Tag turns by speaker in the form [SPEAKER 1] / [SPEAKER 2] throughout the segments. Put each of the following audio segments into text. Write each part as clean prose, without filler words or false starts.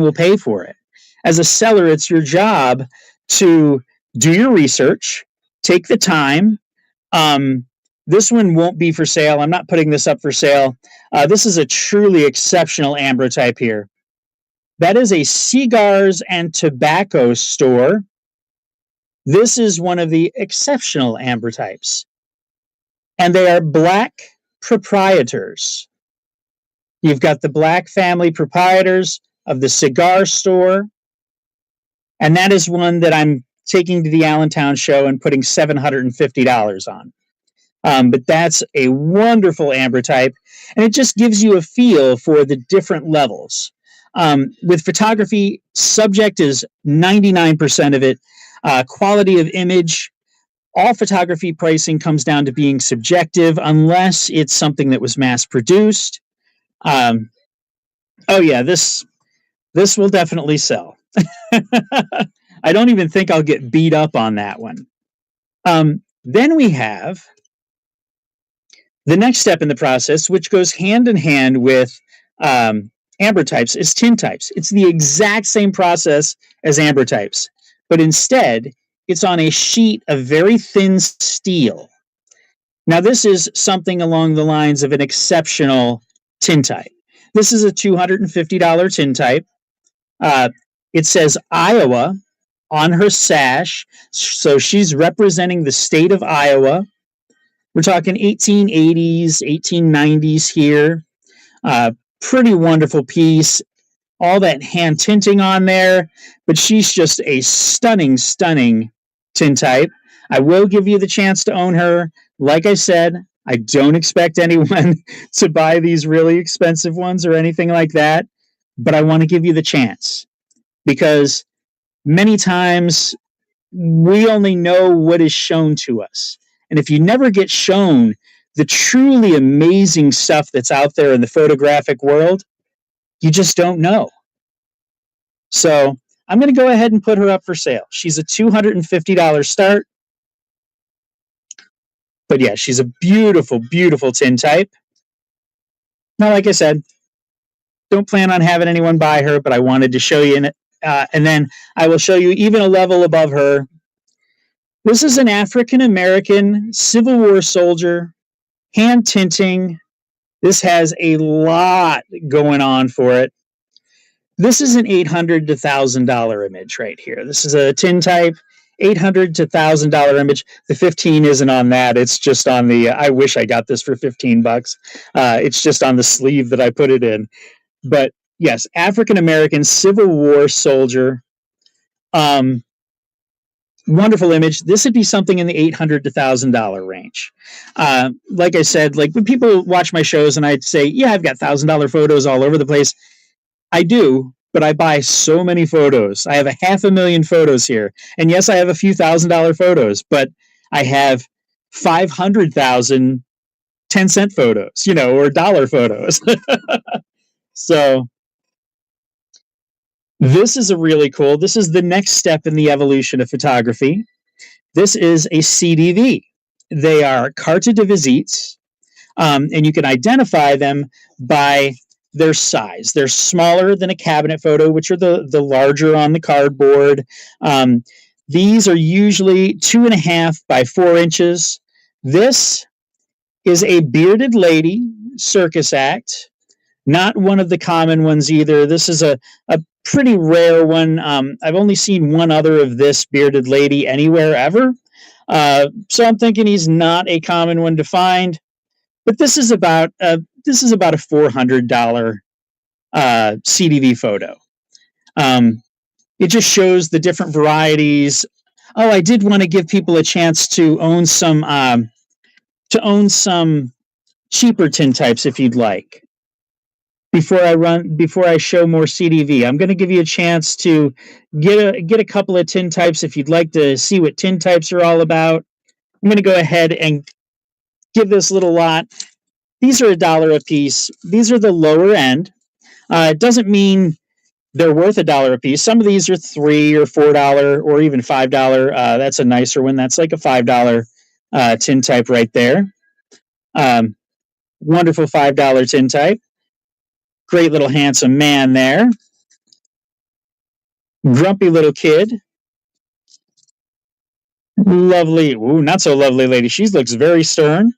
[SPEAKER 1] will pay for it. As a seller, it's your job to do your research, take the time. This one won't be for sale. I'm not putting this up for sale. This is a truly exceptional ambrotype here. That is a cigars and tobacco store. This is one of the exceptional ambrotypes. And they are black proprietors. You've got the black family proprietors of the cigar store. And that is one that I'm taking to the Allentown show and putting $750 on. But that's a wonderful ambrotype, and it just gives you a feel for the different levels. With photography, subject is 99% of it. Quality of image, all photography pricing comes down to being subjective unless it's something that was mass produced. Oh yeah, this will definitely sell. I don't even think I'll get beat up on that one. Then we have the next step in the process, which goes hand in hand with ambrotypes, is tintypes. It's the exact same process as ambrotypes, but instead, it's on a sheet of very thin steel. Now, this is something along the lines of an exceptional tintype. This is a $250 tintype. It says Iowa on her sash, so she's representing the state of Iowa. We're talking 1880s, 1890s here. Pretty wonderful piece. All that hand tinting on there, but she's just a stunning, stunning tintype. I will give you the chance to own her. Like I said, I don't expect anyone to buy these really expensive ones or anything like that, but I want to give you the chance because many times we only know what is shown to us. And if you never get shown the truly amazing stuff that's out there in the photographic world, you just don't know. So I'm going to go ahead and put her up for sale. She's a $250 start. But yeah, she's a beautiful, beautiful tintype. Now, like I said, don't plan on having anyone buy her, but I wanted to show you. And then I will show you even a level above her. This is an African-American Civil War soldier, hand tinting. This has a lot going on for it. This is an $800 to $1,000 image right here. This is a tintype, $800 to $1,000 image. The 15 isn't on that. It's just on the, I wish I got this for $15. It's just on the sleeve that I put it in. But yes, African-American Civil War soldier. Wonderful image. This would be something in the $800 to $1,000 range. Like I said, like when people watch my shows and I'd say, yeah, I've got $1,000 photos all over the place. I do, but I buy so many photos. I have 500,000 photos here. And yes, I have a few $1,000 photos, but I have 500,000 10-cent photos, or dollar photos. So this is a really cool, this is the next step in the evolution of photography. This is a CDV. They are carte de visites, and you can identify them by their size. They're smaller than a cabinet photo, which are the larger on the cardboard. These are usually 2.5 by 4 inches. This is a bearded lady circus act, not one of the common ones either. This is a pretty rare one. I've only seen one other of this bearded lady anywhere ever. So I'm thinking he's not a common one to find. But this is about a $400 CDV photo. It just shows the different varieties. Oh, I did want to give people a chance to own some cheaper tintypes if you'd like. Before I show more CDV, I'm going to give you a chance to get a couple of tintypes if you'd like to see what tintypes are all about. I'm going to go ahead and give this little lot. These are $1 a piece. These are the lower end. It doesn't mean they're worth $1 a piece. Some of these are $3 or $4 or even $5. That's a nicer one. That's like a $5 tintype right there. Wonderful $5 tintype. Great little handsome man there. grumpy little kid, lovely, ooh, not so lovely lady. She looks very stern,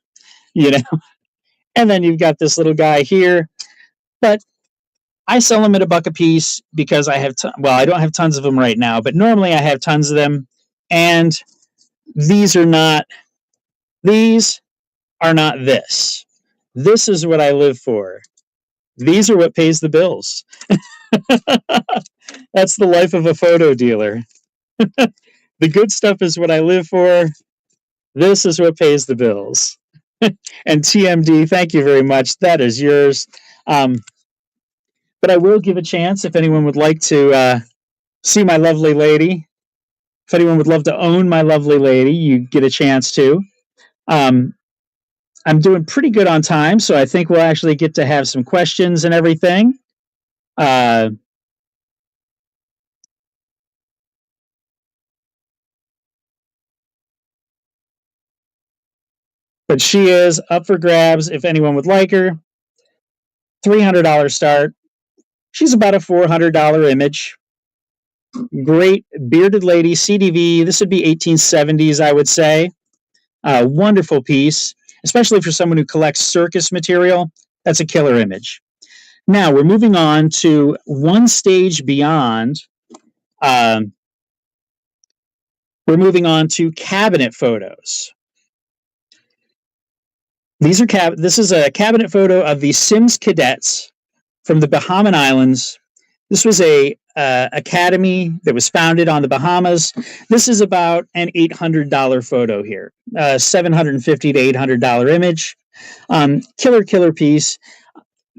[SPEAKER 1] you know. And then you've got this little guy here, but I sell them at $1 a piece because I have, well, I don't have tons of them right now, but normally I have tons of them. And these are not, these are not this. This is what I live for. These are what pays the bills. That's the life of a photo dealer. The good stuff is what I live for. This is what pays the bills. And TMD, thank you very much. That is yours. But I will give a chance if anyone would like to see my lovely lady. If anyone would love to own my lovely lady, you get a chance to. I'm doing pretty good on time, so I think we'll actually get to have some questions and everything. But she is up for grabs if anyone would like her. $300 start. She's about a $400 image. Great bearded lady, CDV. This would be 1870s, I would say. Wonderful piece, especially for someone who collects circus material. That's a killer image. Now we're moving on to one stage beyond. We're moving on to cabinet photos. These are this is a cabinet photo of the Sims cadets from the Bahamian Islands. This was a academy that was founded on the Bahamas. This is about an $800 photo here, $750 to $800 image. Killer piece.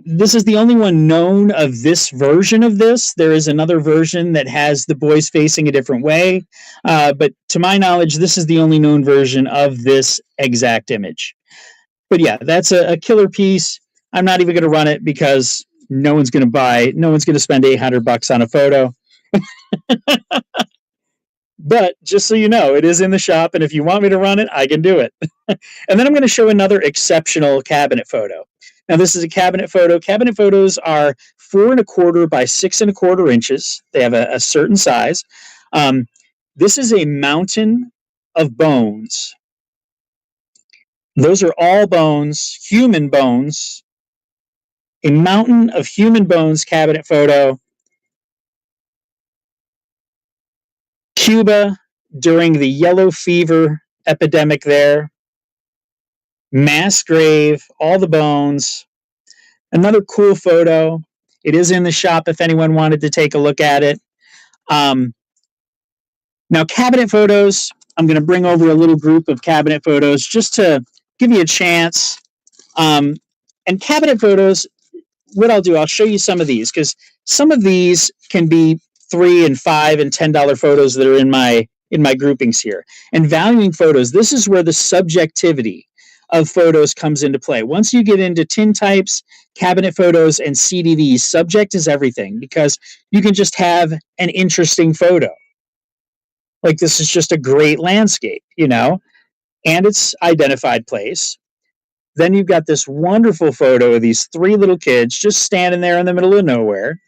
[SPEAKER 1] This is the only one known of this version of this. There is another version that has the boys facing a different way. But to my knowledge, this is the only known version of this exact image. But yeah, that's a killer piece. I'm not even going to run it because no one's going to spend $800 on a photo. But just so you know, it is in the shop, and if you want me to run it, I can do it. And then I'm going to show another exceptional cabinet photo. Now, this is a cabinet photo. Cabinet photos are 4¼ by 6¼ inches. They have a certain size. This is a mountain of bones. Those are all bones, human bones. A mountain of human bones cabinet photo. Cuba during the yellow fever epidemic there. Mass grave, all the bones. Another cool photo. It is in the shop if anyone wanted to take a look at it. Now, cabinet photos, I'm going to bring over a little group of cabinet photos just to give you a chance. And cabinet photos, what I'll do, I'll show you some of these because some of these can be $3 and $5 and $10 photos that are in my groupings here. And valuing photos, this is where the subjectivity of photos comes into play. Once you get into tin types, cabinet photos, and CDVs, subject is everything because you can just have an interesting photo. Like this is just a great landscape, and it's identified place. Then you've got this wonderful photo of these 3 little kids just standing there in the middle of nowhere.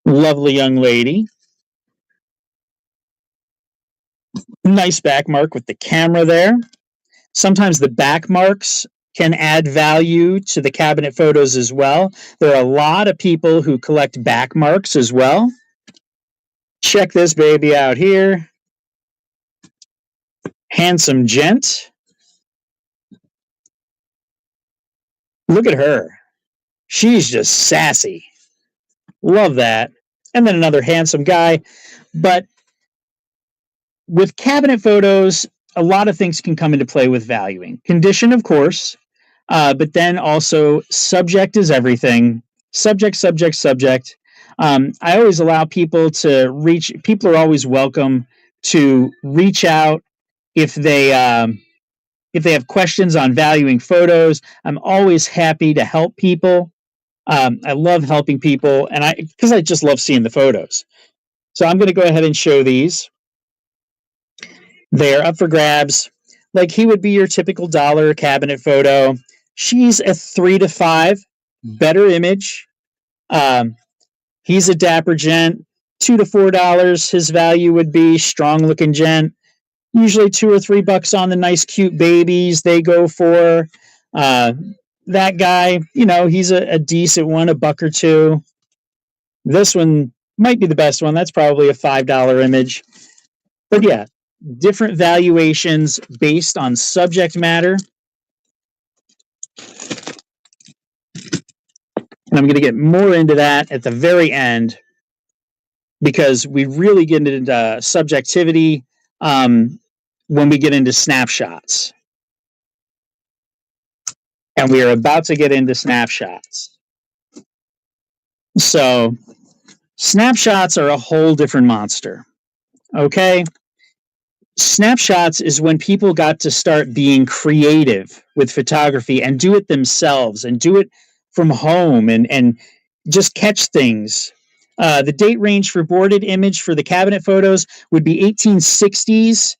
[SPEAKER 1] Lovely young lady. Nice back mark with the camera there. Sometimes the back marks can add value to the cabinet photos as well. There are a lot of people who collect back marks as well. Check this baby out here. Handsome gent. Look at her. She's just sassy. Love that. And then another handsome guy. But with cabinet photos, a lot of things can come into play with valuing. Condition, of course, but then also subject is everything. Subject. I always allow people to reach. People are always welcome to reach out if they have questions on valuing photos. I'm always happy to help people. I love helping people, and because I just love seeing the photos. So I'm going to go ahead and show these. They're up for grabs. Like he would be your typical dollar cabinet photo. She's a 3 to 5, better image. He's a dapper gent, $2 to $4. His value would be strong looking gent. Usually $2 or $3 on the nice cute babies they go for. Uh, that guy, he's a decent one, $1 or $2. This one might be the best one. That's probably a $5 image. But yeah, different valuations based on subject matter. And I'm going to get more into that at the very end because we really get into subjectivity when we get into snapshots. And we are about to get into snapshots. So, snapshots are a whole different monster. Okay? Snapshots is when people got to start being creative with photography and do it themselves and do it from home and just catch things. The date range for boarded image for the cabinet photos would be 1860s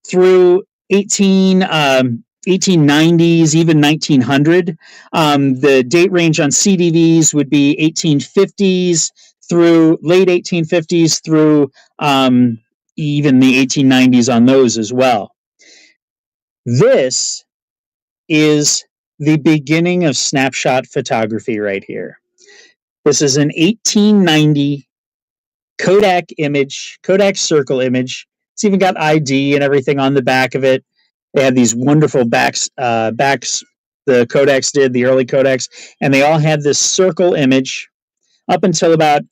[SPEAKER 1] through 1890s, even 1900. The date range on CDVs would be 1850s through late 1850s through even the 1890s on those as well. This is the beginning of snapshot photography right here. This is an 1890 Kodak image, Kodak circle image. It's even got ID and everything on the back of it. They had these wonderful backs the Kodaks did, the early Kodaks, and they all had this circle image up until about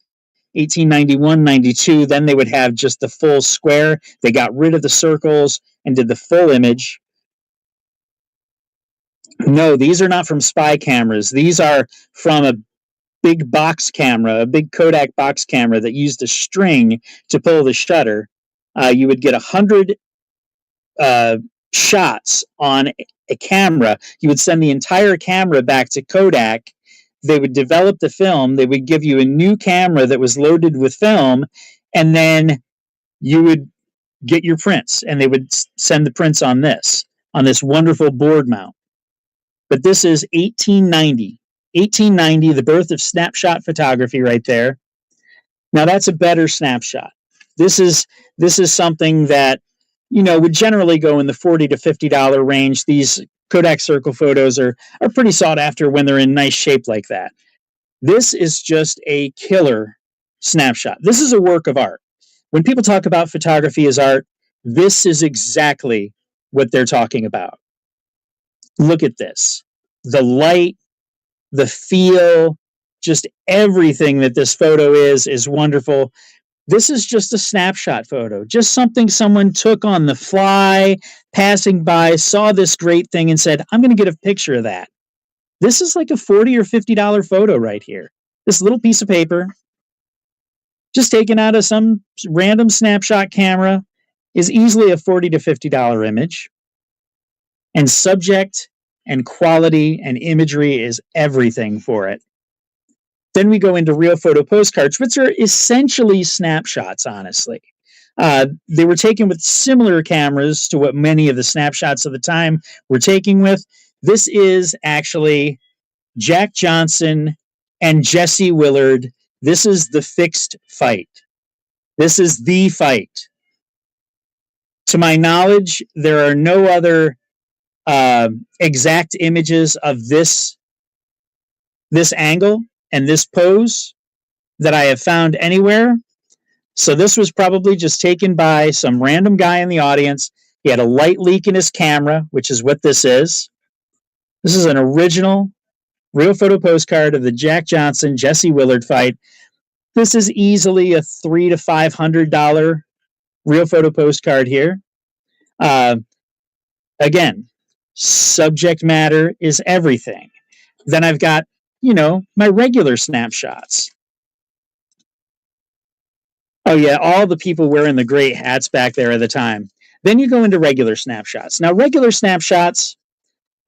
[SPEAKER 1] 1891, 92. Then they would have just the full square. They got rid of the circles and did the full image. No, these are not from spy cameras. These are from a big box camera, a big Kodak box camera that used a string to pull the shutter. You would get 100 shots on a camera. You would send the entire camera back to Kodak. They would develop the film. They would give you a new camera that was loaded with film, and then you would get your prints, and they would send the prints on this wonderful board mount. But this is 1890. 1890, the birth of snapshot photography right there. Now that's a better snapshot. This is something that would generally go in the $40 to $50 range. These Kodak circle photos are pretty sought after when they're in nice shape like that. This is just a killer snapshot. This is a work of art. When people talk about photography as art, this is exactly what they're talking about. Look at this. The light, the feel, just everything that this photo is wonderful. This is just a snapshot photo, just something someone took on the fly, passing by, saw this great thing and said, I'm going to get a picture of that. This is like a $40 or $50 photo right here. This little piece of paper, just taken out of some random snapshot camera, is easily a $40 to $50 image. And subject and quality and imagery is everything for it. Then we go into real photo postcards, which are essentially snapshots, honestly. They were taken with similar cameras to what many of the snapshots of the time were taken with. This is actually Jack Johnson and Jesse Willard. This is the fixed fight. This is the fight. To my knowledge, there are no other exact images of this angle and this pose that I have found anywhere. So this was probably just taken by some random guy in the audience. He had a light leak in his camera, which is what this is. This is an original real photo postcard of the Jack Johnson Jesse Willard fight. This is easily a $300 to $500 real photo postcard here. Again, subject matter is everything. Then I've got, my regular snapshots. Oh yeah, all the people wearing the great hats back there at the time. Then you go into regular snapshots. Now, regular snapshots,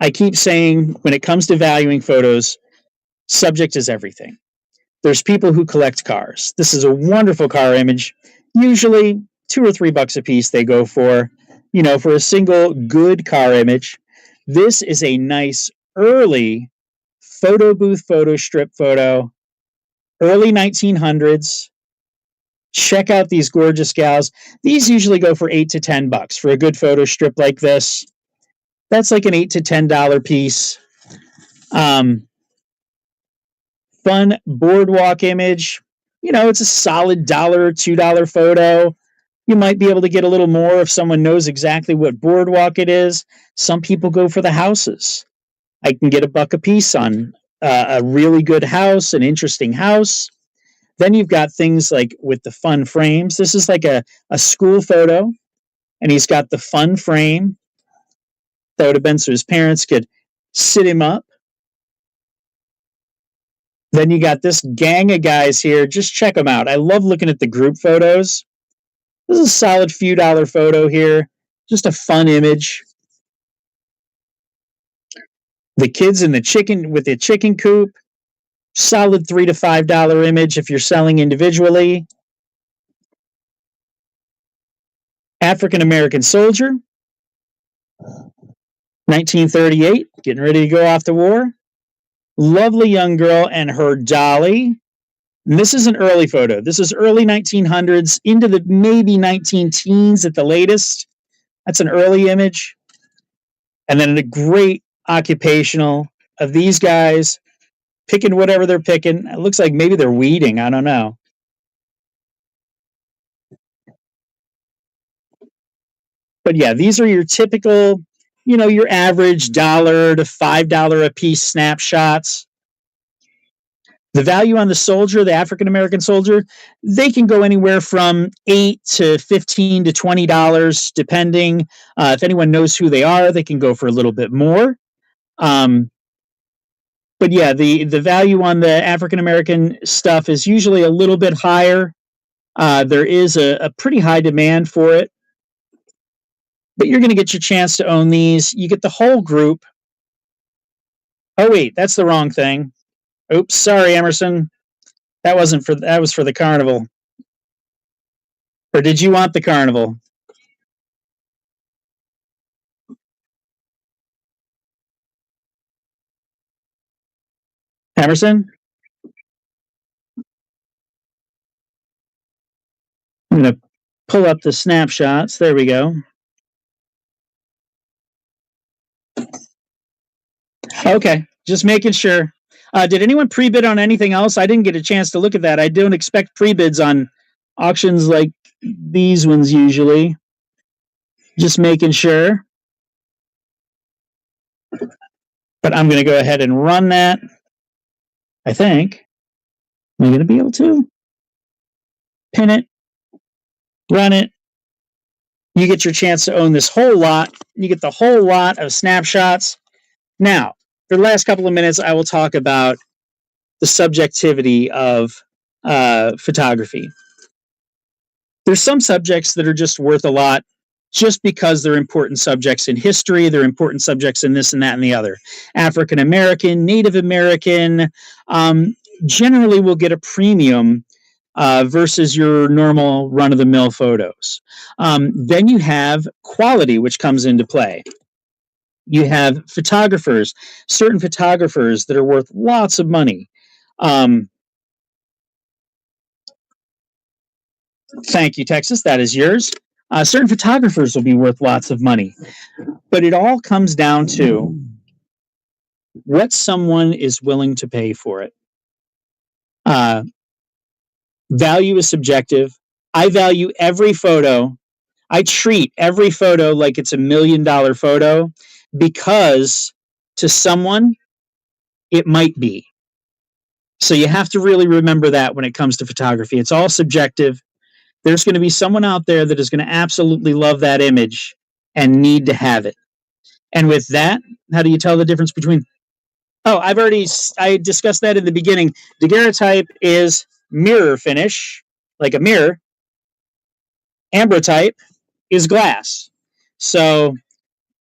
[SPEAKER 1] I keep saying when it comes to valuing photos, subject is everything. There's people who collect cars. This is a wonderful car image. Usually $2 or $3 a piece they go for a single good car image. This is a nice early photo booth photo strip photo. early 1900s. Check out these gorgeous gals. These usually go for $8 to $10 for a good photo strip like this. That's like an $8 to $10 piece. Fun boardwalk image. It's a solid $1 or $2 photo. You might be able to get a little more if someone knows exactly what boardwalk it is. Some people go for the houses. I can get $1 a piece on a really good house, an interesting house. Then you've got things like with the fun frames. This is like a school photo, and he's got the fun frame. That would have been so his parents could sit him up. Then you got this gang of guys here. Just check them out. I love looking at the group photos. This is a solid few dollar photo here. Just a fun image. The kids in the chicken coop. Solid $3 to $5 image if you're selling individually. African American soldier. 1938, getting ready to go off to war. Lovely young girl and her dolly. And this is an early photo. This is early 1900s into the maybe 19 teens at the latest. That's an early image. And then a great occupational of these guys picking whatever they're picking. It looks like maybe they're weeding. I don't know. But yeah, these are your typical, your average $1 to $5 a piece snapshots. The value on the soldier, the African American soldier, they can go anywhere from $8 to $15 to $20, depending. If anyone knows who they are, they can go for a little bit more. But yeah, the value on the African American stuff is usually a little bit higher. There is a pretty high demand for it. But you're going to get your chance to own these. You get the whole group. Oh wait, that's the wrong thing. Oops, sorry, Emerson. That was for the carnival. Or did you want the carnival? Emerson? I'm going to pull up the snapshots. There we go. Okay, just making sure. Did anyone pre-bid on anything else? I didn't get a chance to look at that. I don't expect pre-bids on auctions like these ones usually. Just making sure. But I'm going to go ahead and run that. I think. Am I going to be able to? Pin it. Run it. You get your chance to own this whole lot. You get the whole lot of snapshots. Now, for the last couple of minutes, I will talk about the subjectivity of photography. There's some subjects that are just worth a lot just because they're important subjects in history, they're important subjects in this and that and the other. African American, Native American, generally will get a premium versus your normal run-of-the-mill photos. Then you have quality, which comes into play. You have photographers, certain photographers that are worth lots of money. Thank you, Texas. That is yours. Certain photographers will be worth lots of money. But it all comes down to what someone is willing to pay for it. Value is subjective. I value every photo. I treat every photo like it's $1 million photo because to someone, it might be. So you have to really remember that when it comes to photography. It's all subjective. There's going to be someone out there that is going to absolutely love that image and need to have it. And with that, how do you tell the difference between... Oh, I discussed that in the beginning. Daguerreotype is mirror finish, like a mirror. Ambrotype is glass. So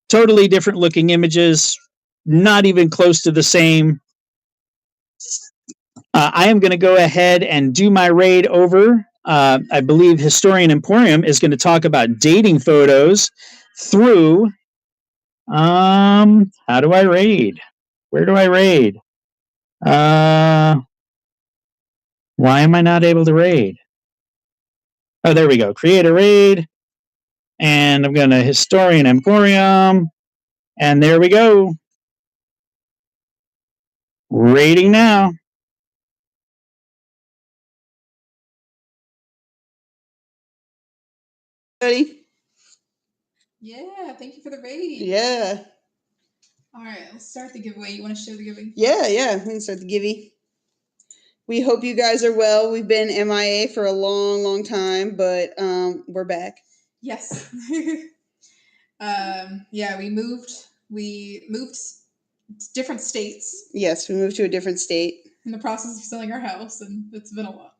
[SPEAKER 1] totally different looking images, not even close to the same. I am going to go ahead and do my raid over. I believe Historian Emporium is going to talk about dating photos through... how do I raid? Where do I raid? Why am I not able to raid? Oh, there we go. Create a raid. And I'm going to Historian Emporium. And there we go. Raiding now.
[SPEAKER 2] Ready?
[SPEAKER 3] Yeah, thank you for the raid.
[SPEAKER 2] Yeah.
[SPEAKER 3] All right, let's start the giveaway. You want to show the giveaway?
[SPEAKER 2] Yeah. We can start the givey. We hope you guys are well. We've been MIA for a long, long time, but we're back.
[SPEAKER 3] Yes. Yeah, we moved different states.
[SPEAKER 2] Yes, we moved to a different state.
[SPEAKER 3] In the process of selling our house, and it's been a lot.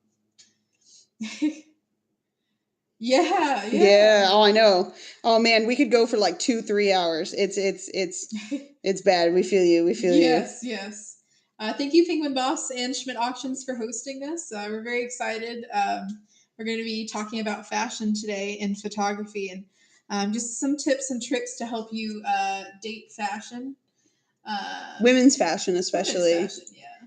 [SPEAKER 3] Yeah.
[SPEAKER 2] Oh, I know. Oh man, we could go for like 2-3 hours. It's bad. We feel you.
[SPEAKER 3] Yes. Thank you, Penguin Boss and Schmidt Auctions, for hosting this. We're very excited. We're going to be talking about fashion today and photography, and just some tips and tricks to help you date fashion.
[SPEAKER 2] Women's fashion, especially.
[SPEAKER 3] Women's fashion, yeah.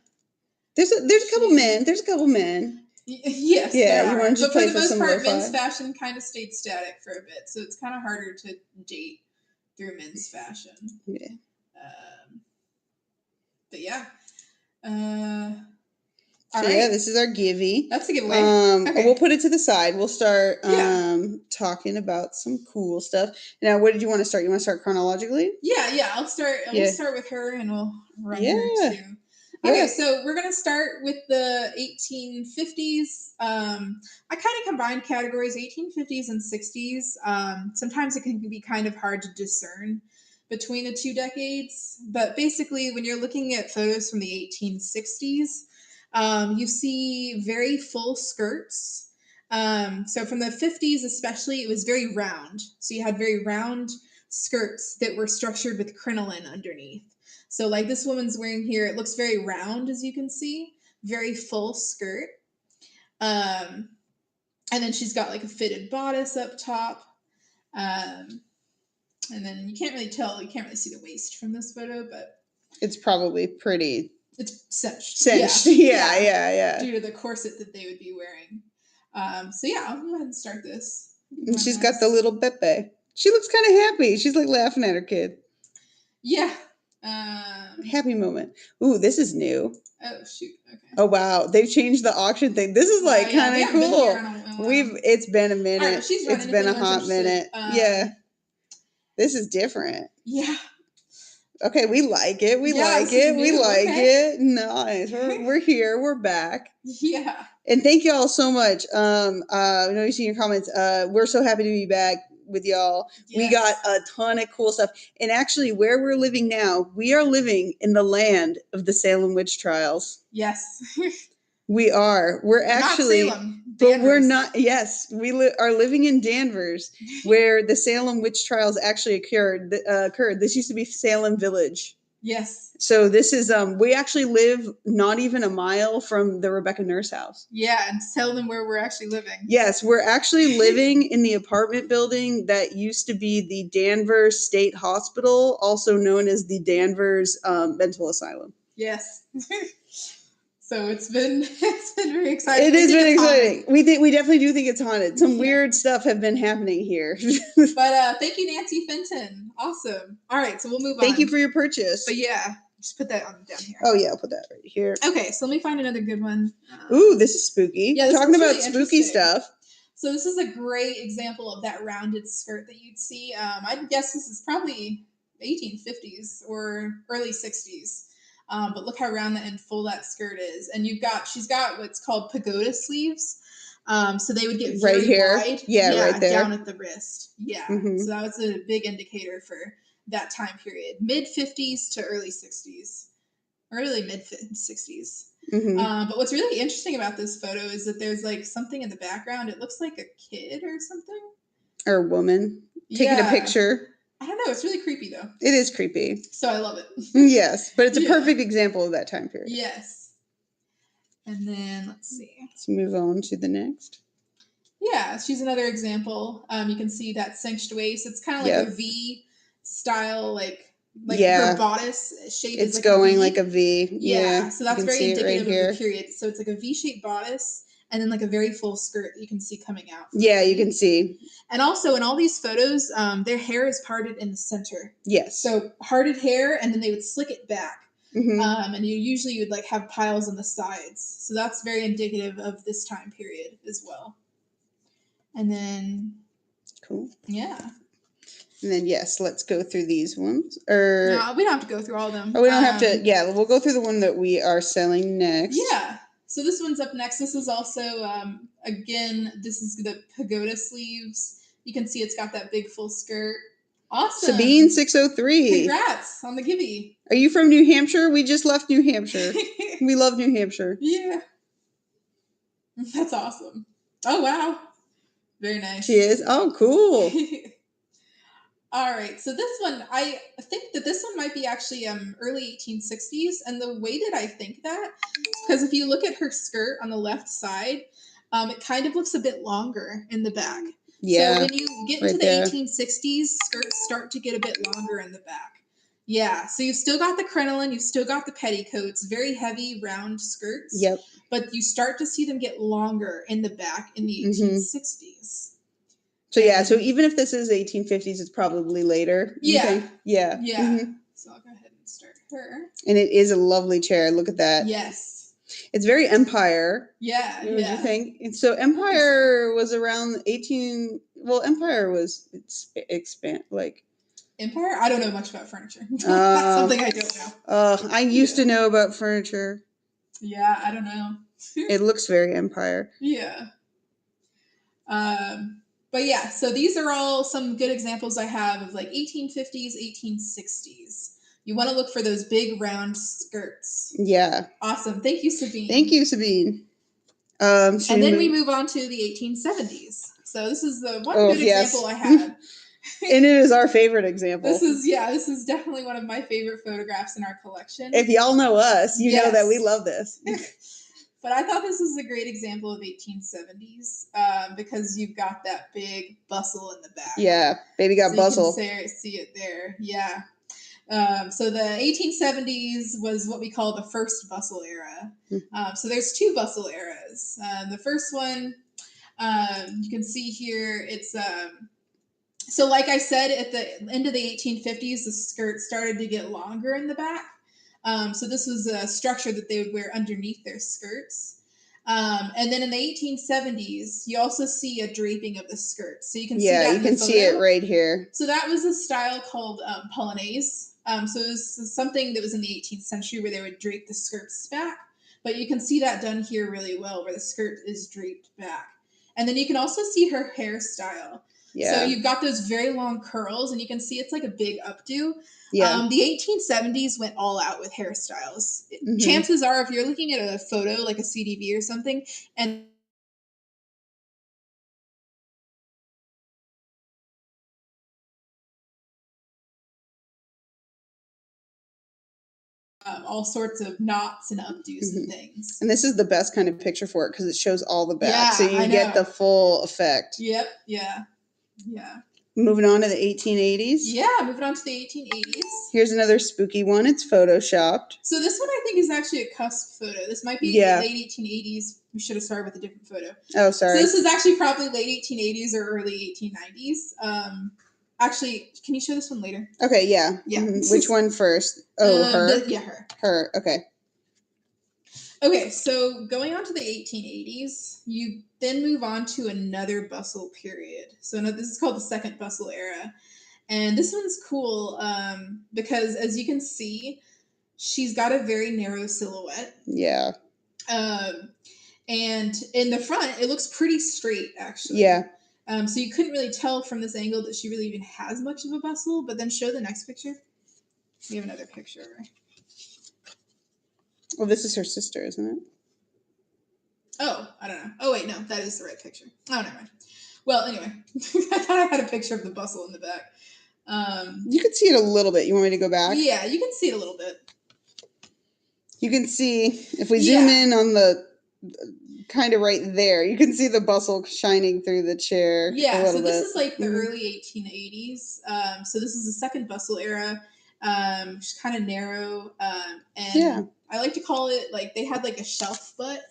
[SPEAKER 2] There's a couple men. There's a couple men.
[SPEAKER 3] Yes,
[SPEAKER 2] yeah.
[SPEAKER 3] There
[SPEAKER 2] You
[SPEAKER 3] are.
[SPEAKER 2] want to just
[SPEAKER 3] but
[SPEAKER 2] play
[SPEAKER 3] for the
[SPEAKER 2] for
[SPEAKER 3] most
[SPEAKER 2] some
[SPEAKER 3] part,
[SPEAKER 2] lo-fi?
[SPEAKER 3] men's fashion kind of stayed static for a bit, so it's kind of harder to date through men's fashion.
[SPEAKER 2] Yeah.
[SPEAKER 3] But yeah.
[SPEAKER 2] So yeah, this is our givey.
[SPEAKER 3] That's a giveaway.
[SPEAKER 2] Okay. We'll put it to the side. We'll start talking about some cool stuff. Now, what did you want to start? You want to start chronologically?
[SPEAKER 3] Yeah. I'll start. We'll start with her, and we'll run her too. Okay, so we're gonna start with the 1850s. I kind of combined categories, 1850s and 60s. Sometimes it can be kind of hard to discern between the two decades, but basically, when you're looking at photos from the 1860s, you see very full skirts. So from the 50s especially, it was very round. So you had very round skirts that were structured with crinoline underneath. So like this woman's wearing here, it looks very round, as you can see, very full skirt. And then she's got like a fitted bodice up top. And then you can't really tell, you can't really see the waist from this photo, but
[SPEAKER 2] it's probably pretty.
[SPEAKER 3] It's cinched.
[SPEAKER 2] Yeah.
[SPEAKER 3] Due to the corset that they would be wearing. So yeah, I'll go ahead and start this.
[SPEAKER 2] And she's got the little Pepe. She looks kind of happy. She's like laughing at her kid.
[SPEAKER 3] Yeah.
[SPEAKER 2] Happy moment. Ooh, this is new.
[SPEAKER 3] Oh shoot. Okay.
[SPEAKER 2] Oh wow, they've changed the auction thing. This is like kind of cool. It's been a minute. Right, it's been a hot minute. Yeah. This is different.
[SPEAKER 3] Yeah.
[SPEAKER 2] Okay, we like it. We like it. Nice. We're here. We're back.
[SPEAKER 3] Yeah.
[SPEAKER 2] And thank y'all so much. I know you've seen your comments. We're so happy to be back with y'all. Yes. We got a ton of cool stuff. And actually, where we're living now, we are living in the land of the Salem witch trials.
[SPEAKER 3] Yes.
[SPEAKER 2] We are. We're actually,
[SPEAKER 3] not Salem,
[SPEAKER 2] but we're not. Yes, we are living in Danvers, where the Salem witch trials actually occurred. This used to be Salem Village.
[SPEAKER 3] Yes.
[SPEAKER 2] So this is we actually live not even a mile from the Rebecca Nurse house.
[SPEAKER 3] Yeah, and tell them where we're actually living.
[SPEAKER 2] Yes, we're actually living in the apartment building that used to be the Danvers State Hospital, also known as the Danvers Mental Asylum.
[SPEAKER 3] Yes. So it's been very exciting.
[SPEAKER 2] It has been exciting. We definitely do think it's haunted. Some weird stuff have been happening here.
[SPEAKER 3] But thank you, Nancy Fenton. Awesome. All right, so we'll move on.
[SPEAKER 2] Thank you for your purchase.
[SPEAKER 3] But yeah, just put that down here.
[SPEAKER 2] Oh yeah, I'll put that right here.
[SPEAKER 3] Okay, so let me find another good one.
[SPEAKER 2] Ooh, this is spooky.
[SPEAKER 3] Yeah,
[SPEAKER 2] talking about really spooky stuff.
[SPEAKER 3] So this is a great example of that rounded skirt that you'd see. I'd guess this is probably 1850s or early 60s. But look how round and full that skirt is. And she's got what's called pagoda sleeves. So they would get very wide.
[SPEAKER 2] Yeah, right there.
[SPEAKER 3] Down at the wrist. Yeah. Mm-hmm. So that was a big indicator for that time period. Mid 50s to early 60s. Early mid 60s. Mm-hmm. But what's really interesting about this photo is that there's like something in the background. It looks like a kid or something.
[SPEAKER 2] Or a woman taking a picture.
[SPEAKER 3] I don't know. It's really creepy, though.
[SPEAKER 2] It is creepy.
[SPEAKER 3] So I love it.
[SPEAKER 2] Yes, but it's a perfect example of that time period.
[SPEAKER 3] Yes. And then, let's see.
[SPEAKER 2] Let's move on to the next.
[SPEAKER 3] Yeah, she's another example. You can see that cinched waist. It's kind of like a V style, like Like her bodice shape
[SPEAKER 2] it's
[SPEAKER 3] is like
[SPEAKER 2] going
[SPEAKER 3] a V.
[SPEAKER 2] like a V.
[SPEAKER 3] Yeah. So that's very indicative
[SPEAKER 2] right
[SPEAKER 3] of the period. So it's like a V-shaped bodice and then like a very full skirt that you can see coming out.
[SPEAKER 2] Yeah, you can see.
[SPEAKER 3] And also in all these photos, their hair is parted in the center.
[SPEAKER 2] Yes.
[SPEAKER 3] So parted hair, and then they would slick it back.
[SPEAKER 2] Mm-hmm.
[SPEAKER 3] And you would like have piles on the sides. So that's very indicative of this time period as well. And then,
[SPEAKER 2] cool.
[SPEAKER 3] Yeah.
[SPEAKER 2] And then yes, let's go through these ones. No,
[SPEAKER 3] we don't have to go through all of them.
[SPEAKER 2] Oh, we don't have to. Yeah, we'll go through the one that we are selling next.
[SPEAKER 3] Yeah. So this one's up next. This is also again, this is the pagoda sleeves. You can see it's got that big full skirt. Awesome.
[SPEAKER 2] Sabine 603.
[SPEAKER 3] Congrats on the Gibby.
[SPEAKER 2] Are you from New Hampshire? We just left New Hampshire. We love New Hampshire.
[SPEAKER 3] Yeah. That's awesome. Oh, wow. Very nice.
[SPEAKER 2] She is? Oh, cool.
[SPEAKER 3] All right. So this one, I think that this one might be actually early 1860s. And the way that I think that, because if you look at her skirt on the left side, it kind of looks a bit longer in the back.
[SPEAKER 2] Yeah.
[SPEAKER 3] So when you get into the 1860s, skirts start to get a bit longer in the back. Yeah. So you've still got the crinoline, you've still got the petticoats, very heavy, round skirts.
[SPEAKER 2] Yep.
[SPEAKER 3] But you start to see them get longer in the back in the 1860s.
[SPEAKER 2] So yeah, so even if this is 1850s, it's probably later.
[SPEAKER 3] Yeah.
[SPEAKER 2] Yeah.
[SPEAKER 3] Yeah. Mm-hmm. So I'll go ahead and start her.
[SPEAKER 2] And it is a lovely chair. Look at that.
[SPEAKER 3] Yes.
[SPEAKER 2] It's very Empire.
[SPEAKER 3] Yeah.
[SPEAKER 2] What do you think? And so Empire was around 18. Well, Empire was
[SPEAKER 3] Empire? I don't know much about furniture. That's something I don't know.
[SPEAKER 2] I used to know about furniture.
[SPEAKER 3] Yeah, I don't know.
[SPEAKER 2] It looks very Empire.
[SPEAKER 3] Yeah. But yeah, so these are all some good examples I have of like 1850s, 1860s. You want to look for those big round skirts.
[SPEAKER 2] Yeah.
[SPEAKER 3] Awesome. Thank you, Sabine.
[SPEAKER 2] Thank you, Sabine.
[SPEAKER 3] And then we move on to the 1870s. So this is the one good example I had.
[SPEAKER 2] And it is our favorite example.
[SPEAKER 3] This is definitely one of my favorite photographs in our collection.
[SPEAKER 2] If y'all know us, you know that we love this.
[SPEAKER 3] But I thought this was a great example of 1870s because you've got that big bustle in the back.
[SPEAKER 2] Yeah, baby got bustle.
[SPEAKER 3] You can see it there. Yeah. So the 1870s was what we call the first bustle era. So there's two bustle eras. The first one, you can see here, it's... so like I said, at the end of the 1850s, the skirt started to get longer in the back. So this was a structure that they would wear underneath their skirts. And then in the 1870s, you also see a draping of the skirt. So you can see that in the photo.
[SPEAKER 2] See it right here.
[SPEAKER 3] So that was a style called polonaise. So it was something that was in the 18th century where they would drape the skirts back. But you can see that done here really well, where the skirt is draped back. And then you can also see her hairstyle. Yeah. So you've got those very long curls, and you can see it's like a big updo. Yeah. The 1870s went all out with hairstyles. Chances are, if you're looking at a photo, like a CDV or something, and all sorts of knots and updos and things.
[SPEAKER 2] And this is the best kind of picture for it because it shows all the back. So you get the full effect.
[SPEAKER 3] Yep. Yeah. Yeah.
[SPEAKER 2] Moving on to the 1880s.
[SPEAKER 3] Yeah, moving on to the 1880s.
[SPEAKER 2] Here's another spooky one. It's photoshopped.
[SPEAKER 3] So this one I think is actually a cusp photo. This might be the late 1880s. We should have started with a different photo.
[SPEAKER 2] Oh, sorry.
[SPEAKER 3] So this is actually probably late 1880s or early 1890s. Actually, can you show this one later?
[SPEAKER 2] Okay, yeah.
[SPEAKER 3] Yeah.
[SPEAKER 2] Which one first? Oh, her?
[SPEAKER 3] Her.
[SPEAKER 2] Her, okay.
[SPEAKER 3] Okay, so going on to the 1880s, you then move on to another bustle period. So this is called the second bustle era. And this one's cool because, as you can see, she's got a very narrow silhouette.
[SPEAKER 2] Yeah.
[SPEAKER 3] And in the front, it looks pretty straight, actually.
[SPEAKER 2] Yeah.
[SPEAKER 3] So you couldn't really tell from this angle that she really even has much of a bustle. But then show the next picture. We have another picture of her.
[SPEAKER 2] Well, this is her sister, isn't it?
[SPEAKER 3] Oh, I don't know. Oh, wait, no, that is the right picture. Oh, never mind. Well, anyway, I thought I had a picture of the bustle in the back.
[SPEAKER 2] You can see it a little bit. You want me to go back?
[SPEAKER 3] Yeah, you can see it a little bit.
[SPEAKER 2] You can see, if we zoom in on the kind of right there, you can see the bustle shining through the chair.
[SPEAKER 3] Yeah, so this is like the early 1880s. So this is the second bustle era. Just kind of narrow. And I like to call it like they had like a shelf butt.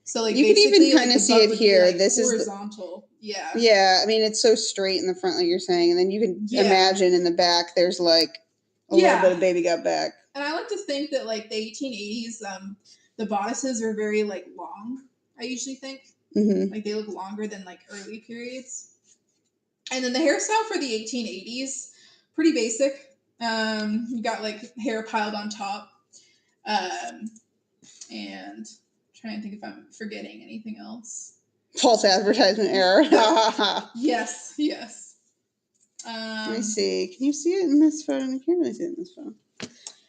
[SPEAKER 3] So like
[SPEAKER 2] you can even kind of see it here.
[SPEAKER 3] Like this horizontal.
[SPEAKER 2] Yeah. Yeah. I mean, it's so straight in the front, like you're saying, and then you can imagine in the back there's like a little bit of baby gut back.
[SPEAKER 3] And I like to think that like the 1880s, the bodices are very like long. I usually think like they look longer than like early periods. And then the hairstyle for the 1880s, pretty basic. You got like hair piled on top. And I'm trying to think if I'm forgetting anything else.
[SPEAKER 2] False advertisement error.
[SPEAKER 3] Yes.
[SPEAKER 2] Let me see. Can you see it in this phone? I can't really see it in this phone.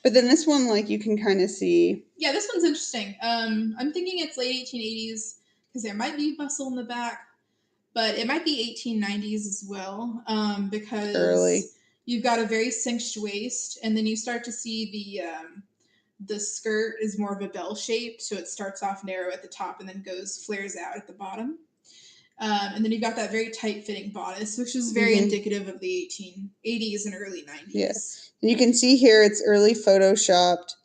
[SPEAKER 2] But then this one, like, you can kind of see.
[SPEAKER 3] Yeah, this one's interesting. I'm thinking it's late 1880s because there might be muscle in the back, but it might be 1890s as well because
[SPEAKER 2] early.
[SPEAKER 3] You've got a very cinched waist, and then you start to see the skirt is more of a bell shape, so it starts off narrow at the top and then flares out at the bottom. And then you've got that very tight-fitting bodice, which is very indicative of the 1880s and early 90s.
[SPEAKER 2] Yes. And you can see here it's early photoshopped.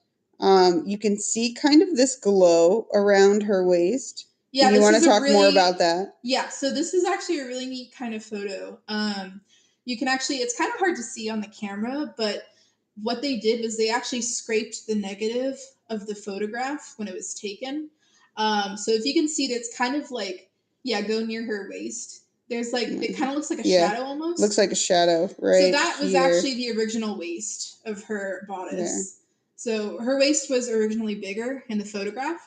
[SPEAKER 2] You can see kind of this glow around her waist.
[SPEAKER 3] Yeah,
[SPEAKER 2] you want to talk more about that?
[SPEAKER 3] Yeah, so this is actually a really neat kind of photo. You can actually, it's kind of hard to see on the camera, but what they did was they actually scraped the negative of the photograph when it was taken. So if you can see that it's kind of like, go near her waist. There's like, it kind of looks like a shadow almost.
[SPEAKER 2] Looks like a shadow, right?
[SPEAKER 3] So that was actually the original waist of her bodice. There. So her waist was originally bigger in the photograph.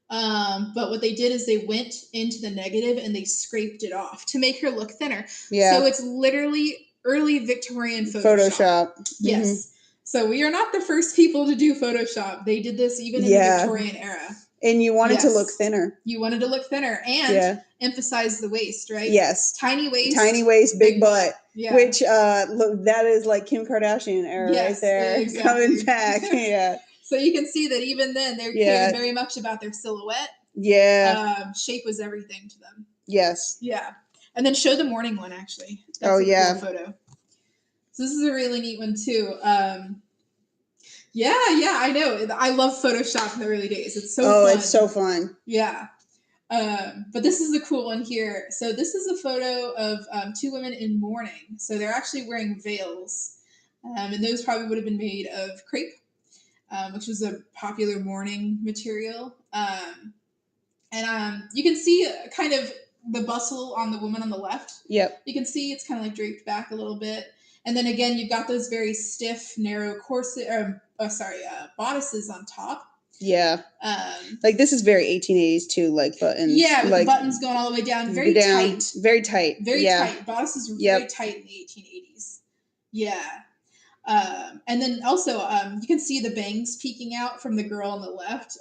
[SPEAKER 3] But what they did is they went into the negative and they scraped it off to make her look thinner. Yeah. So it's literally early Victorian Photoshop. Yes. So we are not the first people to do Photoshop. They did this even in the Victorian era.
[SPEAKER 2] And you wanted to look thinner.
[SPEAKER 3] You wanted to look thinner and emphasize the waist, right?
[SPEAKER 2] Yes.
[SPEAKER 3] Tiny waist,
[SPEAKER 2] big butt. Yeah. Which look, that is like Kim Kardashian era right there. Exactly. Coming back. Yeah.
[SPEAKER 3] So you can see that even then they cared very much about their silhouette.
[SPEAKER 2] Yeah.
[SPEAKER 3] Shape was everything to them.
[SPEAKER 2] Yes.
[SPEAKER 3] Yeah. And then show the morning one actually. That's a cool photo. So this is a really neat one too. Yeah, I know. I love Photoshop in the early days. It's so fun.
[SPEAKER 2] Oh, it's so fun.
[SPEAKER 3] Yeah. But this is a cool one here. So this is a photo of two women in mourning. So they're actually wearing veils. And those probably would have been made of crepe, which was a popular mourning material. And you can see kind of the bustle on the woman on the left.
[SPEAKER 2] Yep.
[SPEAKER 3] You can see it's kind of like draped back a little bit. And then again, you've got those very stiff, narrow bodices on top.
[SPEAKER 2] Yeah. Like this is very 1880s too, like buttons.
[SPEAKER 3] Yeah, with
[SPEAKER 2] like,
[SPEAKER 3] the buttons going all the way down. Very tight.
[SPEAKER 2] Very tight.
[SPEAKER 3] Very tight. Bodices were very tight in the 1880s. Yeah. And then also, you can see the bangs peeking out from the girl on the left.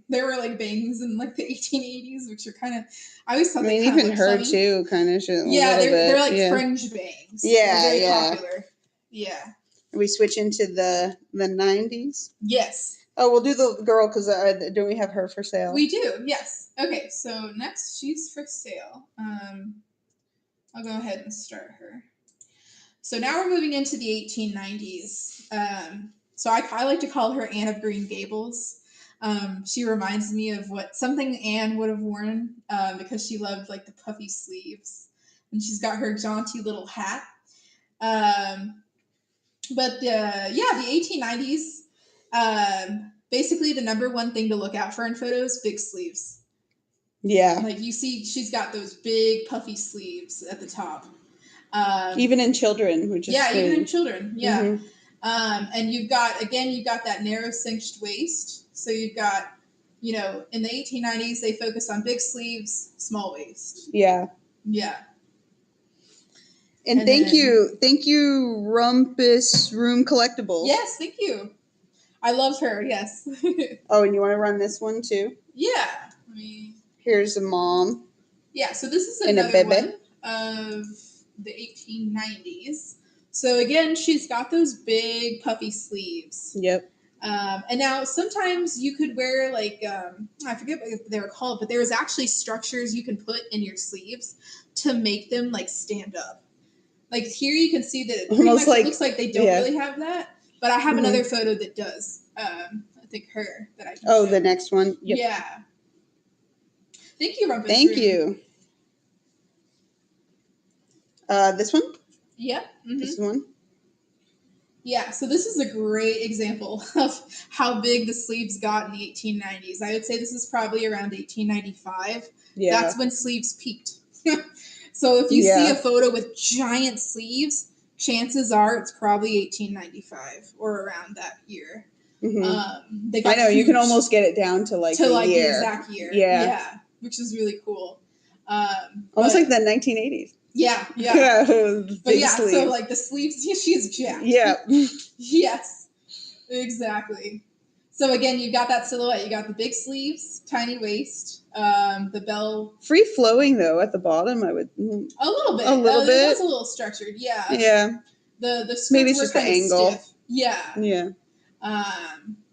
[SPEAKER 3] There were like bangs in like the 1880s, which are kind of, I always thought
[SPEAKER 2] even her funny. Too, kind of.
[SPEAKER 3] Yeah, they're like fringe bangs.
[SPEAKER 2] Yeah,
[SPEAKER 3] they're very popular. Yeah.
[SPEAKER 2] Are we switch into the 90s?
[SPEAKER 3] Yes.
[SPEAKER 2] Oh, we'll do the girl because don't we have her for sale?
[SPEAKER 3] We do, yes. Okay, so next she's for sale. I'll go ahead and start her. So now we're moving into the 1890s. So I like to call her Anne of Green Gables. She reminds me of something Anne would have worn because she loved like the puffy sleeves. And she's got her jaunty little hat. But the 1890s, basically the number one thing to look out for in photos, big sleeves.
[SPEAKER 2] Yeah.
[SPEAKER 3] Like you see, she's got those big puffy sleeves at the top.
[SPEAKER 2] Even in children, which is strange.
[SPEAKER 3] Even in children, yeah. Mm-hmm. And you've got that narrow cinched waist. So you've got, in the 1890s, they focus on big sleeves, small waist.
[SPEAKER 2] Yeah.
[SPEAKER 3] Yeah.
[SPEAKER 2] And thank you, Rumpus Room Collectibles.
[SPEAKER 3] Yes, thank you. I love her. Yes.
[SPEAKER 2] Oh, and you want to run this one too?
[SPEAKER 3] Yeah.
[SPEAKER 2] Here's a mom.
[SPEAKER 3] Yeah. So this is another one of the 1890s. So again, she's got those big puffy sleeves.
[SPEAKER 2] Yep.
[SPEAKER 3] And now sometimes you could wear like I forget what they were called, but there was actually structures you can put in your sleeves to make them like stand up. Like here you can see that it pretty much looks like they don't really have that. But I have another photo that does. I think her that I can
[SPEAKER 2] Oh,
[SPEAKER 3] show.
[SPEAKER 2] the next one. Yep.
[SPEAKER 3] Yeah. Thank you, Rumpus.
[SPEAKER 2] Thank you. This one?
[SPEAKER 3] Yep. Mm-hmm.
[SPEAKER 2] This one?
[SPEAKER 3] Yeah, so this is a great example of how big the sleeves got in the 1890s. I would say this is probably around 1895.
[SPEAKER 2] Yeah.
[SPEAKER 3] That's when sleeves peaked. So if you see a photo with giant sleeves, chances are it's probably 1895 or around that year.
[SPEAKER 2] They got I know, you can almost get it down to like the year.
[SPEAKER 3] The exact year.
[SPEAKER 2] Yeah.
[SPEAKER 3] Which is really cool.
[SPEAKER 2] Almost like the 1980s.
[SPEAKER 3] Yeah. But yeah, sleeves. So like the sleeves, she's jacked.
[SPEAKER 2] Yeah.
[SPEAKER 3] Yes, exactly. So again, you got that silhouette. You got the big sleeves, tiny waist, the bell.
[SPEAKER 2] Free flowing though at the bottom, I would.
[SPEAKER 3] A little bit. It was a little structured. Yeah.
[SPEAKER 2] Yeah.
[SPEAKER 3] The skirts
[SPEAKER 2] maybe it's
[SPEAKER 3] were
[SPEAKER 2] just the
[SPEAKER 3] kind of
[SPEAKER 2] angle.
[SPEAKER 3] Stiff. Yeah.
[SPEAKER 2] Yeah.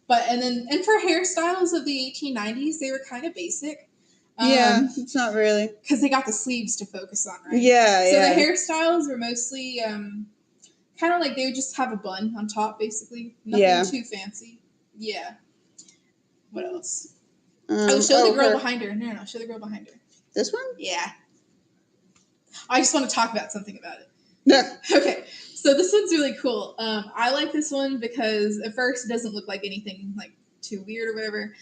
[SPEAKER 3] But and for hairstyles of the 1890s, they were kind of basic.
[SPEAKER 2] It's not really
[SPEAKER 3] because they got the sleeves to focus on, right?
[SPEAKER 2] Yeah.
[SPEAKER 3] So the hairstyles were mostly kind of like they would just have a bun on top, basically. Nothing too fancy. Yeah. What else? Show the girl behind her. No, show the girl behind her.
[SPEAKER 2] This one?
[SPEAKER 3] Yeah. I just want to talk about something about it.
[SPEAKER 2] Yeah.
[SPEAKER 3] Okay. So this one's really cool. I like this one because at first it doesn't look like anything like too weird or whatever.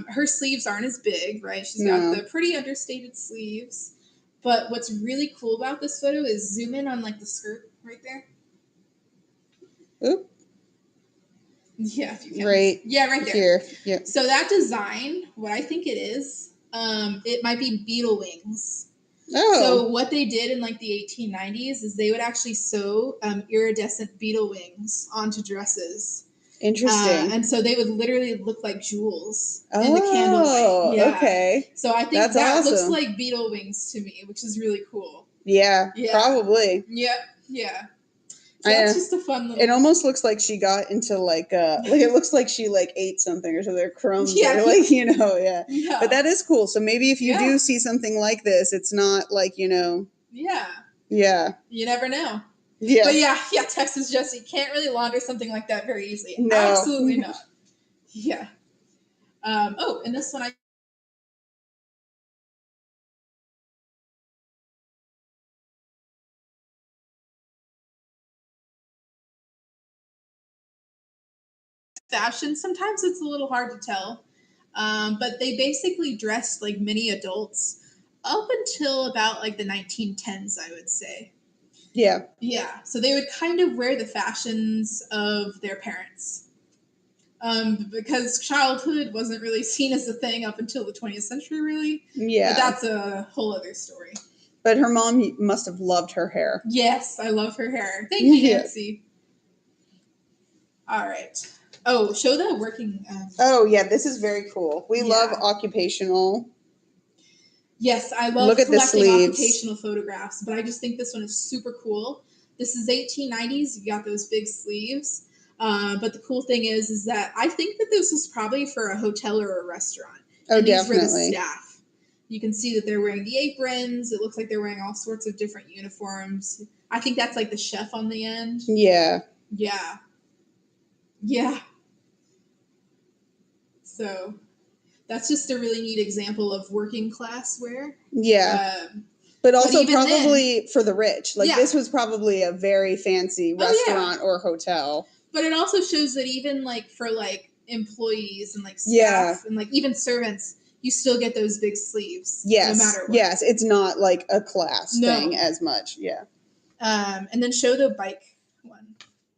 [SPEAKER 3] Her sleeves aren't as big, right? She's got the pretty understated sleeves. But what's really cool about this photo is zoom in on like the skirt right there.
[SPEAKER 2] Oop.
[SPEAKER 3] Yeah, if you can.
[SPEAKER 2] Right.
[SPEAKER 3] Yeah, right there.
[SPEAKER 2] Here. Yeah.
[SPEAKER 3] So that design, what I think it is, it might be beetle wings.
[SPEAKER 2] Oh.
[SPEAKER 3] So what they did in like the 1890s is they would actually sew iridescent beetle wings onto dresses.
[SPEAKER 2] Interesting.
[SPEAKER 3] And so they would literally look like jewels in the candlelight. Yeah.
[SPEAKER 2] Okay.
[SPEAKER 3] So I think that looks like beetle wings to me, which is really cool.
[SPEAKER 2] Yeah. Probably.
[SPEAKER 3] Yep. Yeah. So that's just a fun little.
[SPEAKER 2] It almost looks like she got into like it looks like she like ate something or something, or crumbs, or like yeah. But that is cool. So maybe if you do see something like this, it's not like Yeah. Yeah.
[SPEAKER 3] You never know.
[SPEAKER 2] Yeah.
[SPEAKER 3] But yeah, Texas Jesse can't really launder something like that very easily.
[SPEAKER 2] No.
[SPEAKER 3] Absolutely not. Yeah. And this one fashion, sometimes it's a little hard to tell. But they basically dressed like many adults up until about like the 1910s, I would say.
[SPEAKER 2] Yeah.
[SPEAKER 3] Yeah. So they would kind of wear the fashions of their parents. Because childhood wasn't really seen as a thing up until the 20th century, really.
[SPEAKER 2] Yeah.
[SPEAKER 3] But that's a whole other story.
[SPEAKER 2] But her mom must have loved her hair.
[SPEAKER 3] Yes, I love her hair. Thank you, Nancy. All right. Oh, show the working.
[SPEAKER 2] Oh, yeah, this is very cool. We love occupational.
[SPEAKER 3] Yes, I love collecting occupational photographs, but I just think this one is super cool. This is 1890s. You got those big sleeves. But the cool thing is that I think that this was probably for a hotel or a restaurant.
[SPEAKER 2] Oh,
[SPEAKER 3] and
[SPEAKER 2] definitely.
[SPEAKER 3] These were the staff. You can see that they're wearing the aprons. It looks like they're wearing all sorts of different uniforms. I think that's like the chef on the end.
[SPEAKER 2] Yeah.
[SPEAKER 3] Yeah. Yeah. So that's just a really neat example of working class wear.
[SPEAKER 2] Yeah. But also probably for the rich. Like this was probably a very fancy restaurant or hotel.
[SPEAKER 3] But it also shows that even like for like employees and like staff and like even servants, you still get those big sleeves.
[SPEAKER 2] Yes.
[SPEAKER 3] No matter what.
[SPEAKER 2] Yes. It's not like a class thing as much. Yeah.
[SPEAKER 3] And then show the bike one,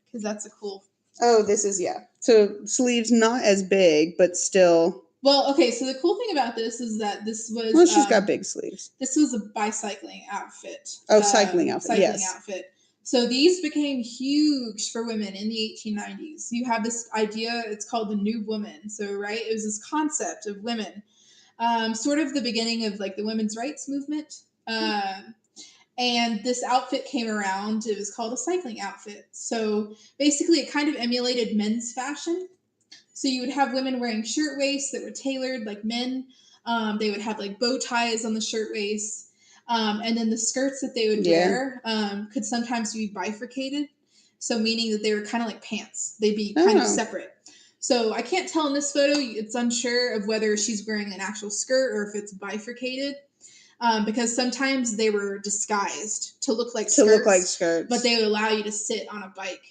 [SPEAKER 3] because that's a cool.
[SPEAKER 2] Oh, this is So sleeves not as big, but still.
[SPEAKER 3] Well, okay. So the cool thing about this is that this was.
[SPEAKER 2] Well, she's got big sleeves.
[SPEAKER 3] This was a bicycling outfit.
[SPEAKER 2] Oh, cycling outfit.
[SPEAKER 3] Cycling outfit. So these became huge for women in the 1890s. You have this idea. It's called the New Woman. So right, it was this concept of women, sort of the beginning of like the women's rights movement. And this outfit came around. It was called a cycling outfit. So basically, it kind of emulated men's fashion. So you would have women wearing shirtwaists that were tailored like men. They would have like bow ties on the shirtwaists. And then the skirts that they would wear could sometimes be bifurcated. So meaning that they were kind of like pants. They'd be kind of separate. So I can't tell in this photo. It's unsure of whether she's wearing an actual skirt or if it's bifurcated. Because sometimes they were disguised to look like skirts. But they would allow you to sit on a bike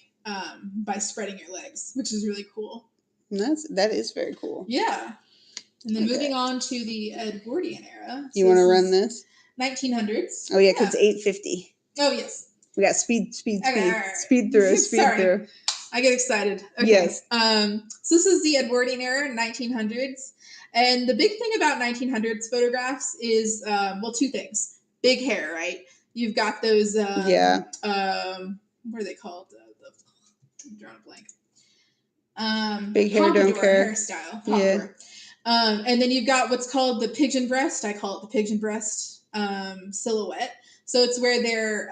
[SPEAKER 3] by spreading your legs, which is really cool.
[SPEAKER 2] That is very cool.
[SPEAKER 3] Yeah. And then moving on to the Edwardian era.
[SPEAKER 2] You want to run this?
[SPEAKER 3] 1900s.
[SPEAKER 2] Oh, yeah, because it's 8:50.
[SPEAKER 3] Oh, yes.
[SPEAKER 2] We got speed through.
[SPEAKER 3] Sorry. I get excited. Okay.
[SPEAKER 2] Yes.
[SPEAKER 3] So this is the Edwardian era, 1900s. And the big thing about 1900s photographs is, two things. Big hair, right? You've got those, what are they called? I'm drawing a blank.
[SPEAKER 2] Big hair, don't care.
[SPEAKER 3] Hairstyle. Pompadour. Yeah. And then you've got what's called the pigeon breast. I call it the pigeon breast silhouette. So it's where their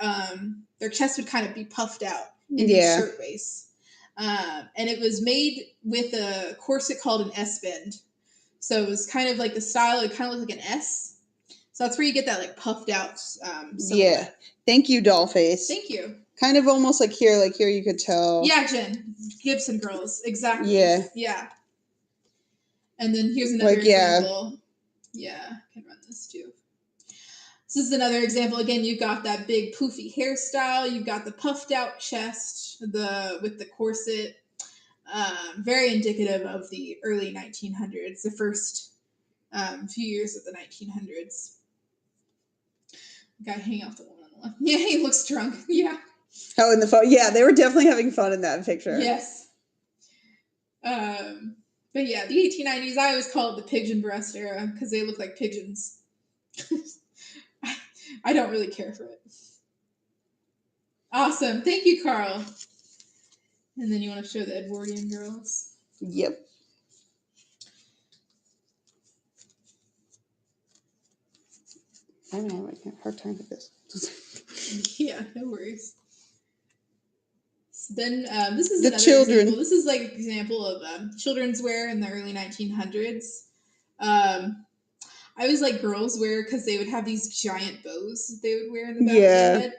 [SPEAKER 3] chest would kind of be puffed out in these shirtwaists. And it was made with a corset called an S-bend. So it was kind of like the style, it kind of looked like an S. So that's where you get that like puffed out silhouette.
[SPEAKER 2] Yeah. Thank you, Dollface.
[SPEAKER 3] Thank you.
[SPEAKER 2] Kind of almost like here you could tell.
[SPEAKER 3] Yeah, Jen. Gibson girls. Exactly.
[SPEAKER 2] Yeah.
[SPEAKER 3] Yeah. And then here's another example. Yeah, I can run this too. This is another example. Again, you've got that big poofy hairstyle. You've got the puffed out chest, with the corset. Very indicative of the early 1900s, the first few years of the 1900s. Guy hanging off the wall on the left. Yeah, he looks drunk. Yeah.
[SPEAKER 2] Oh, in the photo. Yeah, they were definitely having fun in that picture.
[SPEAKER 3] Yes. But yeah, the 1890s, I always call it the pigeon breast era because they look like pigeons. I don't really care for it. Awesome. Thank you, Carl. And then you want to show the Edwardian girls?
[SPEAKER 2] Yep. I don't know. I can't hard time with this.
[SPEAKER 3] Yeah, no worries. So then this is
[SPEAKER 2] the
[SPEAKER 3] another
[SPEAKER 2] children.
[SPEAKER 3] Example. This is like an example of children's wear in the early 1900s. I always like girls' wear because they would have these giant bows that they would wear in the back of their head.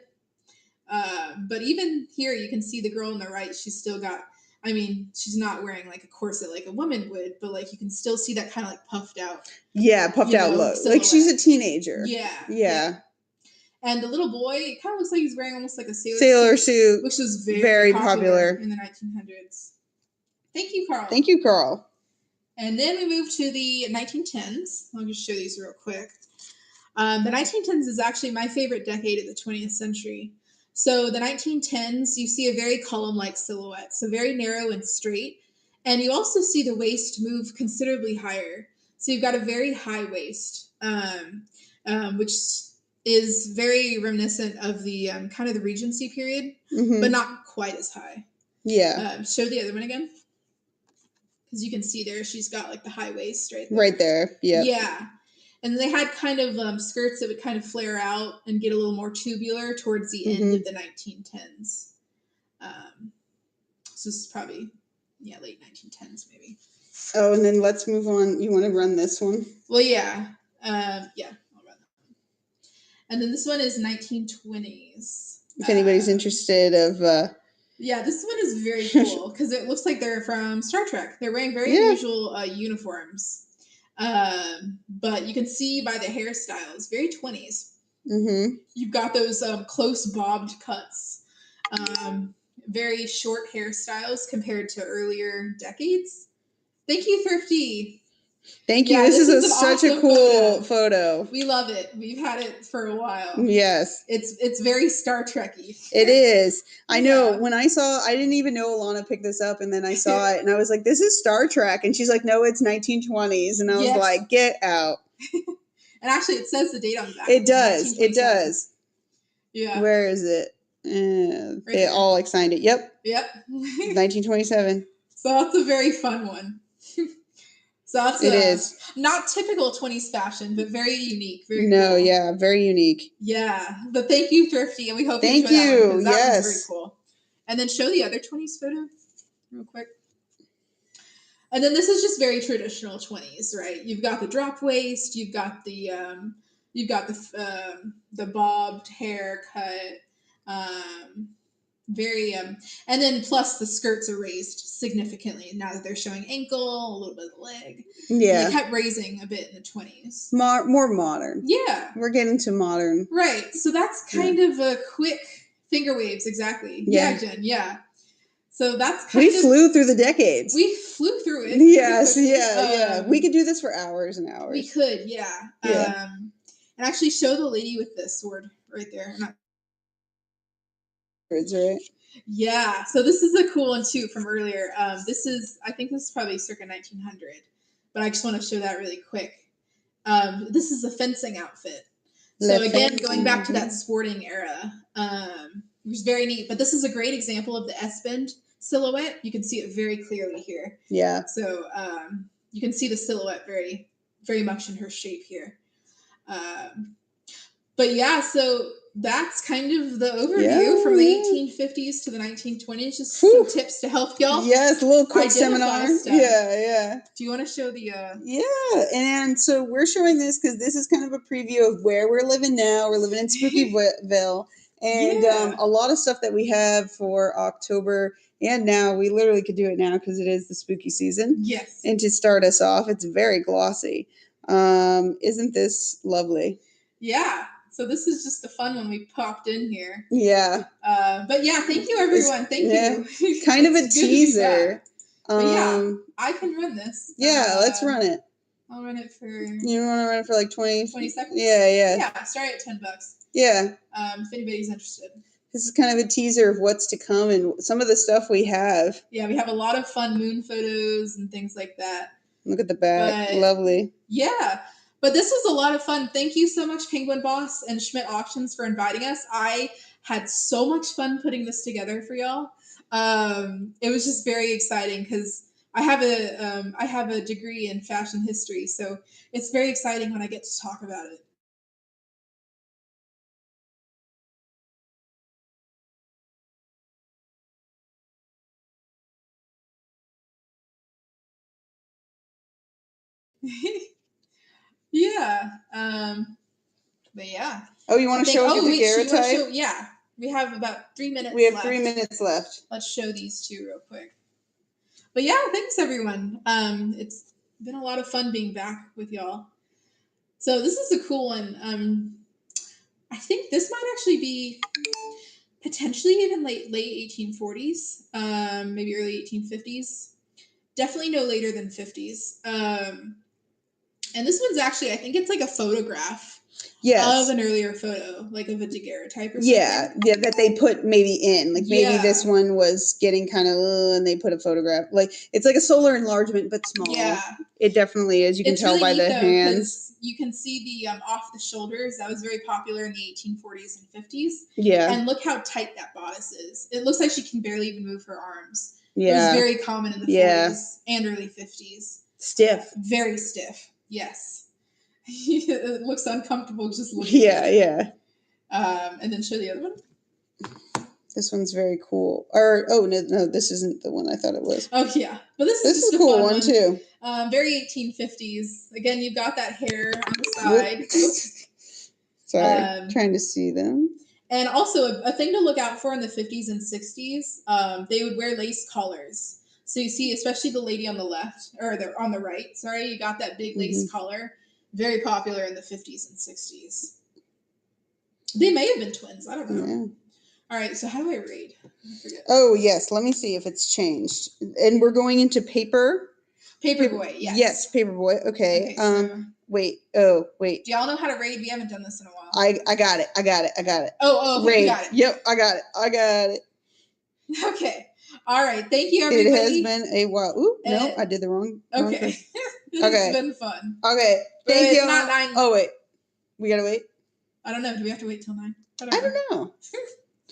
[SPEAKER 3] But even here, you can see the girl on the right. She's still got. I mean, she's not wearing like a corset like a woman would, but like you can still see that kind of like puffed out.
[SPEAKER 2] Yeah, puffed out look. Silhouette. Like she's a teenager.
[SPEAKER 3] Yeah. And the little boy, it kind of looks like he's wearing almost like a sailor suit, which was very popular in the 1900s. Thank you, Carl.
[SPEAKER 2] Thank you, Carl.
[SPEAKER 3] And then we move to the 1910s. I'll just show these real quick. The 1910s is actually my favorite decade of the 20th century. So the 1910s, you see a very column-like silhouette, so very narrow and straight. And you also see the waist move considerably higher. So you've got a very high waist, which is very reminiscent of the kind of the Regency period, but not quite as high.
[SPEAKER 2] Yeah.
[SPEAKER 3] Show the other one again. Because you can see there, she's got like the high waist right there.
[SPEAKER 2] Right there, yeah.
[SPEAKER 3] Yeah. And they had kind of skirts that would kind of flare out and get a little more tubular towards the end of the 1910s. So this is probably, late 1910s maybe.
[SPEAKER 2] Oh, and then let's move on. You want to run this one?
[SPEAKER 3] Well, yeah. I'll run that one. And then this one is 1920s.
[SPEAKER 2] If anybody's interested of...
[SPEAKER 3] Yeah, this one is very cool because it looks like they're from Star Trek. They're wearing very unusual uniforms. But you can see by the hairstyles, very 20s.
[SPEAKER 2] Mm-hmm.
[SPEAKER 3] You've got those close bobbed cuts. Very short hairstyles compared to earlier decades. Thank you, Thrifty.
[SPEAKER 2] Thank you. This is such a cool photo.
[SPEAKER 3] We love it. We've had it for a while.
[SPEAKER 2] Yes.
[SPEAKER 3] It's very Star Trek-y.
[SPEAKER 2] It is. I know. When I didn't even know Alana picked this up, and then I saw it, and I was like, this is Star Trek. And she's like, no, it's 1920s. And I was like, get out.
[SPEAKER 3] And actually, it says the date on the back.
[SPEAKER 2] It does. It does.
[SPEAKER 3] Yeah.
[SPEAKER 2] Where is it? They all like signed it. Yep. 1927.
[SPEAKER 3] So that's a very fun one. So that's
[SPEAKER 2] it is
[SPEAKER 3] not typical 20s fashion, but very unique. Very
[SPEAKER 2] cool. Very unique.
[SPEAKER 3] Yeah, but thank you, Thrifty, and we hope
[SPEAKER 2] you
[SPEAKER 3] enjoy that one,
[SPEAKER 2] yes,
[SPEAKER 3] that was very cool. And then show the other 20s photo real quick. And then this is just very traditional 20s, right? You've got the drop waist, you've got the bobbed haircut. very and then plus the skirts are raised significantly now that they're showing ankle, a little bit of the leg.
[SPEAKER 2] Yeah,
[SPEAKER 3] they kept raising a bit in the 20s.
[SPEAKER 2] More modern.
[SPEAKER 3] Yeah,
[SPEAKER 2] we're getting to modern.
[SPEAKER 3] Right. So that's kind of a quick finger waves. Exactly. Yeah, Jen. Yeah. So that's kind of,
[SPEAKER 2] we flew through the decades.
[SPEAKER 3] We flew through it.
[SPEAKER 2] Yes. Yeah. We could do this for hours and hours.
[SPEAKER 3] We could. Yeah. And actually show the lady with the sword right there.
[SPEAKER 2] Right.
[SPEAKER 3] Yeah. So this is a cool one too from earlier. I think this is probably circa 1900, but I just want to show that really quick. This is a fencing outfit. So again, going back to that sporting era, it was very neat. But this is a great example of the S-bend silhouette. You can see it very clearly here. Yeah. So you can see the silhouette very, very much in her shape here. But yeah, so that's kind of the overview from the 1850s to the 1920s. Just some tips to help y'all. Yes, a little quick seminar. Stuff. Yeah. Do you want to show the...
[SPEAKER 2] Yeah, and so we're showing this because this is kind of a preview of where we're living now. We're living in Spookyville. And a lot of stuff that we have for October and now, we literally could do it now because it is the spooky season.
[SPEAKER 3] Yes.
[SPEAKER 2] And to start us off, it's very glossy. Isn't this lovely?
[SPEAKER 3] Yeah. So this is just a fun one we popped in here.
[SPEAKER 2] Yeah.
[SPEAKER 3] But yeah, thank you everyone. Thank you.
[SPEAKER 2] Kind of a teaser.
[SPEAKER 3] But yeah, I can run this.
[SPEAKER 2] Yeah, let's run it.
[SPEAKER 3] I'll run it for...
[SPEAKER 2] You want to run it for like 20
[SPEAKER 3] seconds?
[SPEAKER 2] Yeah.
[SPEAKER 3] Yeah, start at $10.
[SPEAKER 2] Yeah.
[SPEAKER 3] If anybody's interested.
[SPEAKER 2] This is kind of a teaser of what's to come and some of the stuff we have.
[SPEAKER 3] Yeah, we have a lot of fun moon photos and things like that.
[SPEAKER 2] Look at the back. Lovely.
[SPEAKER 3] Yeah. But this was a lot of fun. Thank you so much, Penguin Boss and Schmidt Auctions, for inviting us. I had so much fun putting this together for y'all. It was just very exciting because I have a degree in fashion history, so it's very exciting when I get to talk about it. Yeah. But yeah.
[SPEAKER 2] Oh, you want to show the daguerreotype?
[SPEAKER 3] Yeah. We have about 3 minutes left.
[SPEAKER 2] We have 3 minutes left.
[SPEAKER 3] Let's show these two real quick. But yeah, thanks everyone. It's been a lot of fun being back with y'all. So this is a cool one. I think this might actually be potentially even late 1840s, maybe early 1850s. Definitely no later than 50s. And this one's actually, I think it's like a photograph of an earlier photo, like of a daguerreotype or something.
[SPEAKER 2] Yeah, that they put maybe in. Like maybe this one was getting kind of, and they put a photograph. Like it's like a solar enlargement, but small.
[SPEAKER 3] Yeah.
[SPEAKER 2] It definitely is. You can tell by the hands.
[SPEAKER 3] You can see the off the shoulders. That was very popular in the 1840s and 50s.
[SPEAKER 2] Yeah.
[SPEAKER 3] And look how tight that bodice is. It looks like she can barely even move her arms.
[SPEAKER 2] Yeah.
[SPEAKER 3] It was very common in the 40s and early 50s.
[SPEAKER 2] Stiff.
[SPEAKER 3] Very stiff. Yes. It looks uncomfortable just looking at it.
[SPEAKER 2] Yeah.
[SPEAKER 3] And then show the other one.
[SPEAKER 2] This one's very cool. No, this isn't the one I thought it was.
[SPEAKER 3] Oh yeah, but this is just
[SPEAKER 2] a cool one too.
[SPEAKER 3] Very 1850s. Again, you've got that hair on the side.
[SPEAKER 2] Sorry, trying to see them.
[SPEAKER 3] And also a thing to look out for in the 50s and 60s, they would wear lace collars. So you see, especially the lady on the left, or on the right, sorry, you got that big lace collar. Very popular in the 50s and 60s. They may have been twins. I don't know. Yeah. All right, so how do I read?
[SPEAKER 2] Oh, yes. Let me see if it's changed. And we're going into paper.
[SPEAKER 3] Paperboy, yes.
[SPEAKER 2] Yes, Paperboy. Okay. Wait.
[SPEAKER 3] Do y'all know how to raid? We haven't done this in a while.
[SPEAKER 2] I got it.
[SPEAKER 3] Oh, okay,
[SPEAKER 2] raid.
[SPEAKER 3] You got it.
[SPEAKER 2] Yep, I got it.
[SPEAKER 3] Okay. All right. Thank you, everybody.
[SPEAKER 2] It has been a while. Ooh, no, I did the wrong.
[SPEAKER 3] Okay. It's been fun.
[SPEAKER 2] Okay. Thank you.
[SPEAKER 3] Not 9.
[SPEAKER 2] Oh, wait. We got to wait?
[SPEAKER 3] I don't know. Do we have to wait till 9?
[SPEAKER 2] I don't know.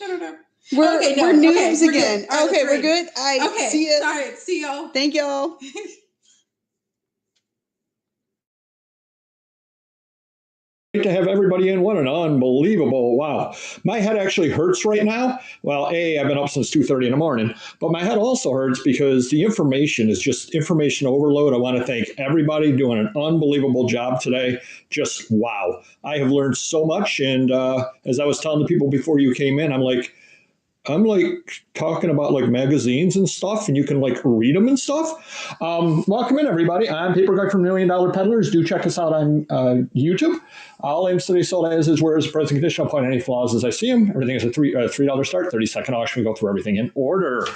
[SPEAKER 3] I don't know.
[SPEAKER 2] We're noobs again.
[SPEAKER 3] Right,
[SPEAKER 2] okay, we're good.
[SPEAKER 3] Okay.
[SPEAKER 2] See you.
[SPEAKER 3] All right. See y'all.
[SPEAKER 2] Thank y'all.
[SPEAKER 4] To have everybody in. What an unbelievable, wow. My head actually hurts right now. Well, I've been up since 2:30 in the morning, but my head also hurts because the information is just information overload. I want to thank everybody doing an unbelievable job today. Just wow. I have learned so much. And as I was telling the people before you came in, I'm like, I'm like talking about like magazines and stuff, and you can like read them and stuff. Welcome in, everybody. I'm Paper Guy from $1 Million Peddlers. Do check us out on YouTube. All items today sold as is, where is the present condition. I'll point any flaws as I see them. Everything is a $3 start, 30-second auction. We go through everything in order.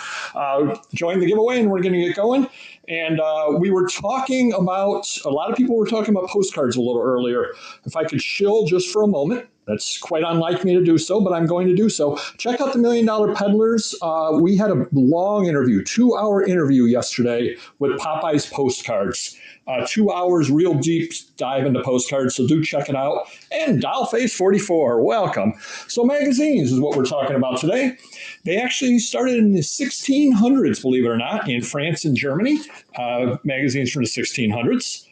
[SPEAKER 4] Join the giveaway, and we're going to get going. And we were talking about, a lot of people were talking about postcards a little earlier. If I could chill just for a moment. That's quite unlike me to do so, but I'm going to do so. Check out the $1 Million Peddlers. We had a long interview, 2-hour interview yesterday with Popeye's Postcards. 2 hours, real deep dive into postcards, so do check it out. And Dollface44, welcome. So magazines is what we're talking about today. They actually started in the 1600s, believe it or not, in France and Germany. Magazines from the 1600s.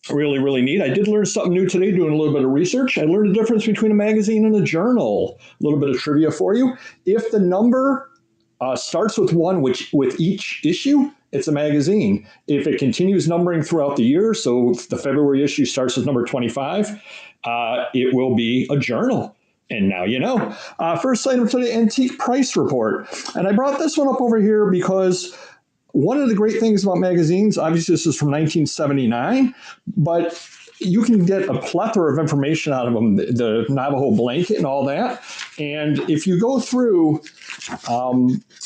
[SPEAKER 4] Really, really neat. I did learn something new today doing a little bit of research. I learned the difference between a magazine and a journal. A little bit of trivia for you. If the number starts with 1 with each issue, it's a magazine. If it continues numbering throughout the year, so if the February issue starts with number 25, it will be a journal. And now you know. First item today, Antique Price Report. And I brought this one up over here because one of the great things about magazines, obviously this is from 1979, but you can get a plethora of information out of them, the Navajo blanket and all that. And if you go through,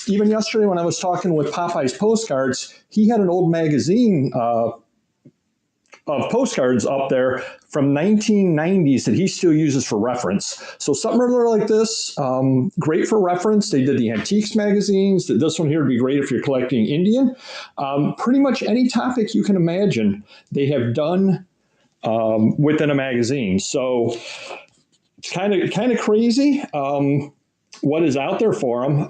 [SPEAKER 4] even yesterday when I was talking with Popeye's Postcards, he had an old magazine of postcards up there from 1990s that he still uses for reference. So something like this, great for reference. They did the Antiques magazines. This one here would be great if you're collecting Indian. Pretty much any topic you can imagine, they have done within a magazine. So it's kind of crazy what is out there for them.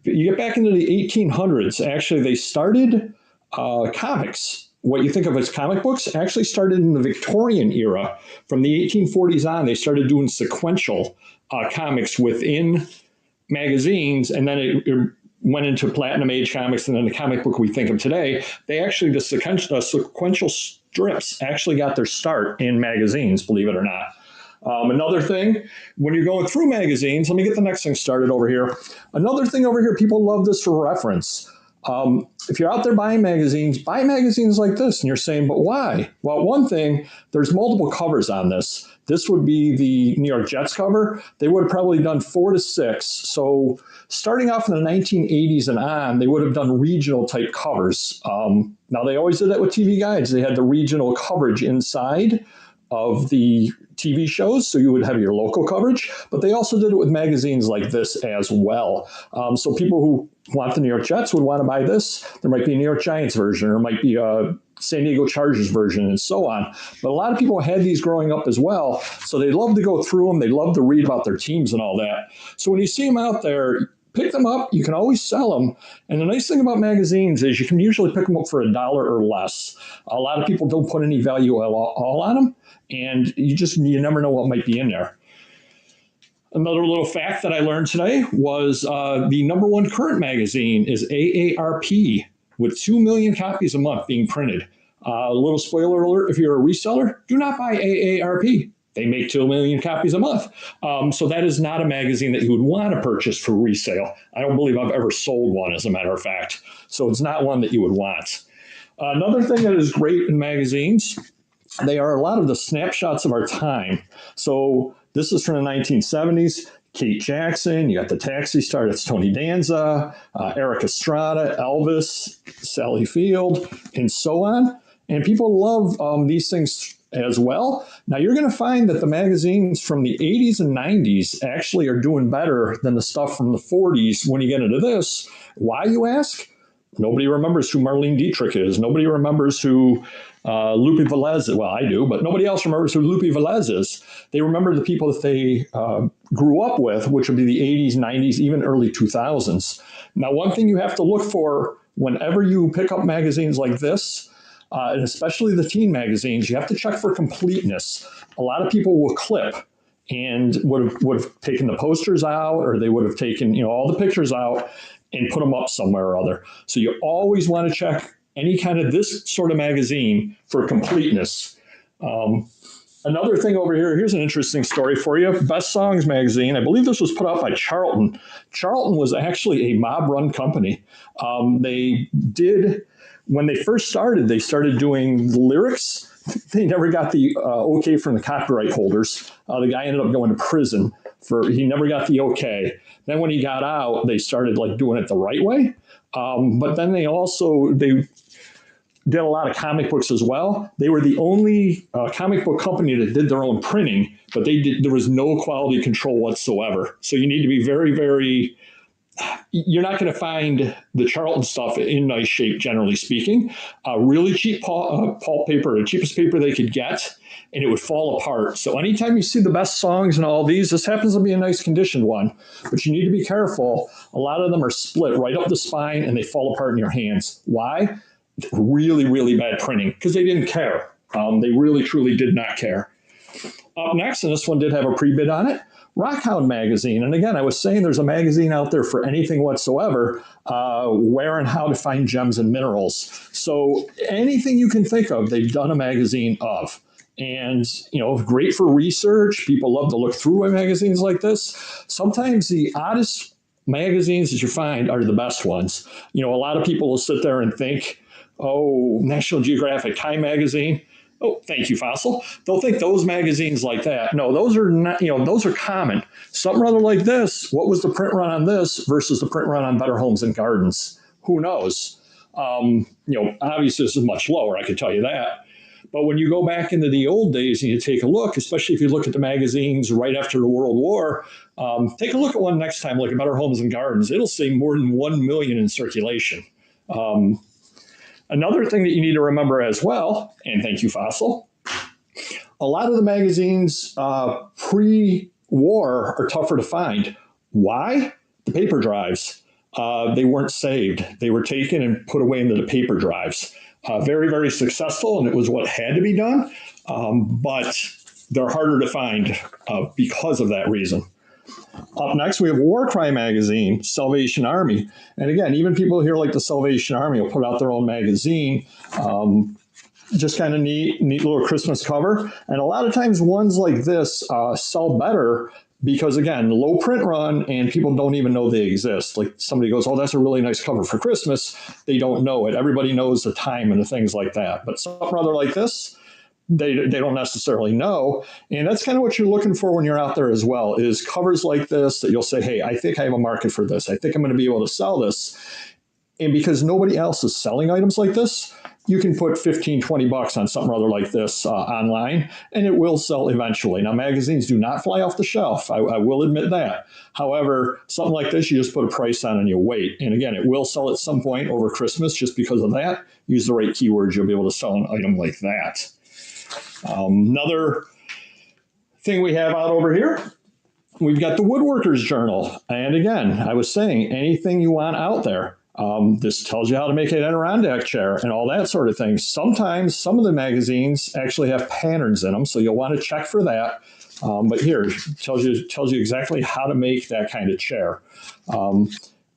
[SPEAKER 4] You get back into the 1800s. Actually, they started comics. What you think of as comic books actually started in the Victorian era. From the 1840s on, they started doing sequential comics within magazines, and then it went into Platinum Age comics, and then the comic book we think of today. They actually, the sequential strips actually got their start in magazines, believe it or not. Another thing, when you're going through magazines, let me get the next thing started over here. Another thing over here, people love this for reference. If you're out there buying magazines, buy magazines like this. And you're saying, but why? Well, one thing, there's multiple covers on this. This would be the New York Jets cover. They would have probably done 4 to 6. So starting off in the 1980s and on, they would have done regional type covers. Now, they always did that with TV Guides. They had the regional coverage inside of the TV shows, so you would have your local coverage, but they also did it with magazines like this as well. So people who want the New York Jets would want to buy this. There might be a New York Giants version, or might be a San Diego Chargers version, and so on. But a lot of people had these growing up as well, so they love to go through them. They love to read about their teams and all that. So when you see them out there, pick them up. You can always sell them. And the nice thing about magazines is you can usually pick them up for $1 or less. A lot of people don't put any value at all on them, and you never know what might be in there. Another little fact that I learned today was the number 1 current magazine is AARP, with 2 million copies a month being printed. A little spoiler alert, if you're a reseller, do not buy AARP. They make 2 million copies a month. So that is not a magazine that you would want to purchase for resale. I don't believe I've ever sold one, as a matter of fact. So it's not one that you would want. Another thing that is great in magazines, they are a lot of the snapshots of our time. So this is from the 1970s. Kate Jackson, you got the Taxi Star, that's Tony Danza, Eric Estrada, Elvis, Sally Field, and so on. And people love these things as well. Now you're going to find that the magazines from the 80s and 90s actually are doing better than the stuff from the 40s when you get into this. Why, you ask? Nobody remembers who Marlene Dietrich is. Nobody remembers who Lupe Velez is. Well, I do, but nobody else remembers who Lupe Velez is. They remember the people that they grew up with, which would be the 80s, 90s, even early 2000s. Now, one thing you have to look for whenever you pick up magazines like this, and especially the teen magazines, you have to check for completeness. A lot of people will clip and would have taken the posters out, or they would have taken all the pictures out and put them up somewhere or other. So you always want to check any kind of this sort of magazine for completeness. Another thing over here, here's an interesting story for you. Best Songs magazine, I believe this was put out by Charlton. Charlton was actually a mob-run company. When they first started, they started doing the lyrics. They never got the okay from the copyright holders. The guy ended up going to prison he never got the okay. Then when he got out, they started like doing it the right way. But then they did a lot of comic books as well. They were the only comic book company that did their own printing, but there was no quality control whatsoever. So you need to be very, very, you're not going to find the Charlton stuff in nice shape, generally speaking. Really cheap pulp paper, the cheapest paper they could get, and it would fall apart. So anytime you see the Best Songs and all these, this happens to be a nice conditioned one, but you need to be careful. A lot of them are split right up the spine and they fall apart in your hands. Why? Really, really bad printing because they didn't care. They really, truly did not care. Up next, and this one did have a pre-bid on it, Rockhound magazine. And again, I was saying there's a magazine out there for anything whatsoever, where and how to find gems and minerals. So anything you can think of, they've done a magazine of. And, great for research. People love to look through magazines like this. Sometimes the oddest magazines that you find are the best ones. A lot of people will sit there and think, oh, National Geographic, Time magazine. Oh, thank you, Fossil. They'll think those magazines like that. No, those are not, those are common. Something rather like this. What was the print run on this versus the print run on Better Homes and Gardens? Who knows? Obviously this is much lower, I can tell you that. But when you go back into the old days and you take a look, especially if you look at the magazines right after the World War, take a look at one next time, like Better Homes and Gardens. It'll say more than 1 million in circulation. Another thing that you need to remember as well, and thank you, Fossil, a lot of the magazines pre-war are tougher to find. Why? The paper drives. They weren't saved. They were taken and put away into the paper drives. Very, very successful, and it was what had to be done, but they're harder to find because of that reason. Up next, we have War Cry magazine, Salvation Army. And again, even people here like the Salvation Army will put out their own magazine. Just kind of neat little Christmas cover. And a lot of times ones like this sell better because, again, low print run and people don't even know they exist. Like somebody goes, oh, that's a really nice cover for Christmas. They don't know it. Everybody knows the time and the things like that. But something rather like this, they don't necessarily know. And that's kind of what you're looking for when you're out there as well, is covers like this that you'll say, hey, I think I have a market for this. I think I'm going to be able to sell this. And because nobody else is selling items like this, you can put $15-20 on something rather like this online, and it will sell eventually. Now, magazines do not fly off the shelf. I will admit that. However, something like this, you just put a price on and you wait. And again, it will sell at some point over Christmas just because of that. Use the right keywords, you'll be able to sell an item like that. Another thing we have out over here, we've got the Woodworkers Journal. And again, I was saying, anything you want out there. This tells you how to make an Adirondack chair and all that sort of thing. Sometimes some of the magazines actually have patterns in them, so you'll want to check for that. But here, it tells you exactly how to make that kind of chair.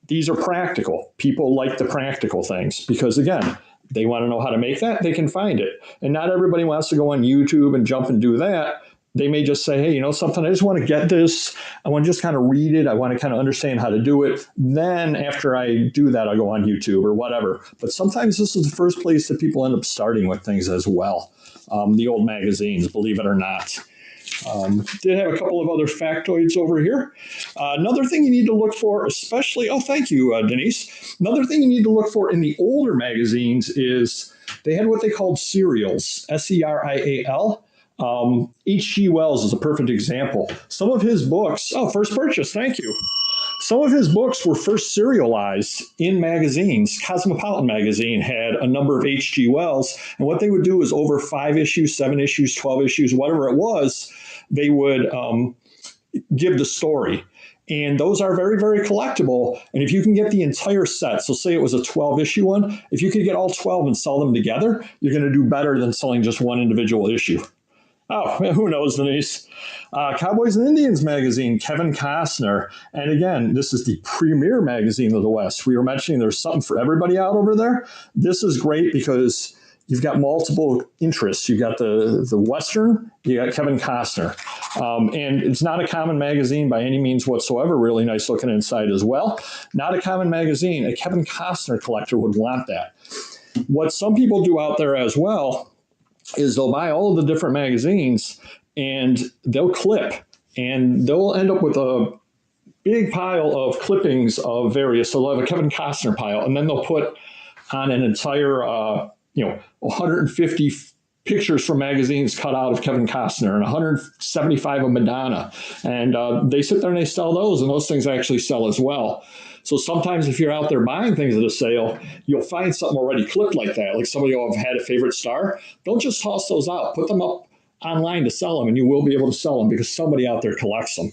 [SPEAKER 4] These are practical. People like the practical things because, again, they want to know how to make that, they can find it. And not everybody wants to go on YouTube and jump and do that. They may just say, hey, something, I just want to get this. I want to just kind of read it. I want to kind of understand how to do it. Then after I do that, I'll go on YouTube or whatever. But sometimes this is the first place that people end up starting with things as well. The old magazines, believe it or not. Did have a couple of other factoids over here. Another thing you need to look for, especially, thank you, Denise. Another thing you need to look for in the older magazines is they had what they called serials, S-E-R-I-A-L. H.G. Wells is a perfect example. Some of his books, first purchase, thank you. Some of his books were first serialized in magazines. Cosmopolitan magazine had a number of H.G. Wells, and what they would do is over 5 issues, 7 issues, 12 issues, whatever it was, they would give the story. And those are very, very collectible. And if you can get the entire set, so say it was a 12-issue one, if you could get all 12 and sell them together, you're going to do better than selling just one individual issue. Oh, who knows, Denise? Cowboys and Indians magazine, Kevin Costner. And again, this is the premier magazine of the West. We were mentioning there's something for everybody out over there. This is great because you've got multiple interests. You've got the Western, you got Kevin Costner. And it's not a common magazine by any means whatsoever. Really nice looking inside as well. Not a common magazine. A Kevin Costner collector would want that. What some people do out there as well is they'll buy all of the different magazines and they'll clip, and they'll end up with a big pile of clippings of various. So they'll have a Kevin Costner pile, and then they'll put on an entire, 150 pictures from magazines cut out of Kevin Costner and 175 of Madonna. And they sit there and they sell those, and those things actually sell as well. So sometimes if you're out there buying things at a sale, you'll find something already clipped like that. Like somebody will have had a favorite star. Don't just toss those out. Put them up online to sell them, and you will be able to sell them because somebody out there collects them.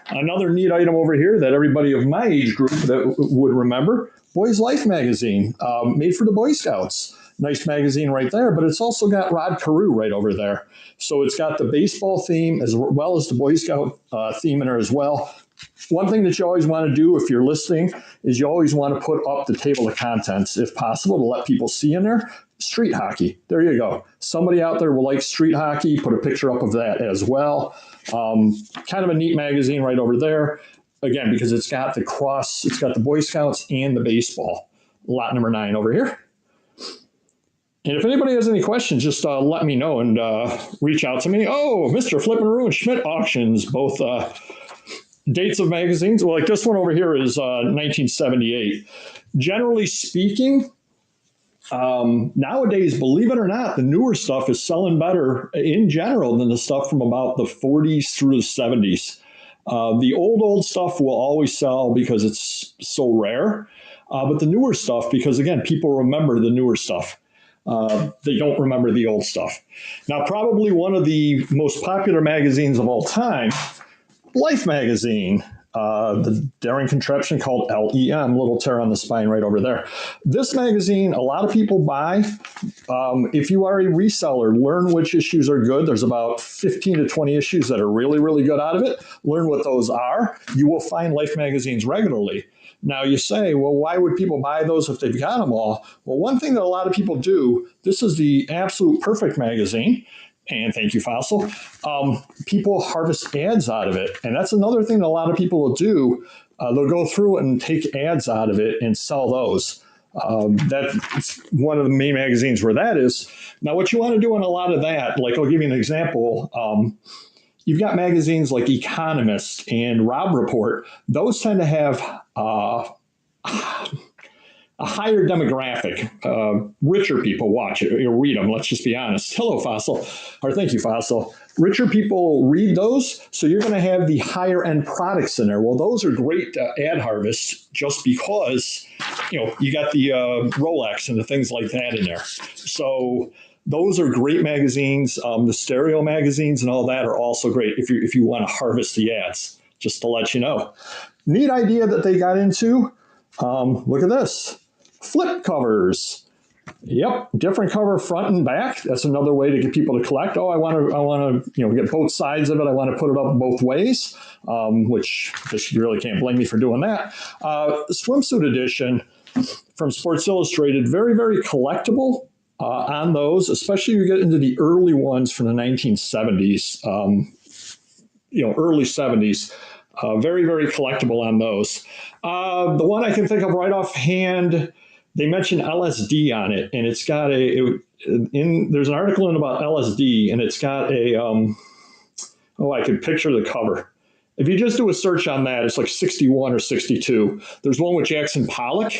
[SPEAKER 4] Another neat item over here that everybody of my age group that would remember, Boys Life magazine, made for the Boy Scouts. Nice magazine right there, but it's also got Rod Carew right over there. So it's got the baseball theme as well as the Boy Scout theme in there as well. One thing that you always want to do if you're listening is you always want to put up the table of contents, if possible, to let people see in there. Street hockey. There you go. Somebody out there will like street hockey. Put a picture up of that as well. Kind of a neat magazine right over there. Again, because it's got the Boy Scouts and the baseball. Lot number 9 over here. And if anybody has any questions, just let me know and reach out to me. Oh, Mr. Flippin' Rue and Schmidt Auctions, both dates of magazines. Well, like this one over here is 1978. Generally speaking, nowadays, believe it or not, the newer stuff is selling better in general than the stuff from about the 40s through the 70s. The old stuff will always sell because it's so rare. But the newer stuff, because again, people remember the newer stuff. They don't remember the old stuff. Now, probably one of the most popular magazines of all time, Life magazine, the daring contraption called LEM, Little Tear on the Spine right over there. This magazine, a lot of people buy. If you are a reseller, learn which issues are good. There's about 15 to 20 issues that are really, really good out of it. Learn what those are. You will find Life magazines regularly. Now you say, well, why would people buy those if they've got them all? Well, one thing that a lot of people do, this is the absolute perfect magazine. And thank you, Fossil. People harvest ads out of it. And that's another thing that a lot of people will do. They'll go through and take ads out of it and sell those. That's one of the main magazines where that is. Now, what you want to do in a lot of that, like I'll give you an example. You've got magazines like Economist and Rob Report. Those tend to have a higher demographic. Richer people watch it or read them. Let's just be honest. Hello, Fossil. Or thank you, Fossil. Richer people read those, so you're going to have the higher end products in there. Well, those are great ad harvests just because, you got the Rolex and the things like that in there. So those are great magazines. The stereo magazines and all that are also great if you want to harvest the ads, just to let you know. Neat idea that they got into. Look at this. Flip covers. Yep, different cover front and back. That's another way to get people to collect. Oh, I want to get both sides of it. I want to put it up both ways, which you really can't blame me for doing that. Swimsuit edition from Sports Illustrated, very, very collectible on those, especially you get into the early ones from the 1970s, early 70s. Very, very collectible on those. The one I can think of right offhand, they mentioned LSD on it, and it's got there's an article in about LSD, and it's got I could picture the cover. If you just do a search on that, it's like 61 or 62. There's one with Jackson Pollock.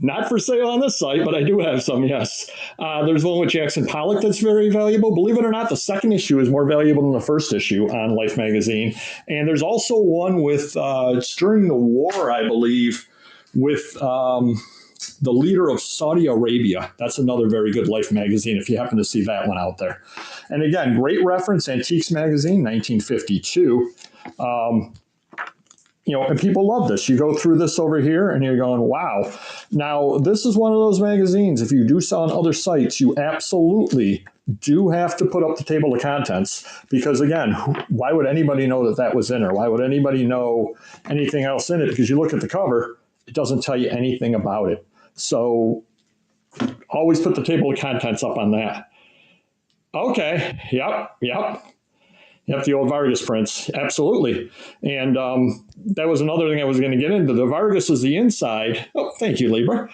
[SPEAKER 4] Not for sale on this site, but I do have some, yes. There's one with Jackson Pollock that's very valuable. Believe it or not, the second issue is more valuable than the first issue on Life magazine. And there's also one with, it's during the war, I believe, with the leader of Saudi Arabia. That's another very good Life magazine if you happen to see that one out there. And again, great reference, Antiques magazine, 1952. And people love this. You go through this over here and you're going, wow. Now, this is one of those magazines. If you do sell on other sites, you absolutely do have to put up the table of contents because, again, why would anybody know that was in there? Why would anybody know anything else in it? Because you look at the cover, it doesn't tell you anything about it. So always put the table of contents up on that. Okay. Yep. The old Vargas prints. Absolutely. And that was another thing I was going to get into. The Vargas is the inside. Oh, thank you, Libra.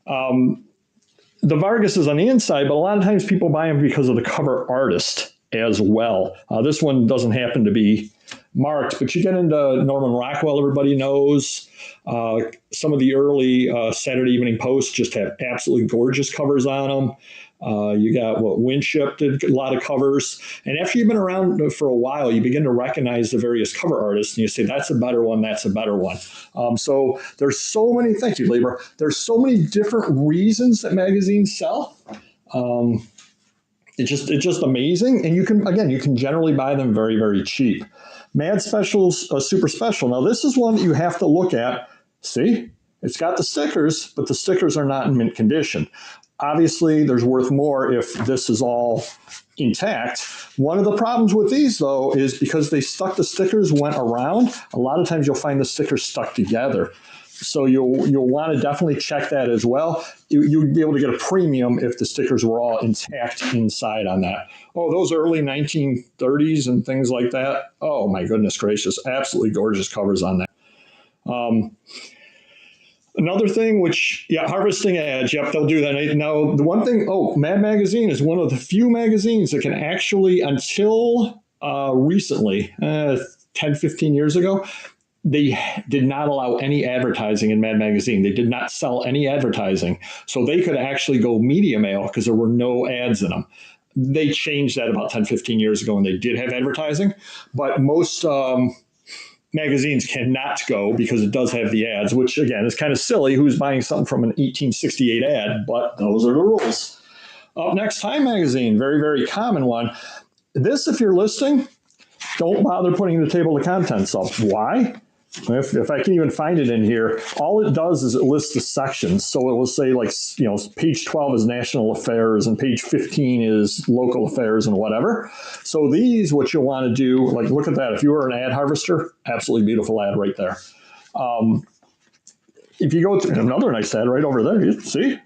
[SPEAKER 4] The Vargas is on the inside, but a lot of times people buy them because of the cover artist as well. This one doesn't happen to be marked, but you get into Norman Rockwell, everybody knows. Some of the early Saturday Evening Posts just have absolutely gorgeous covers on them. You got Winship did a lot of covers. And after you've been around for a while, you begin to recognize the various cover artists and you say, that's a better one, that's a better one. So there's so many, thank you, Libra. There's so many different reasons that magazines sell. It's just amazing. And you can generally buy them very, very cheap. Mad Specials, Super Special. Now, this is one that you have to look at. See, it's got the stickers, but the stickers are not in mint condition. Obviously, there's worth more if this is all intact. One of the problems with these, though, is because the stickers went around, a lot of times you'll find the stickers stuck together. So you'll want to definitely check that as well. You'd be able to get a premium if the stickers were all intact inside on that. Oh, those early 1930s and things like that. Oh, my goodness gracious. Absolutely gorgeous covers on that. Another thing, harvesting ads, yep, they'll do that. Now, the one thing, Mad Magazine is one of the few magazines that can actually, until recently, 10, 15 years ago, they did not allow any advertising in Mad Magazine. They did not sell any advertising. So they could actually go media mail because there were no ads in them. They changed that about 10, 15 years ago, and they did have advertising. But most magazines cannot go because it does have the ads, which, again, is kind of silly. Who's buying something from an 1868 ad? But those are the rules. Up next, Time Magazine, very, very common one. This, if you're listing, don't bother putting the table of contents up. Why? If I can even find it in here, all it does is it lists the sections. So it will say, page 12 is national affairs and page 15 is local affairs and whatever. So these, what you'll want to do, look at that. If you were an ad harvester, absolutely beautiful ad right there. If you go to another nice ad right over there, you see?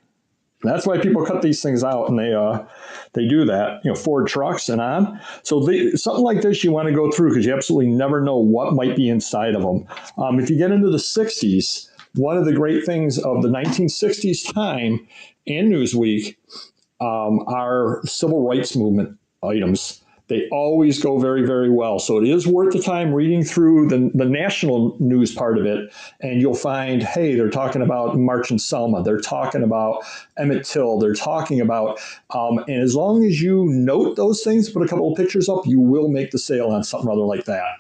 [SPEAKER 4] That's why people cut these things out, and they do that. Ford trucks and on. So something like this, you want to go through because you absolutely never know what might be inside of them. If you get into the 60s, one of the great things of the 1960s Time and Newsweek are civil rights movement items. They always go very, very well. So it is worth the time reading through the national news part of it. And you'll find, hey, they're talking about March and Selma. They're talking about Emmett Till. They're talking about, and as long as you note those things, put a couple of pictures up, you will make the sale on something other like that.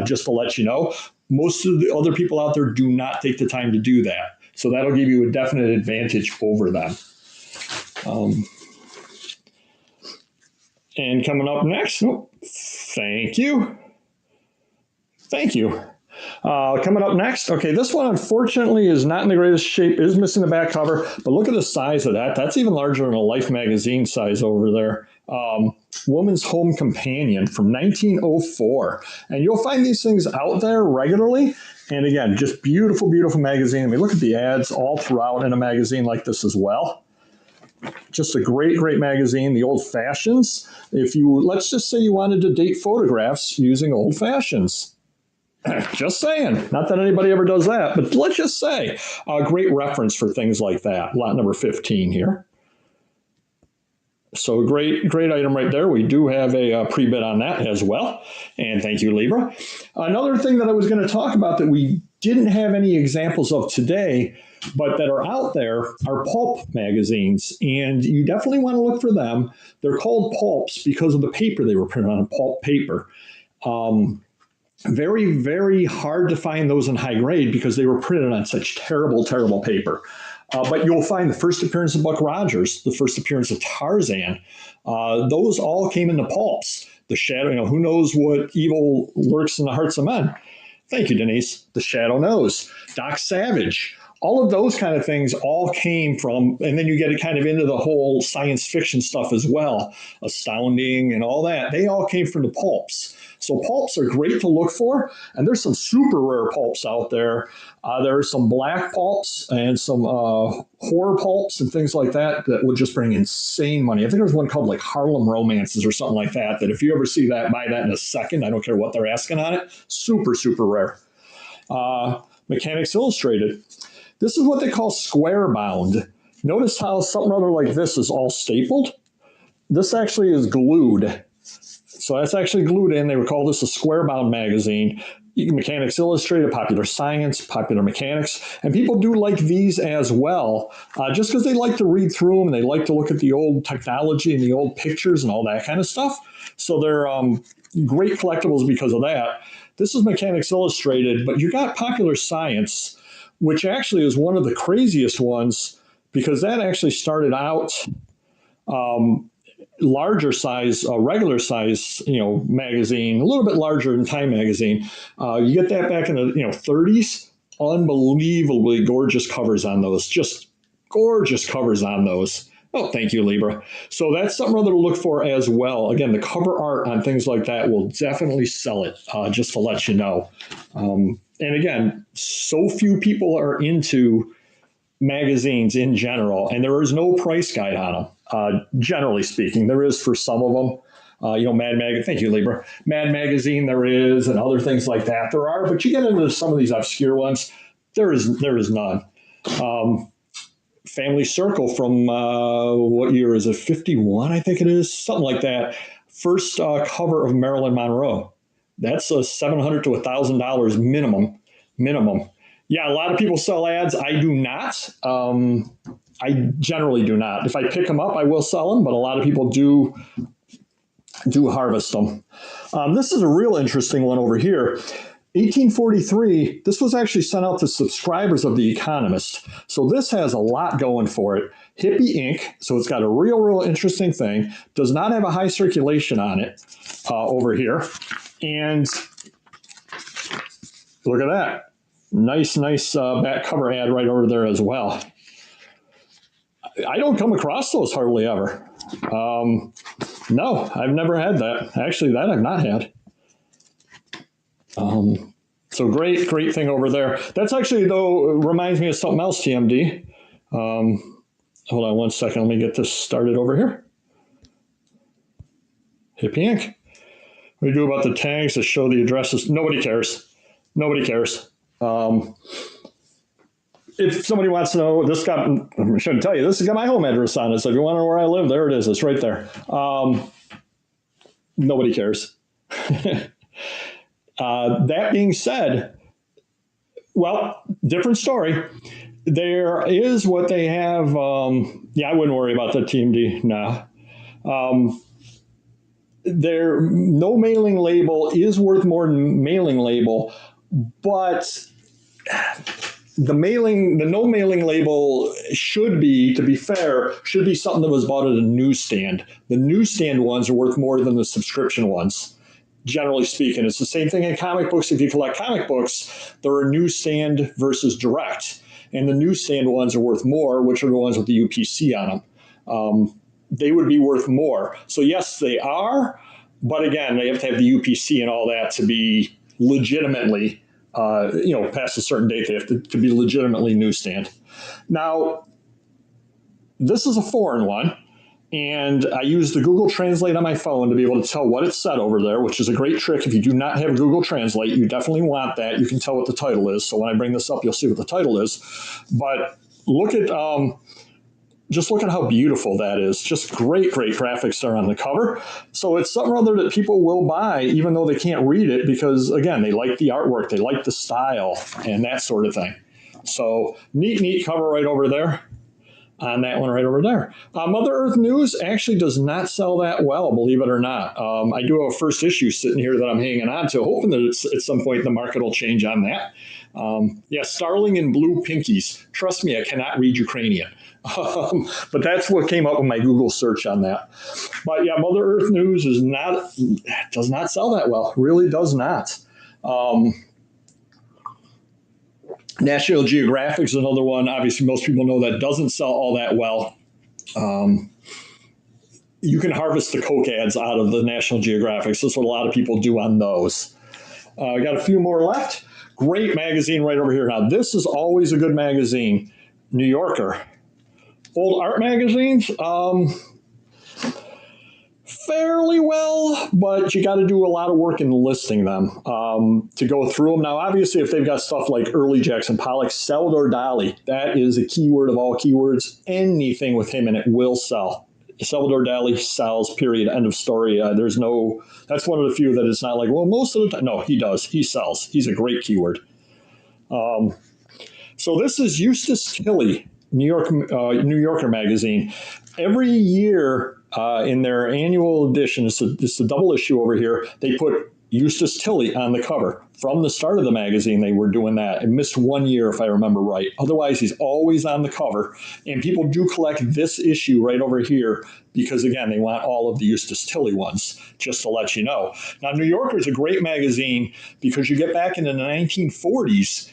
[SPEAKER 4] Just to let you know, most of the other people out there do not take the time to do that. So that'll give you a definite advantage over them. And coming up next, thank you. Coming up next, okay, this one unfortunately is not in the greatest shape, is missing the back cover, but look at the size of that. That's even larger than a Life magazine size over there. Woman's Home Companion from 1904. And you'll find these things out there regularly. And again, just beautiful, beautiful magazine. I mean, look at the ads all throughout in a magazine like this as well. Just a great, great magazine, the old fashions. Let's just say you wanted to date photographs using old fashions. Just saying. Not that anybody ever does that, but let's just say a great reference for things like that. Lot number 15 here. So great, great item right there. We do have a pre-bid on that as well. And thank you, Libra. Another thing that I was going to talk about that we didn't have any examples of today, but that are out there, are pulp magazines. And you definitely want to look for them. They're called pulps because of the paper they were printed on, pulp paper. Very, very hard to find those in high grade because they were printed on such terrible, terrible paper. But you'll find the first appearance of Buck Rogers, the first appearance of Tarzan. Those all came in the pulps. The Shadow, who knows what evil lurks in the hearts of men? Thank you, Denise. The Shadow knows. Doc Savage. all of those kind of things all came from, and then you get it kind of into the whole science fiction stuff as well, Astounding and all that. They all came from the pulps. So pulps are great to look for, and there's some super rare pulps out there. There are some black pulps and some horror pulps and things like that that would just bring insane money. I think there's one called like Harlem Romances or something like that, that if you ever see that, buy that in a second. I don't care what they're asking on it. Super, super rare. Mechanics Illustrated. This is what they call square bound. Notice how something other like this is all stapled? This actually is glued. So that's actually glued in. They would call this a square bound magazine. Mechanics Illustrated, Popular Science, Popular Mechanics. And people do like these as well, just because they like to read through them and they like to look at the old technology and the old pictures and all that kind of stuff. So they're great collectibles because of that. This is Mechanics Illustrated, but you got Popular Science, which actually is one of the craziest ones because that actually started out larger size, regular size, magazine, a little bit larger than Time magazine. You get that back in the 30s. Unbelievably gorgeous covers on those. Just gorgeous covers on those. Oh, thank you, Libra. So that's something other to look for as well. Again, the cover art on things like that will definitely sell it, just to let you know. And again, so few people are into magazines in general, and there is no price guide on them. Generally speaking, there is for some of them. Mad Mag. Thank you, Libra. Mad Magazine, there is, and other things like that there are. But you get into some of these obscure ones, there is none. Family Circle from what year is it? 51, I think it is, something like that. First cover of Marilyn Monroe. That's a $700 to $1,000 minimum. Yeah, a lot of people sell ads. I do not. I generally do not. If I pick them up, I will sell them, but a lot of people do harvest them. This is a real interesting one over here. 1843, this was actually sent out to subscribers of The Economist. So this has a lot going for it. Hippie ink, so it's got a real interesting thing. Does not have a high circulation on it over here. And look at that. Nice back cover ad right over there as well. I don't come across those hardly ever. No, I've never had that. Actually, that I've not had. So great thing over there. That's actually, though, reminds me of something else, TMD. Hold on one second. Let me get this started over here. Hippie ink. What do we do about the tags that show the addresses? Nobody cares. If somebody wants to know, I shouldn't tell you, this has got my home address on it. So if you want to know where I live, there it is. It's right there. Nobody cares. That being said, well, different story. There is what they have. I wouldn't worry about the TMD. No. Their no mailing label is worth more than mailing label, but the no mailing label should be, to be fair, should be something that was bought at a newsstand. The newsstand ones are worth more than the subscription ones. Generally speaking, it's the same thing in comic books. If you collect comic books, there are newsstand versus direct, and the newsstand ones are worth more, which are the ones with the UPC on them. They would be worth more. So yes, they are, but again, they have to have the UPC and all that to be legitimately, past a certain date. They have to be legitimately newsstand. Now, this is a foreign one. And I use the Google Translate on my phone to be able to tell what it said over there, which is a great trick. If you do not have Google Translate, you definitely want that. You can tell what the title is. So when I bring this up, you'll see what the title is. But just look at how beautiful that is. Just great graphics there on the cover. So it's something or other that people will buy, even though they can't read it, because, again, they like the artwork, they like the style, and that sort of thing. So neat cover right over there. On that one right over there. Mother Earth News actually does not sell that well, believe it or not. I do have a first issue sitting here that I'm hanging on to, hoping that at some point the market will change on that. Starling and Blue Pinkies. Trust me, I cannot read Ukrainian. But that's what came up with my Google search on that. But yeah, Mother Earth News does not sell that well. Really does not. National Geographic is another one. Obviously, most people know that doesn't sell all that well. You can harvest the Coke ads out of the National Geographic. So that's what a lot of people do on those. I got a few more left. Great magazine right over here. Now, this is always a good magazine. New Yorker. Old art magazines, fairly well, but you got to do a lot of work in listing them to go through them. Now, obviously, if they've got stuff like early Jackson Pollock, Salvador Dali, that is a keyword of all keywords. Anything with him in it will sell. Salvador Dali sells, period, end of story. That's one of the few that it's not like, well, most of the time. No, he does. He sells. He's a great keyword. So this is Eustace Tilley, New Yorker magazine. Every year in their annual edition, it's a double issue over here, they put Eustace Tilley on the cover. From the start of the magazine, they were doing that. I missed 1 year, if I remember right. Otherwise, he's always on the cover. And people do collect this issue right over here because, again, they want all of the Eustace Tilley ones, just to let you know. Now, New Yorker is a great magazine because you get back into the 1940s.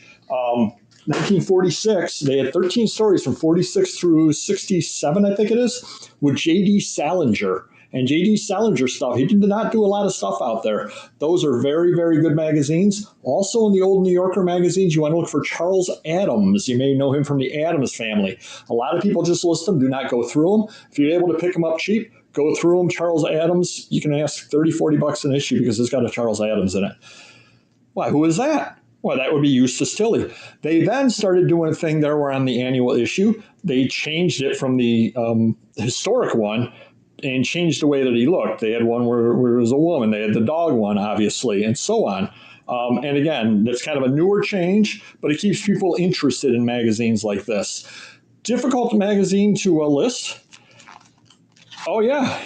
[SPEAKER 4] 1946, they had 13 stories from 46 through 67, I think it is, with J.D. Salinger. And J.D. Salinger stuff, he did not do a lot of stuff out there. Those are very, very good magazines. Also in the old New Yorker magazines, you want to look for Charles Adams. You may know him from the Adams family. A lot of people just list them, do not go through them. If you're able to pick them up cheap, go through them. Charles Adams, you can ask $30-$40 an issue because it's got a Charles Adams in it. Why, who is that? Well, that would be Eustace Tilley. They then started doing a thing there where on the annual issue, they changed it from the historic one and changed the way that he looked. They had one where it was a woman. They had the dog one, obviously, and so on. And again, that's kind of a newer change, but it keeps people interested in magazines like this. Difficult magazine to list. Oh, yeah.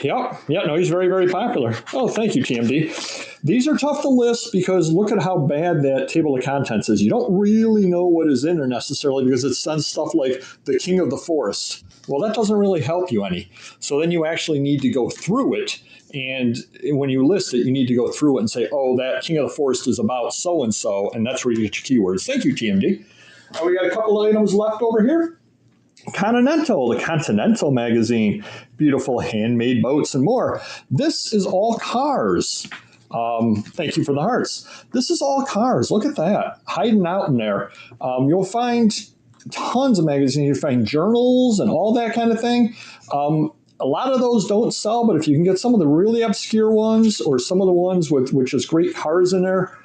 [SPEAKER 4] No, he's very, very popular. Oh, thank you, TMD. These are tough to list because look at how bad that table of contents is. You don't really know what is in there necessarily because it says stuff like the King of the Forest. Well, that doesn't really help you any. So then you actually need to go through it. And when you list it, you need to go through it and say, oh, that King of the Forest is about so-and-so. And that's where you get your keywords. Thank you, TMD. We got a couple items left over here. Continental, the Continental magazine, beautiful handmade boats and more. This is all cars. Thank you for the hearts. This is all cars. Look at that, hiding out in there. You'll find tons of magazines. You find journals and all that kind of thing. A lot of those don't sell, but if you can get some of the really obscure ones or some of the ones with just great cars in there,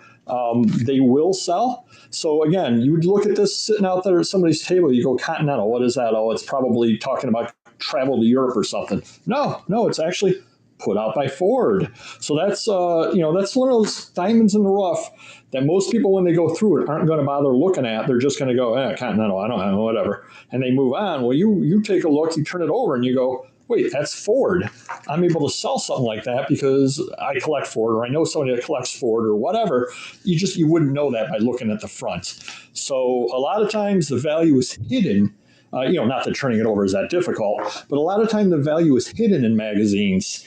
[SPEAKER 4] they will sell. So again, you would look at this sitting out there at somebody's table, you go, Continental, what is that? Oh, it's probably talking about travel to Europe or something. No, it's actually put out by Ford. So that's that's one of those diamonds in the rough that most people, when they go through it, aren't going to bother looking at. They're just going to go, Continental, I don't know, whatever. And they move on. Well, you take a look, you turn it over and you go, wait, that's Ford. I'm able to sell something like that because I collect Ford, or I know somebody that collects Ford, or whatever. You wouldn't know that by looking at the front. So a lot of times the value is hidden. Not that turning it over is that difficult, but a lot of time the value is hidden in magazines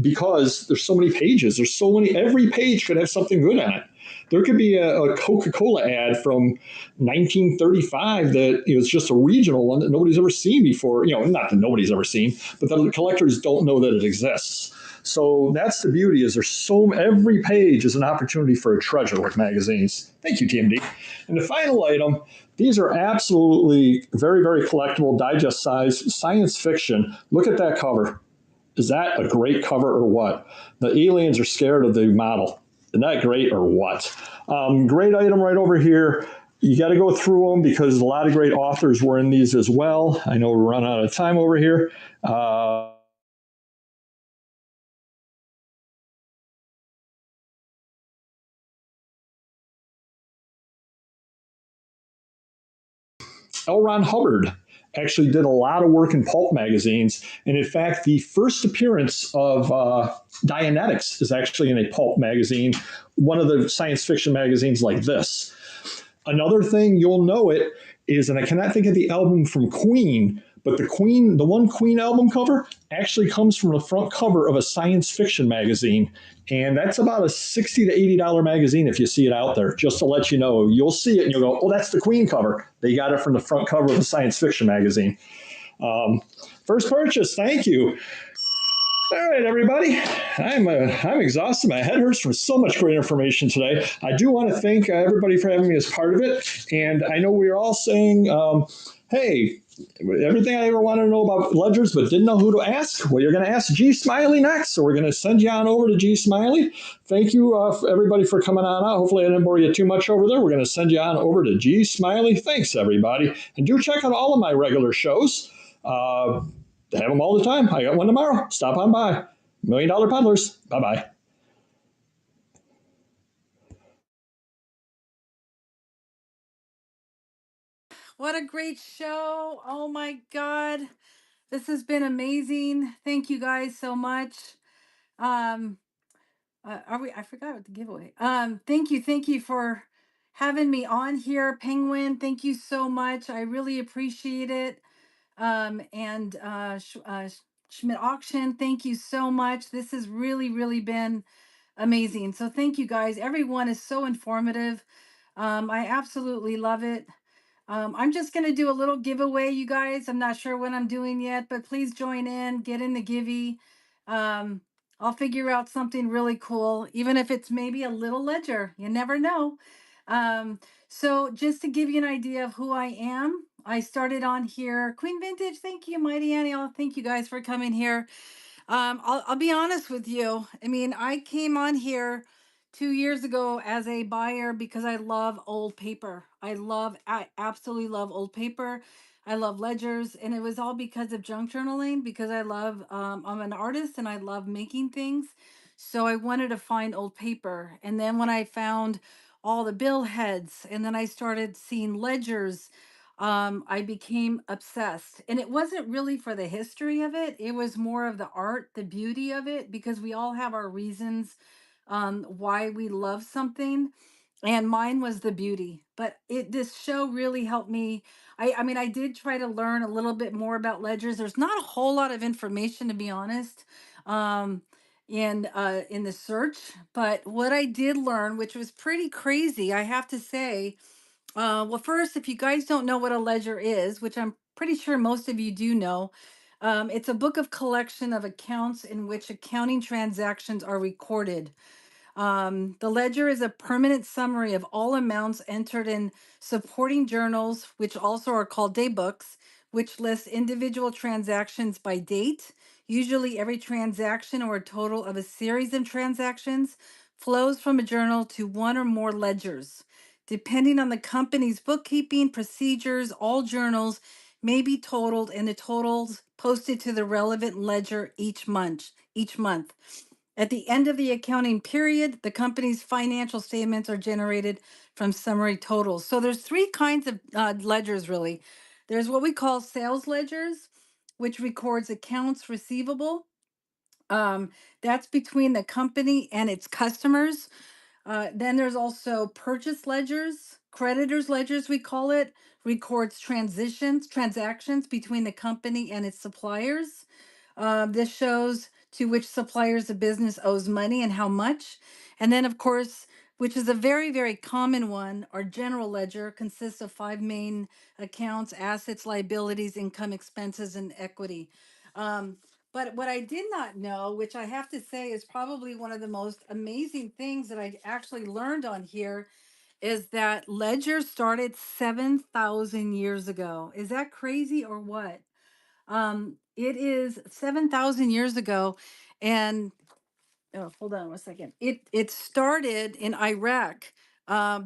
[SPEAKER 4] because there's so many pages. Every page could have something good on it. There could be a Coca-Cola ad from 1935 that is just a regional one that nobody's ever seen before. Not that nobody's ever seen, but the collectors don't know that it exists. So that's the beauty, is every page is an opportunity for a treasure with magazines. Thank you, TMD. And the final item, these are absolutely very, very collectible, digest size science fiction. Look at that cover. Is that a great cover or what? The aliens are scared of the model. Isn't that great or what? Great item right over here. You got to go through them because a lot of great authors were in these as well. I know we're running out of time over here. L. Ron Hubbard actually did a lot of work in pulp magazines. And in fact, the first appearance of Dianetics is actually in a pulp magazine, one of the science fiction magazines like this. Another thing, you'll know it, is, and I cannot think of the album from Queen, but the one Queen album cover actually comes from the front cover of a science fiction magazine. And that's about a $60 to $80 magazine if you see it out there, just to let you know. You'll see it and you'll go, oh, that's the Queen cover. They got it from the front cover of a science fiction magazine. First purchase, thank you. All right, everybody. I'm exhausted. My head hurts from so much great information today. I do want to thank everybody for having me as part of it. And I know we are all saying, hey, everything I ever wanted to know about ledgers but didn't know who to ask, well, you're going to ask G Smiley next. So we're going to send you on over to G Smiley. Thank you, everybody, for coming on out. Hopefully I didn't bore you too much over there. We're going to send you on over to G Smiley. Thanks, everybody. And do check out all of my regular shows. Have them all the time. I got one tomorrow. Stop on by. $1 Million Peddlers. Bye-bye.
[SPEAKER 5] What a great show. Oh my God. This has been amazing. Thank you guys so much. I forgot what the giveaway. Thank you for having me on here, Penguin. Thank you so much. I really appreciate it. And Schmidt Auction, thank you so much. This has really been amazing. So thank you guys. Everyone is so informative. I absolutely love it. I'm just going to do a little giveaway, you guys. I'm not sure what I'm doing yet, but please join in, get in the givey. I'll figure out something really cool, even if it's maybe a little ledger. You never know. So just to give you an idea of who I am, I started on here. Queen Vintage, thank you, Mighty Annie. Thank you guys for coming here. I'll be honest with you. I mean, I came on here 2 years ago as a buyer because I love old paper. I absolutely love old paper. I love ledgers, and it was all because of junk journaling. Because I'm an artist and I love making things. So I wanted to find old paper, and then when I found all the bill heads, and then I started seeing ledgers, I became obsessed. And it wasn't really for the history of it, it was more of the art, the beauty of it, because we all have our reasons why we love something. And mine was the beauty. But this show really helped me. I mean, I did try to learn a little bit more about ledgers. There's not a whole lot of information, to be honest. In the search, but what I did learn, which was pretty crazy, I have to say, well, first, if you guys don't know what a ledger is, which I'm pretty sure most of you do know, it's a book of collection of accounts in which accounting transactions are recorded. The ledger is a permanent summary of all amounts entered in supporting journals, which also are called day books, which list individual transactions by date. Usually, every transaction or a total of a series of transactions flows from a journal to one or more ledgers. Depending on the company's bookkeeping procedures, all journals may be totaled and the totals posted to the relevant ledger each month. At the end of the accounting period, the company's financial statements are generated from summary totals. So there's three kinds of ledgers, really. There's what we call sales ledgers, which records accounts receivable. That's between the company and its customers. Then there's also purchase ledgers, creditors ledgers, we call it, records transactions between the company and its suppliers. This shows to which suppliers the business owes money and how much. And then, of course, which is a very common one, our general ledger consists of five main accounts: assets, liabilities, income, expenses, and equity. But what I did not know, which I have to say is probably one of the most amazing things that I actually learned on here, is that ledger started 7,000 years ago. Is that crazy or what? It is 7,000 years ago, and oh, hold on one second. It started in Iraq.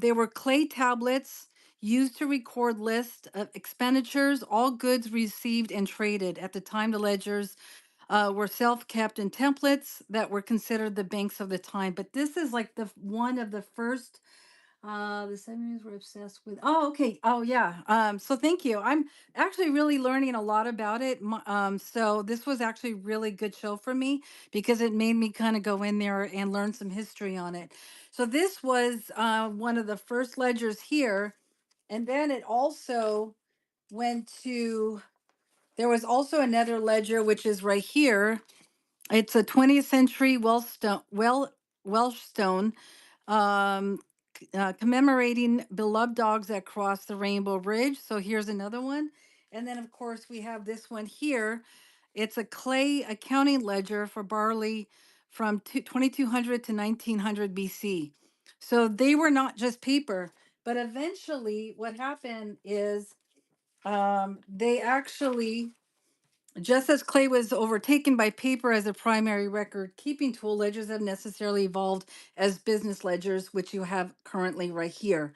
[SPEAKER 5] They were clay tablets used to record lists of expenditures, all goods received and traded. At the time, the ledgers were self-kept in templates that were considered the banks of the time. But this is like the one of the first. The 70s were obsessed with. Oh, okay. Oh, yeah. So thank you. I'm actually really learning a lot about it. So this was actually a really good show for me because it made me kind of go in there and learn some history on it. So this was one of the first ledgers here, and then it also went to There was also another ledger, which is right here. It's a 20th century Welsh stone, um, commemorating beloved dogs that crossed the Rainbow Bridge. So here's another one. And then, of course, we have this one here. It's a clay accounting ledger for barley from 2200 to 1900 BC. So they were not just paper, but eventually what happened is they actually, just as clay was overtaken by paper as a primary record keeping tool, ledgers have necessarily evolved as business ledgers, which you have currently right here.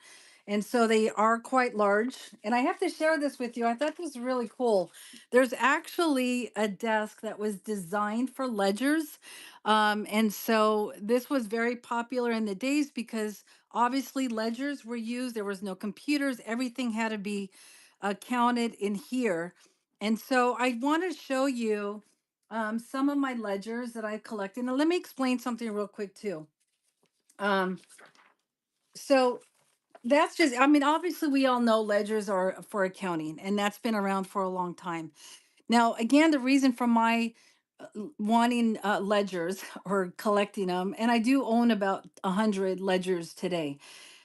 [SPEAKER 5] And so they are quite large. And I have to share this with you. I thought this was really cool. There's actually a desk that was designed for ledgers. And so this was very popular in the days because obviously ledgers were used. There was no computers. Everything had to be counted in here. And so I want to show you some of my ledgers that I collected. Now, let me explain something real quick too. Um, so that's just, I mean, obviously we all know ledgers are for accounting, and that's been around for a long time. Now, again, the reason for my wanting ledgers or collecting them, and I do own about 100 ledgers today.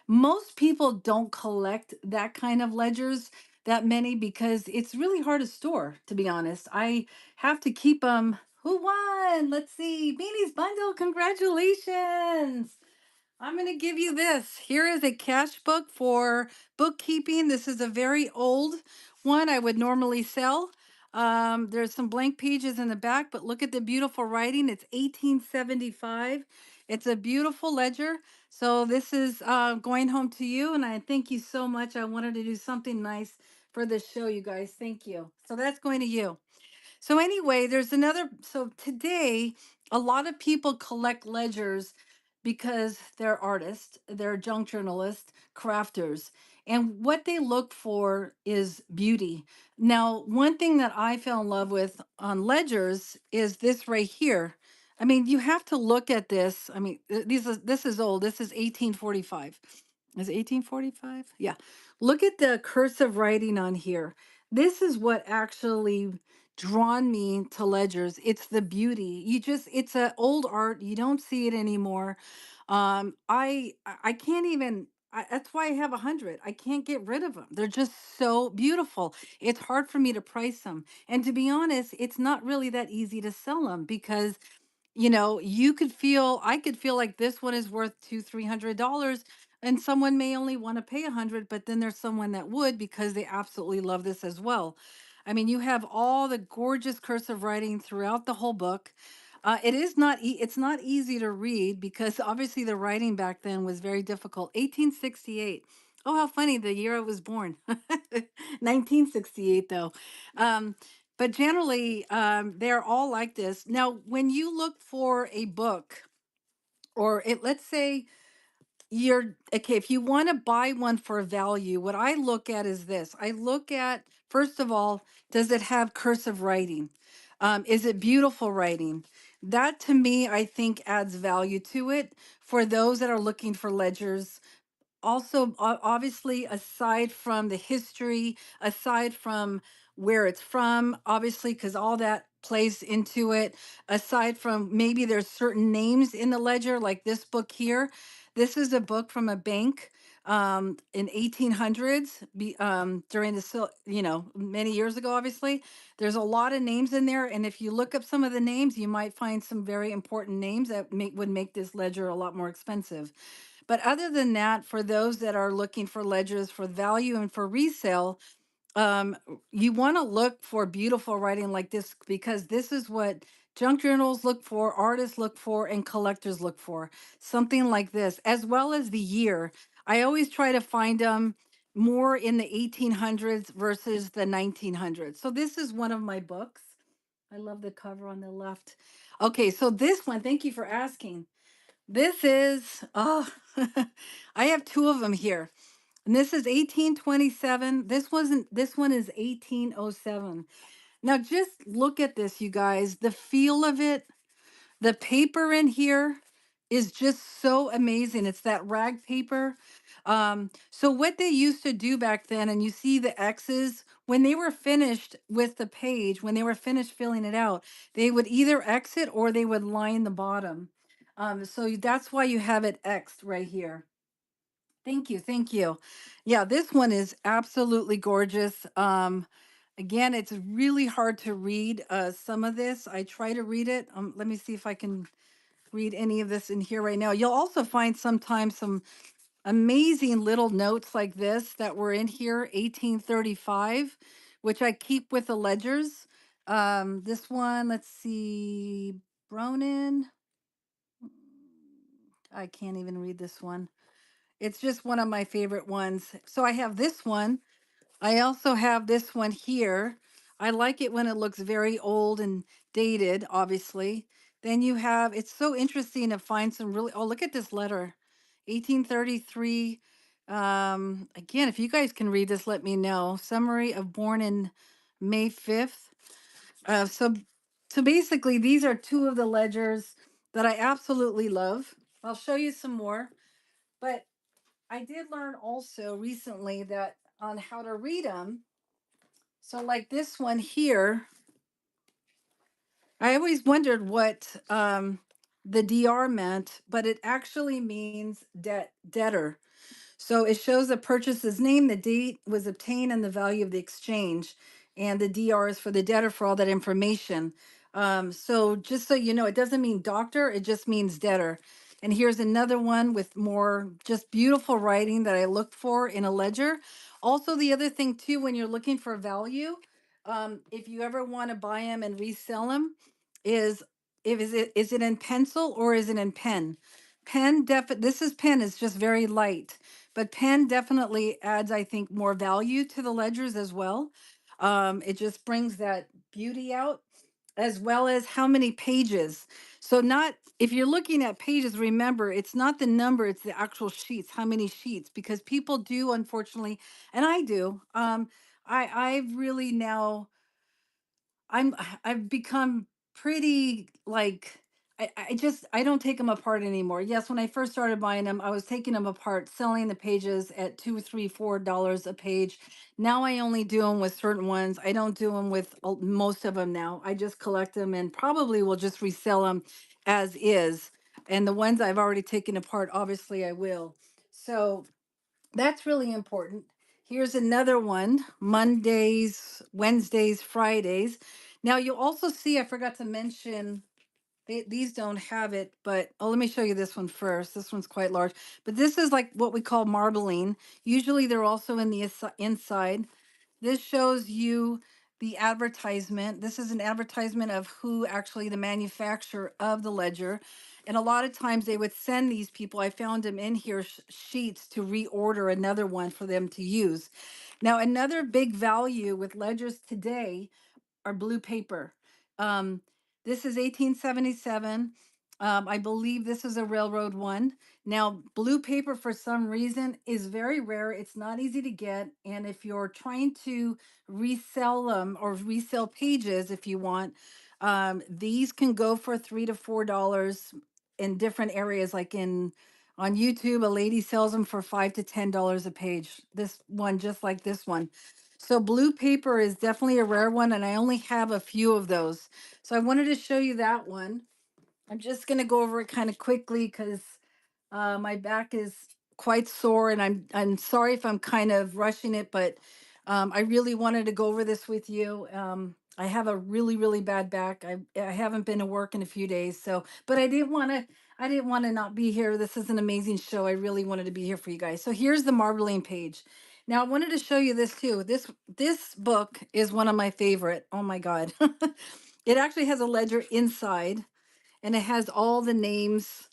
[SPEAKER 5] Most people don't collect that kind of ledgers, that many, because it's really hard to store, to be honest. I have to keep them. Who won? Let's see. Beanie's bundle. Congratulations. I'm going to give you this. Here is a cash book for bookkeeping. This is a very old one I would normally sell. There's some blank pages in the back, but look at the beautiful writing. It's 1875. It's a beautiful ledger. So this is going home to you, and I thank you so much. I wanted to do something nice for this show, you guys. Thank you. So that's going to you. So anyway, there's another. So today, a lot of people collect ledgers because they're artists, they're junk journalists, crafters, and what they look for is beauty. Now, one thing that I fell in love with on ledgers is this right here. I mean, you have to look at this. I mean, this is old. This is 1845. Is it 1845? Yeah. Look at the cursive writing on here. This is what actually drawn me to ledgers. It's the beauty. It's a old art. You don't see it anymore. I can't even. That's why I have 100. I can't get rid of them. They're just so beautiful. It's hard for me to price them. And to be honest, it's not really that easy to sell them because I could feel like this one is worth $300, and someone may only want to pay 100, but then there's someone that would because they absolutely love this as well. I mean, you have all the gorgeous cursive writing throughout the whole book. It's not easy to read because obviously the writing back then was very difficult. 1868. Oh, how funny, the year I was born. 1968 though. Um, but generally, they're all like this. Now, when you look for a book, let's say you're okay, if you want to buy one for a value, what I look at is this. I look at, first of all, does it have cursive writing? Is it beautiful writing? That to me, I think adds value to it for those that are looking for ledgers. Also, obviously, aside from the history, aside from where it's from, obviously, because all that plays into it, aside from maybe there's certain names in the ledger, like this book here. This is a book from a bank in 1800s, during many years ago, obviously. There's a lot of names in there, and if you look up some of the names, you might find some very important names that would make this ledger a lot more expensive. But other than that, for those that are looking for ledgers for value and for resale, you want to look for beautiful writing like this because this is what junk journals look for, artists look for, and collectors look for. Something like this, as well as the year. I always try to find them more in the 1800s versus the 1900s. So this is one of my books. I love the cover on the left. Okay, so this one, thank you for asking. This is, I have two of them here. And this is 1827. This one is 1807. Now just look at this, you guys. The feel of it, the paper in here. is just so amazing. It's that rag paper. So what they used to do back then, and you see the X's, when they were finished with the page, when they were finished filling it out, they would either exit or they would line the bottom. So that's why you have it X'd right here. Thank you, thank you. Yeah, this one is absolutely gorgeous. Again, it's really hard to read some of this. I try to read it. Let me see if I can read any of this in here right now. You'll also find sometimes some amazing little notes like this that were in here, 1835, which I keep with the ledgers. This one, let's see, Bronin. I can't even read this one. It's just one of my favorite ones. So I have this one. I also have this one here. I like it when it looks very old and dated, obviously. Then you have, it's so interesting to find some really, oh, look at this letter, 1833. Again, if you guys can read this, let me know. Summary of born in May 5th. So basically, these are two of the ledgers that I absolutely love. I'll show you some more, but I did learn also recently that on how to read them. So like this one here, I always wondered what the DR meant, but it actually means debtor. So it shows the purchaser's name, the date was obtained, and the value of the exchange. And the DR is for the debtor for all that information. So just so you know, it doesn't mean doctor, it just means debtor. And here's another one with more just beautiful writing that I look for in a ledger. Also, the other thing too, when you're looking for value, if you ever want to buy them and resell them, is is it in pencil or is it in pen? This is pen is just very light, but pen definitely adds, I think, more value to the ledgers as well. It just brings that beauty out, as well as how many pages. So not, if you're looking at pages, remember, it's not the number, it's the actual sheets, how many sheets, because people do, unfortunately, and I do, I've really now I've become pretty like I don't take them apart anymore. Yes, when I first started buying them, I was taking them apart, selling the pages at $2, $3, $4 a page. Now I only do them with certain ones. I don't do them with most of them now. I just collect them and probably will just resell them as is. And the ones I've already taken apart, obviously I will. So that's really important. Here's another one, Mondays, Wednesdays, Fridays. Now you'll also see, I forgot to mention, these don't have it, but oh, let me show you this one first. This one's quite large, but this is like what we call marbling. Usually they're also in the inside. This shows you the advertisement. This is an advertisement of who actually the manufacturer of the ledger. And a lot of times they would send these people, I found them in here, sheets to reorder another one for them to use. Now, another big value with ledgers today are blue paper. Um, this is 1877. I believe this is a railroad one. Now, blue paper for some reason is very rare. It's not easy to get. And if you're trying to resell them or resell pages, if you want, these can go for $3 to $4 in different areas. Like in on YouTube, a lady sells them for $5 to $10 a page. This one, just like this one. So blue paper is definitely a rare one, and I only have a few of those. So I wanted to show you that one. I'm just going to go over it kind of quickly because my back is quite sore, and I'm sorry if I'm kind of rushing it, but I really wanted to go over this with you. I have a really bad back. I haven't been to work in a few days, so but I didn't want to not be here. This is an amazing show. I really wanted to be here for you guys. So here's the marbling page. Now I wanted to show you this too. This book is one of my favorite. Oh my God. It actually has a ledger inside, and it has all the names.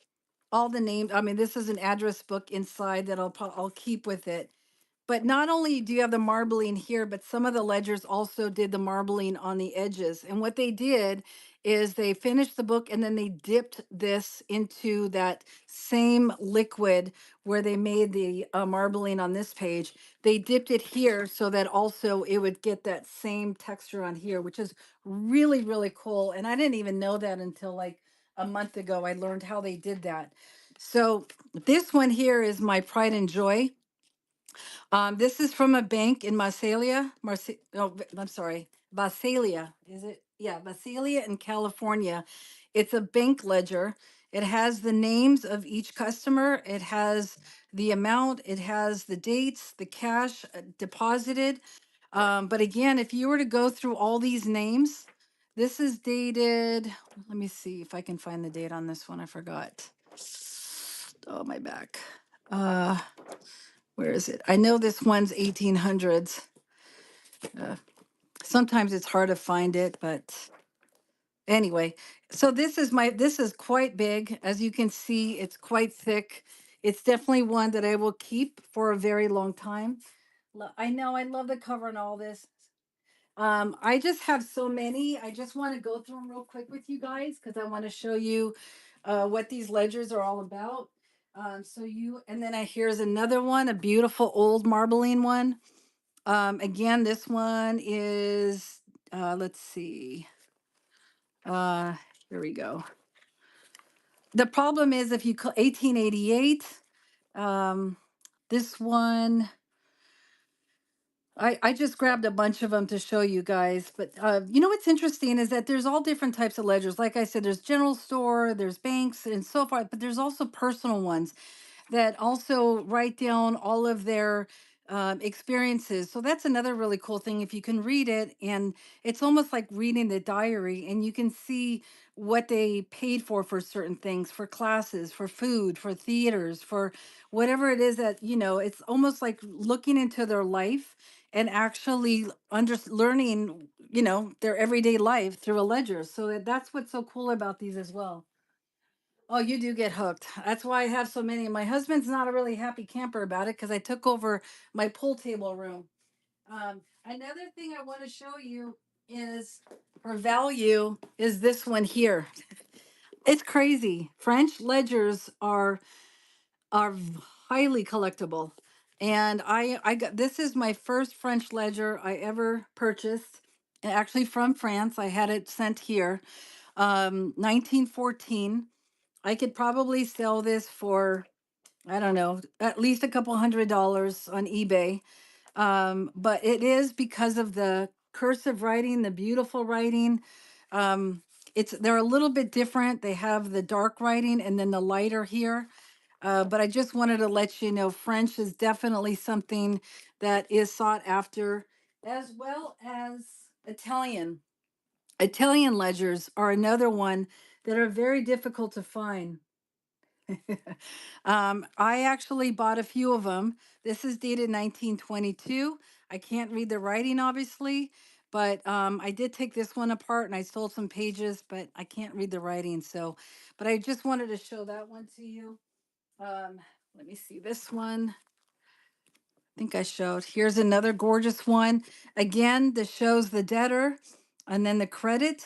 [SPEAKER 5] I mean, this is an address book inside that I'll keep with it. But not only do you have the marbling here, but some of the ledgers also did the marbling on the edges. And what they did is they finished the book and then they dipped this into that same liquid where they made the marbling on this page. They dipped it here so that also it would get that same texture on here, which is really cool. And I didn't even know that until like a month ago. I learned how they did that. So this one here is my pride and joy. This is from a bank in Marsalia. I'm sorry, Visalia. Is it? Yeah, Visalia in California. It's a bank ledger. It has the names of each customer. It has the amount. It has the dates, the cash deposited. But again, if you were to go through all these names, this is dated. Let me see if I can find the date on this one. I forgot. Oh, my back. Uh, where is it? I know this one's 1800s. Uh, Sometimes it's hard to find it, but anyway. So this is quite big. As you can see, it's quite thick. It's definitely one that I will keep for a very long time. I know I love the cover and all this. I just have so many. I just want to go through them real quick with you guys because I want to show you what these ledgers are all about. And then here's another one, a beautiful old marbling one. Again, this one is, let's see. Uh, Here we go. The problem is if you call 1888, this one, I just grabbed a bunch of them to show you guys. But you know what's interesting is that there's all different types of ledgers. Like I said, there's general store, there's banks, and so forth. But there's also personal ones that also write down all of their experiences. So that's another really cool thing. If you can read it, and it's almost like reading the diary, and you can see what they paid for certain things, for classes, for food, for theaters, for whatever it is that, it's almost like looking into their life and actually learning, their everyday life through a ledger. So that's what's so cool about these as well. Oh, you do get hooked. That's why I have so many. My husband's not a really happy camper about it because I took over my pool table room. Another thing I want to show you is for value is this one here. It's crazy. French ledgers are highly collectible. And I got this is my first French ledger I ever purchased. Actually from France. I had it sent here. 1914. I could probably sell this for, I don't know, at least a couple $100 on eBay. But it is because of the cursive writing, the beautiful writing. Um, they're a little bit different. They have the dark writing and then the lighter here. But I just wanted to let you know French is definitely something that is sought after, as well as Italian. Italian ledgers are another one that are very difficult to find. I actually bought a few of them. This is dated 1922. I can't read the writing, obviously, but I did take this one apart and I sold some pages, but I can't read the writing. But I just wanted to show that one to you. Um, Let me see this one. I think I showed. Here's another gorgeous one. Again, this shows the debtor and then the credit.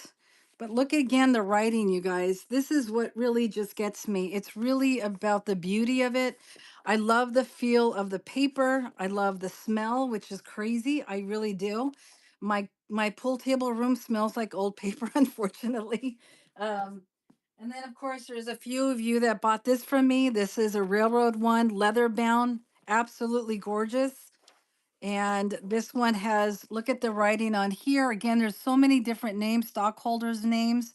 [SPEAKER 5] But look again, the writing, you guys. This is what really just gets me. It's really about the beauty of it. I love the feel of the paper. I love the smell, which is crazy. I really do. My pool table room smells like old paper, unfortunately. Um, and then, of course, there's a few of you that bought this from me. This is a railroad one, leather bound, absolutely gorgeous. And this one has, look at the writing on here. Again, there's so many different names, stockholders' names.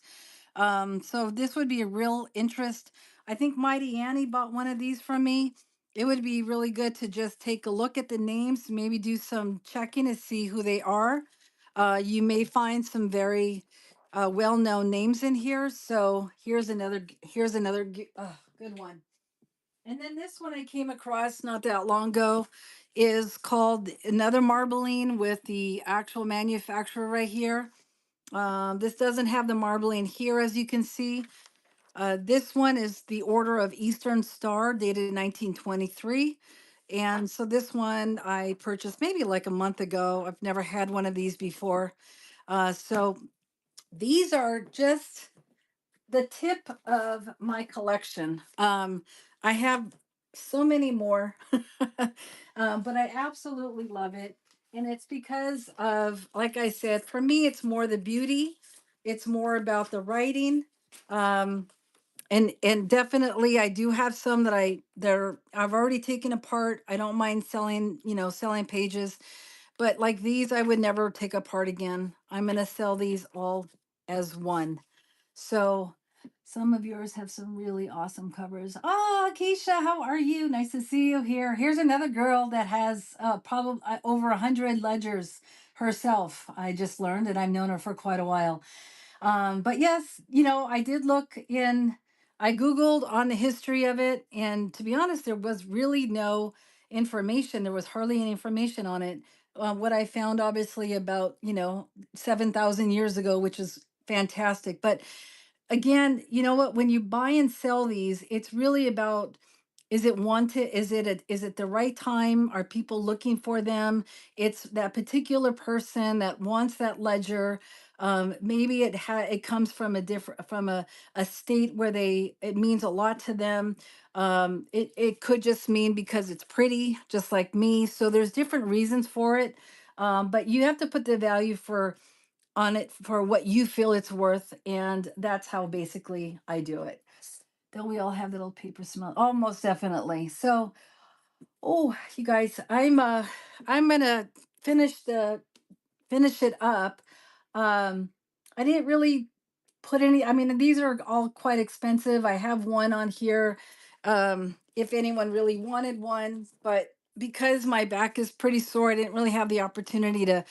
[SPEAKER 5] So this would be a real interest. I think Mighty Annie bought one of these from me. It would be really good to just take a look at the names, maybe do some checking to see who they are. You may find some very well-known names in here. So here's another good one. And then this one I came across not that long ago is called another marbling with the actual manufacturer right here. This doesn't have the marbling here, as you can see. This one is the Order of Eastern Star, dated 1923. And so this one I purchased maybe like a month ago. I've never had one of these before. So these are just the tip of my collection. I have so many more, but I absolutely love it. And it's because of, like I said, for me, it's more the beauty. It's more about the writing. Um, and definitely I do have some that I've already taken apart. I don't mind selling, selling pages, but like these I would never take apart again. I'm going to sell these all as one. So some of yours have some really awesome covers. Ah, Keisha, how are you? Nice to see you here. Here's another girl that has probably over 100 ledgers herself. I just learned, and I've known her for quite a while. But yes, I did look in, I Googled on the history of it. And to be honest, there was really no information. There was hardly any information on it. What I found, obviously, about, 7,000 years ago, which is fantastic. But again, you know what? When you buy and sell these, it's really about, is it wanted? Is it the right time? Are people looking for them? It's that particular person that wants that ledger. Maybe it comes from a state where it means a lot to them. It could just mean because it's pretty, just like me. So there's different reasons for it. But you have to put the value on it for what you feel it's worth, and that's how basically I do it. Don't we all have that little paper smell? Oh, most definitely. So, oh, you guys, I'm gonna finish it up. I didn't really put any. I mean, these are all quite expensive. I have one on here, if anyone really wanted one, but because my back is pretty sore, I didn't really have the opportunity to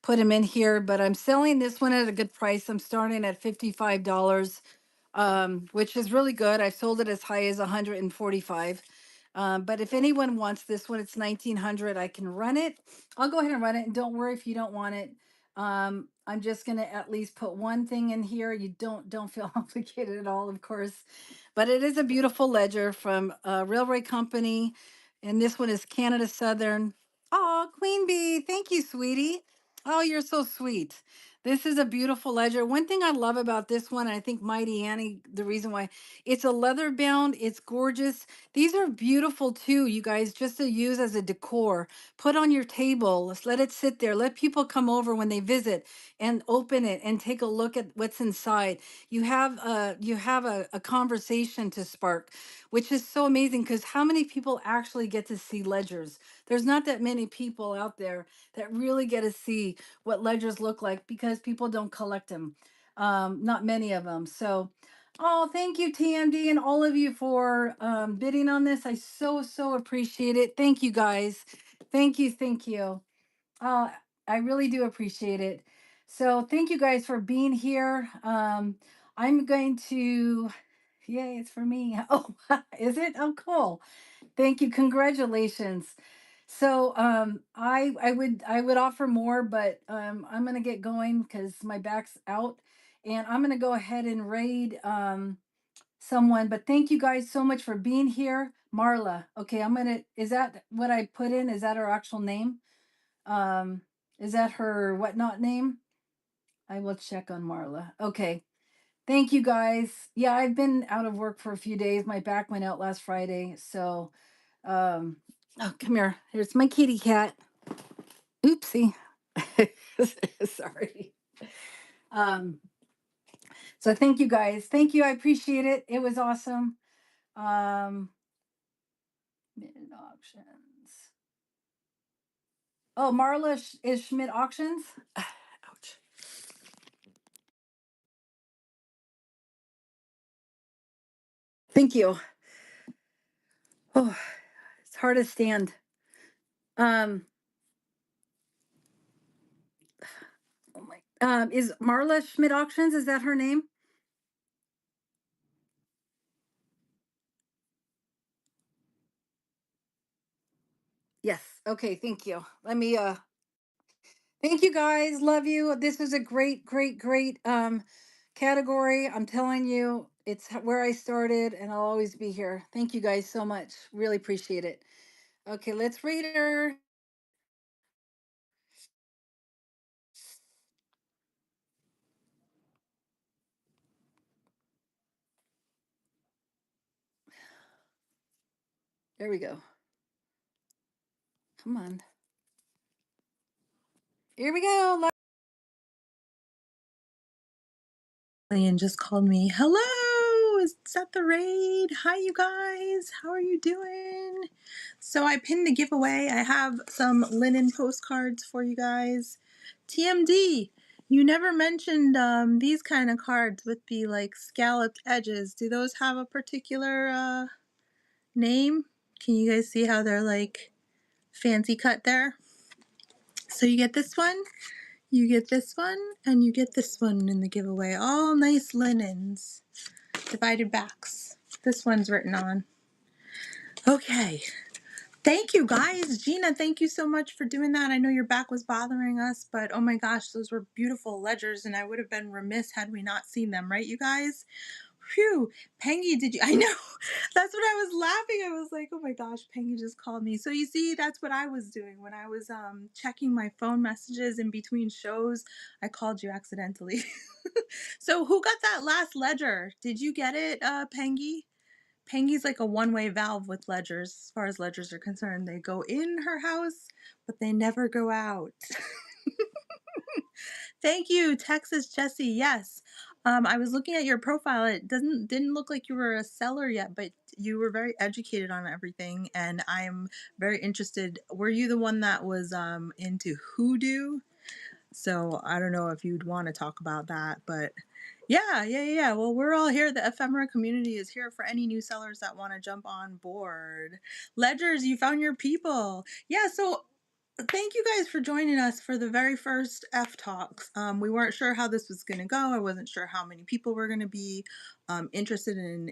[SPEAKER 5] put them in here. But I'm selling this one at a good price. I'm starting at $55, which is really good. I've sold it as high as 145. But if anyone wants this one, it's 1900. I can run it. I'll go ahead and run it. And don't worry if you don't want it. I'm just gonna at least put one thing in here. You don't feel obligated at all, of course. But it is a beautiful ledger from a railway company, and this one is Canada Southern. Oh, Queen Bee, thank you, sweetie. Oh, you're so sweet. This is a beautiful ledger. One thing I love about this one, I think Mighty Annie, the reason why it's a leather bound, it's gorgeous. These are beautiful too, you guys, just to use as a decor. Put on your table, let's let it sit there. Let people come over when they visit and open it and take a look at what's inside. You have a conversation to spark, which is so amazing because how many people actually get to see ledgers? There's not that many people out there that really get to see what ledgers look like because people don't collect them. Not many of them. So, oh, thank you, TMD, and all of you for bidding on this. I so appreciate it. Thank you, guys. Thank you. Thank you. Uh, I really do appreciate it. So, thank you guys for being here. I'm going to, yay, it's for me. Oh, is it? Oh, cool. Thank you. Congratulations. So I would offer more, but I'm gonna get going because my back's out, and I'm gonna go ahead and raid someone. But thank you guys so much for being here, Marla. Okay, Is that what I put in? Is that her actual name? Um, is that her whatnot name? I will check on Marla. Okay. Thank you guys. Yeah, I've been out of work for a few days. My back went out last Friday, so oh, come here. Here's my kitty cat. Oopsie. Sorry. Um, so thank you guys. Thank you. I appreciate it. It was awesome. Um, Mid auctions. Oh, Marla is Schmidt Auctions. Ouch. Thank you. Oh, it's hard to stand. Um, oh my. Is Marla Schmidt Auctions? Is that her name? Yes. Okay. Thank you. Let me. Thank you guys. Love you. This is a great category. I'm telling you, it's where I started and I'll always be here. Thank you guys so much. Really appreciate it. Okay, let's read her. There we go. Come on. Here we go.
[SPEAKER 6] And just called me, hello, Set the Raid. Hi, you guys. How are you doing? So I pinned a giveaway. I have some linen postcards for you guys. TMD, you never mentioned these kind of cards with the like scalloped edges. Do those have a particular name? Can you guys see how they're like fancy cut there? So you get this one. You get this one, and you get this one in the giveaway. All nice linens. Divided backs. This one's written on. Okay. Thank you, guys. Gina, thank you so much for doing that. I know your back was bothering us, but oh my gosh, those were beautiful ledgers, and I would have been remiss had we not seen them, right, you guys? Phew. Pengy, did you? I know. That's what I was laughing. I was like, oh my gosh, Pengy just called me. So you see, that's what I was doing when I was checking my phone messages in between shows. I called you accidentally. So who got that last ledger? Did you get it, Pengy? Pengy's like a one-way valve with ledgers. As far as ledgers are concerned, they go in her house, but they never go out. Thank you, Texas Jesse. Yes. I was looking at your profile. It didn't look like you were a seller yet, but you were very educated on everything, and I'm very interested. Were you the one that was into hoodoo? So I don't know if you'd want to talk about that, but yeah. Well, we're all here. The ephemera community is here for any new sellers that want to jump on board. Ledgers, you found your people. Yeah, so thank you guys for joining us for the very first F Talks. We weren't sure how this was going to go. I wasn't sure how many people were going to be interested in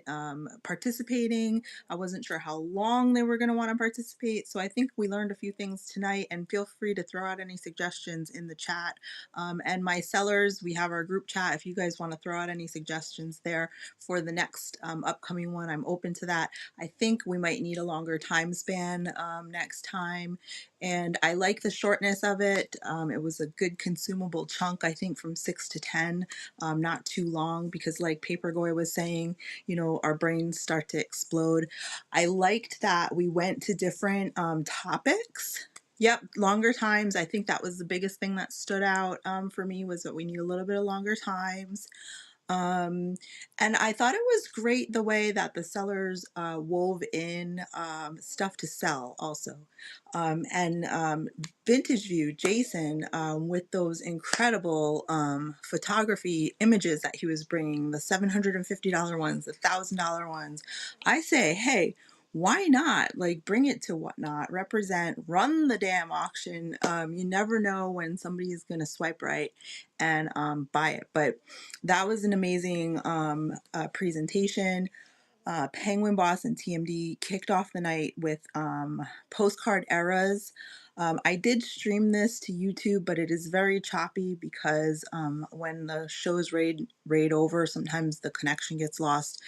[SPEAKER 6] participating. I wasn't sure how long they were going to want to participate. So I think we learned a few things tonight, and feel free to throw out any suggestions in the chat. And my sellers, we have our group chat. If you guys want to throw out any suggestions there for the next upcoming one, I'm open to that. I think we might need a longer time span next time. And I like the shortness of it. It was a good consumable chunk, I think, from 6 to 10, not too long, because like Papergoy was saying, our brains start to explode. I liked that we went to different topics. Yep, longer times. I think that was the biggest thing that stood out for me, was that we need a little bit of longer times. And I thought it was great the way that the sellers wove in stuff to sell also. And Vintage View, Jason, with those incredible photography images that he was bringing, the $750 ones, the $1,000 ones. I say, hey, why not? Like, bring it to Whatnot, represent, run the damn auction. You never know when somebody is going to swipe right and buy it. But that was an amazing presentation. Penguin Boss and TMD kicked off the night with postcard eras. I did stream this to YouTube, but it is very choppy because when the shows raid over, sometimes the connection gets lost.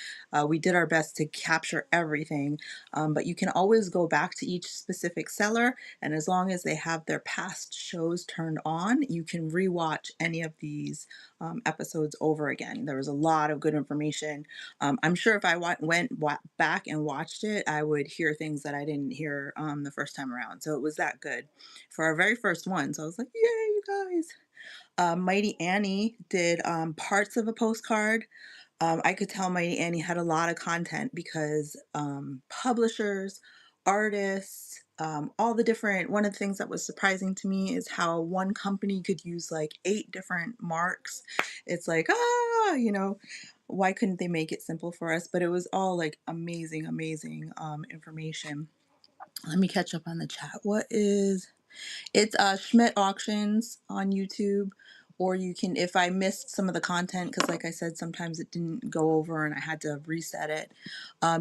[SPEAKER 6] We did our best to capture everything, but you can always go back to each specific seller, and as long as they have their past shows turned on, you can rewatch any of these episodes over again. There was a lot of good information. I'm sure if I went back and watched it, I would hear things that I didn't hear the first time around. So it was that good for our very first one. So I was like, yay, you guys. Mighty Annie did parts of a postcard. I could tell Mighty Annie had a lot of content because publishers, artists, all the different, one of the things that was surprising to me is how one company could use like 8 different marks. It's like, why couldn't they make it simple for us? But it was all like amazing information. Let me catch up on the chat. It's Schmidt Auctions on YouTube, or you can, if I missed some of the content, because like I said, sometimes it didn't go over and I had to reset it,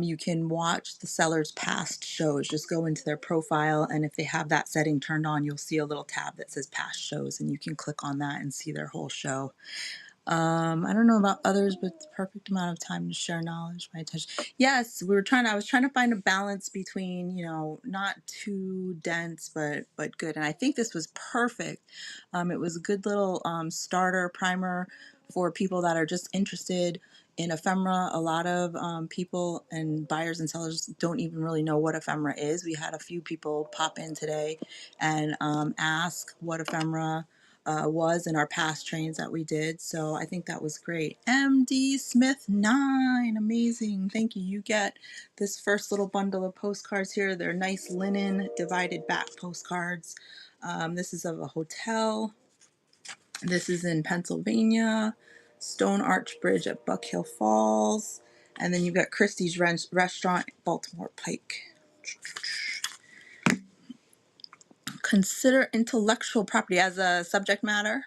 [SPEAKER 6] you can watch the seller's past shows. Just go into their profile, and if they have that setting turned on, you'll see a little tab that says past shows, and you can click on that and see their whole show. I don't know about others, but the perfect amount of time to share knowledge, my attention. Yes, I was trying to find a balance between, not too dense, but good. And I think this was perfect. It was a good little starter primer for people that are just interested in ephemera. A lot of people and buyers and sellers don't even really know what ephemera is. We had a few people pop in today and ask what ephemera was in our past trains that we did. So I think that was great. MD Smith 9, amazing. Thank you. You get this first little bundle of postcards here. They're nice linen divided back postcards. This is of a hotel. This is in Pennsylvania, Stone Arch Bridge at Buck Hill Falls. And then you've got Christie's Restaurant, Baltimore Pike. Consider intellectual property as a subject matter.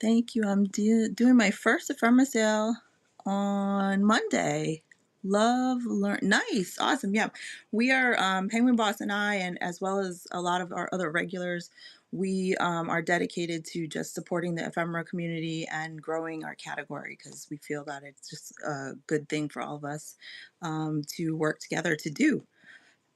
[SPEAKER 6] Thank you. I'm doing my first ephemera sale on Monday. Love, learn, nice, awesome. Yeah, we are Penguin Boss and I, and as well as a lot of our other regulars, we are dedicated to just supporting the ephemera community and growing our category because we feel that it's just a good thing for all of us to work together to do.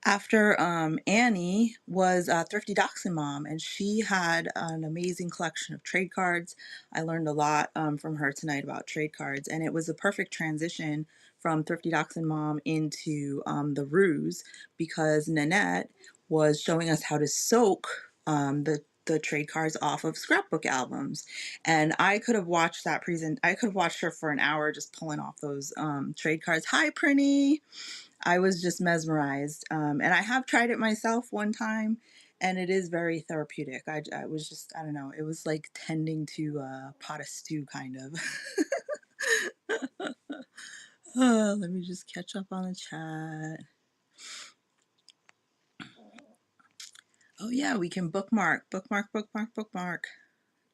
[SPEAKER 6] After Annie was a Thrifty Dachshund mom, and she had an amazing collection of trade cards. I learned a lot from her tonight about trade cards, and it was a perfect transition from Thrifty Dachshund mom into the Ruse because Nanette was showing us how to soak the trade cards off of scrapbook albums, and I could have watched that I could have watched her for an hour just pulling off those trade cards. Hi, Prinny. I was just mesmerized. And I have tried it myself one time, and it is very therapeutic. I was just, I don't know, it was like tending to a pot of stew, kind of. Let me just catch up on the chat. Oh, yeah, we can bookmark.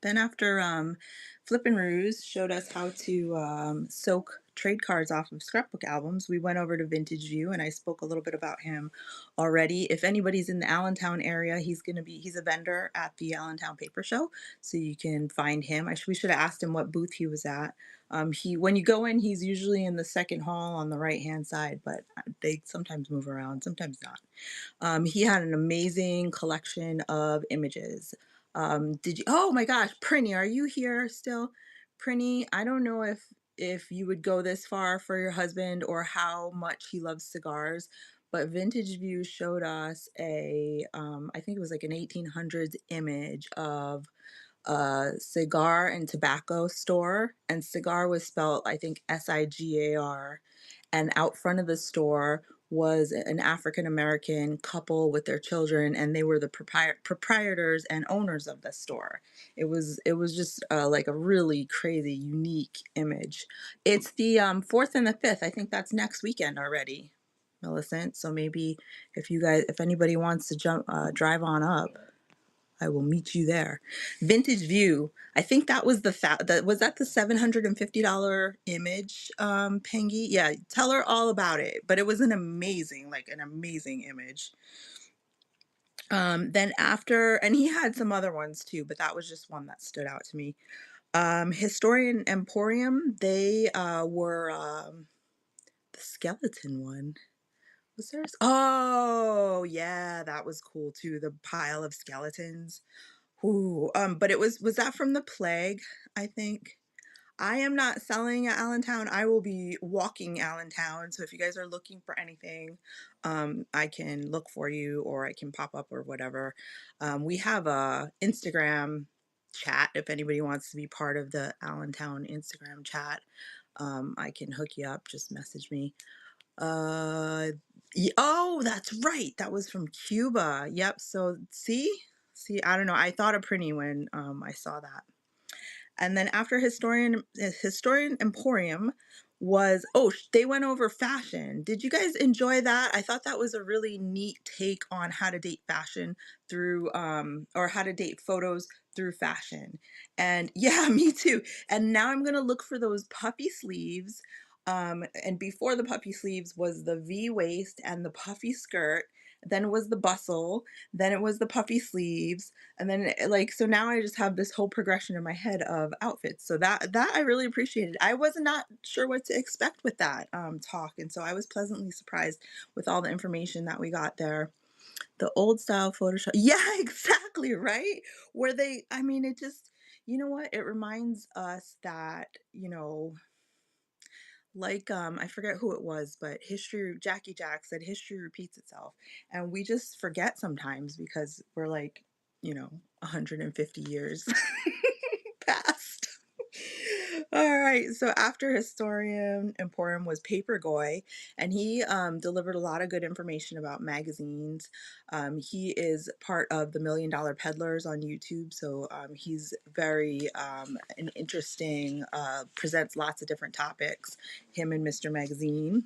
[SPEAKER 6] Then after Flippin' Ruse showed us how to soak trade cards off of scrapbook albums, we went over to Vintage View, and I spoke a little bit about him already. If anybody's in the Allentown area, he's a vendor at the Allentown Paper Show, so you can find him. We should have asked him what booth he was at. When you go in, he's usually in the second hall on the right-hand side, but they sometimes move around, sometimes not. He had an amazing collection of images. Oh my gosh, Prinny, are you here still? Prinny, I don't know if you would go this far for your husband or how much he loves cigars, but Vintage View showed us I think it was like an 1800s image of a cigar and tobacco store, and cigar was spelled, I think, SIGAR, and out front of the store was an African American couple with their children, and they were the proprietors and owners of the store. It was just like a really crazy, unique image. It's the 4th and the 5th. I think that's next weekend already, Millicent. So maybe if anybody wants to drive on up, I will meet you there. Vintage View. I think that was was that the $750 image, Pengy? Yeah, tell her all about it. But it was an amazing image. Then after, and he had some other ones too, but that was just one that stood out to me. Historian Emporium, they were the skeleton one. Was there? Oh, yeah, that was cool too. The pile of skeletons. Ooh, but was that from the plague, I think? I am not selling at Allentown. I will be walking Allentown. So if you guys are looking for anything, I can look for you or I can pop up or whatever. We have a Instagram chat if anybody wants to be part of the Allentown Instagram chat. I can hook you up. Just message me. Oh, that's right. That was from Cuba. Yep. So see, I don't know. I thought of Prinny when I saw that. And then after Historian Emporium was, they went over fashion. Did you guys enjoy that? I thought that was a really neat take on how to date fashion through, or how to date photos through fashion. And yeah, me too. And now I'm going to look for those puffy sleeves. And before the puffy sleeves was the V waist and the puffy skirt. Then it was the bustle. Then it was the puffy sleeves. And then so now I just have this whole progression in my head of outfits. So that I really appreciated. I was not sure what to expect with that talk. And so I was pleasantly surprised with all the information that we got there. The old style Photoshop. Yeah, exactly. Right. Where it just, you know what? It reminds us that, like I forget who it was, but Jackie Jack said history repeats itself, and we just forget sometimes because we're like, 150 years past. All right, so after Historian Emporium was Papergoy, and he delivered a lot of good information about magazines. He is part of the $1 Million Peddlers on YouTube, so he's very an interesting, presents lots of different topics, him and Mr. Magazine.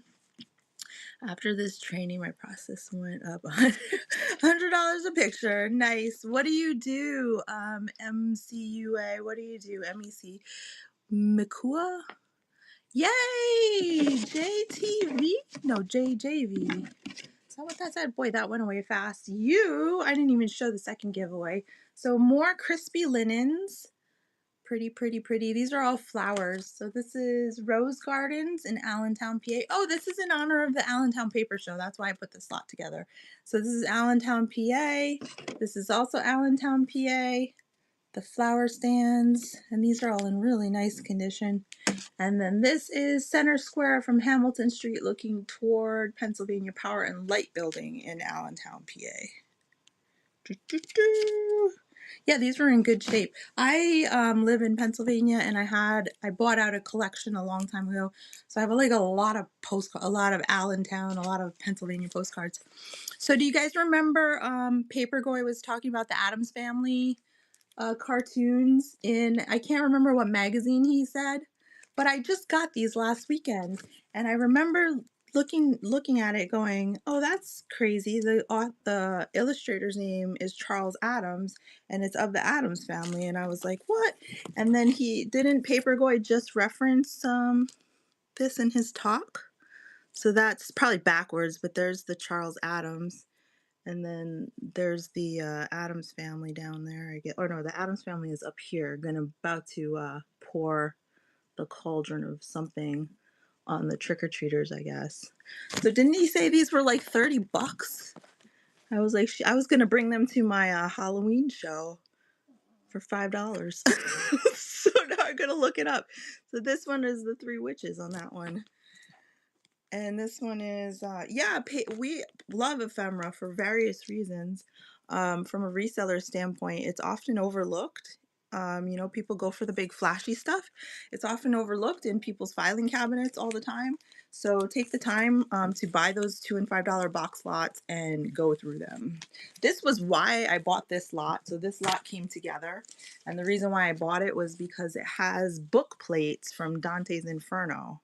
[SPEAKER 6] After this training, my process went up $100 a picture. Nice. What do you do? MCUA. What do you do? MEC. Makua? Yay! JTV? No, JJV. Is that what that said? Boy, that went away fast. I didn't even show the second giveaway. So more crispy linens. Pretty, pretty, pretty. These are all flowers. So this is Rose Gardens in Allentown, PA. Oh, this is in honor of the Allentown Paper Show. That's why I put this lot together. So this is Allentown, PA. This is also Allentown, PA. The flower stands, and these are all in really nice condition. And then this is Center Square from Hamilton Street looking toward Pennsylvania Power and Light Building in Allentown, PA. Yeah, these were in good shape. I live in Pennsylvania, and I bought out a collection a long time ago. So I have like a lot of Allentown, a lot of Pennsylvania postcards. So do you guys remember Papergoy was talking about the Addams Family cartoons in, I can't remember what magazine he said, but I just got these last weekend, and I remember looking at it going, oh, that's crazy. The illustrator's name is Charles Addams, and it's of the Addams family, and I was like, what? And then didn't Papergoy just reference this in his talk? So that's probably backwards, but there's the Charles Addams. And then there's the Addams family down there. The Addams family is up here, about to pour the cauldron of something on the trick-or-treaters, I guess. So didn't he say these were like $30? I was like, I was gonna bring them to my Halloween show for $5. So now I'm gonna look it up. So this one is the Three Witches on that one. And this one is, we love ephemera for various reasons. From a reseller standpoint, it's often overlooked. People go for the big flashy stuff. It's often overlooked in people's filing cabinets all the time. So take the time to buy those $2 and $5 box lots and go through them. This was why I bought this lot. So this lot came together. And the reason why I bought it was because it has book plates from Dante's Inferno.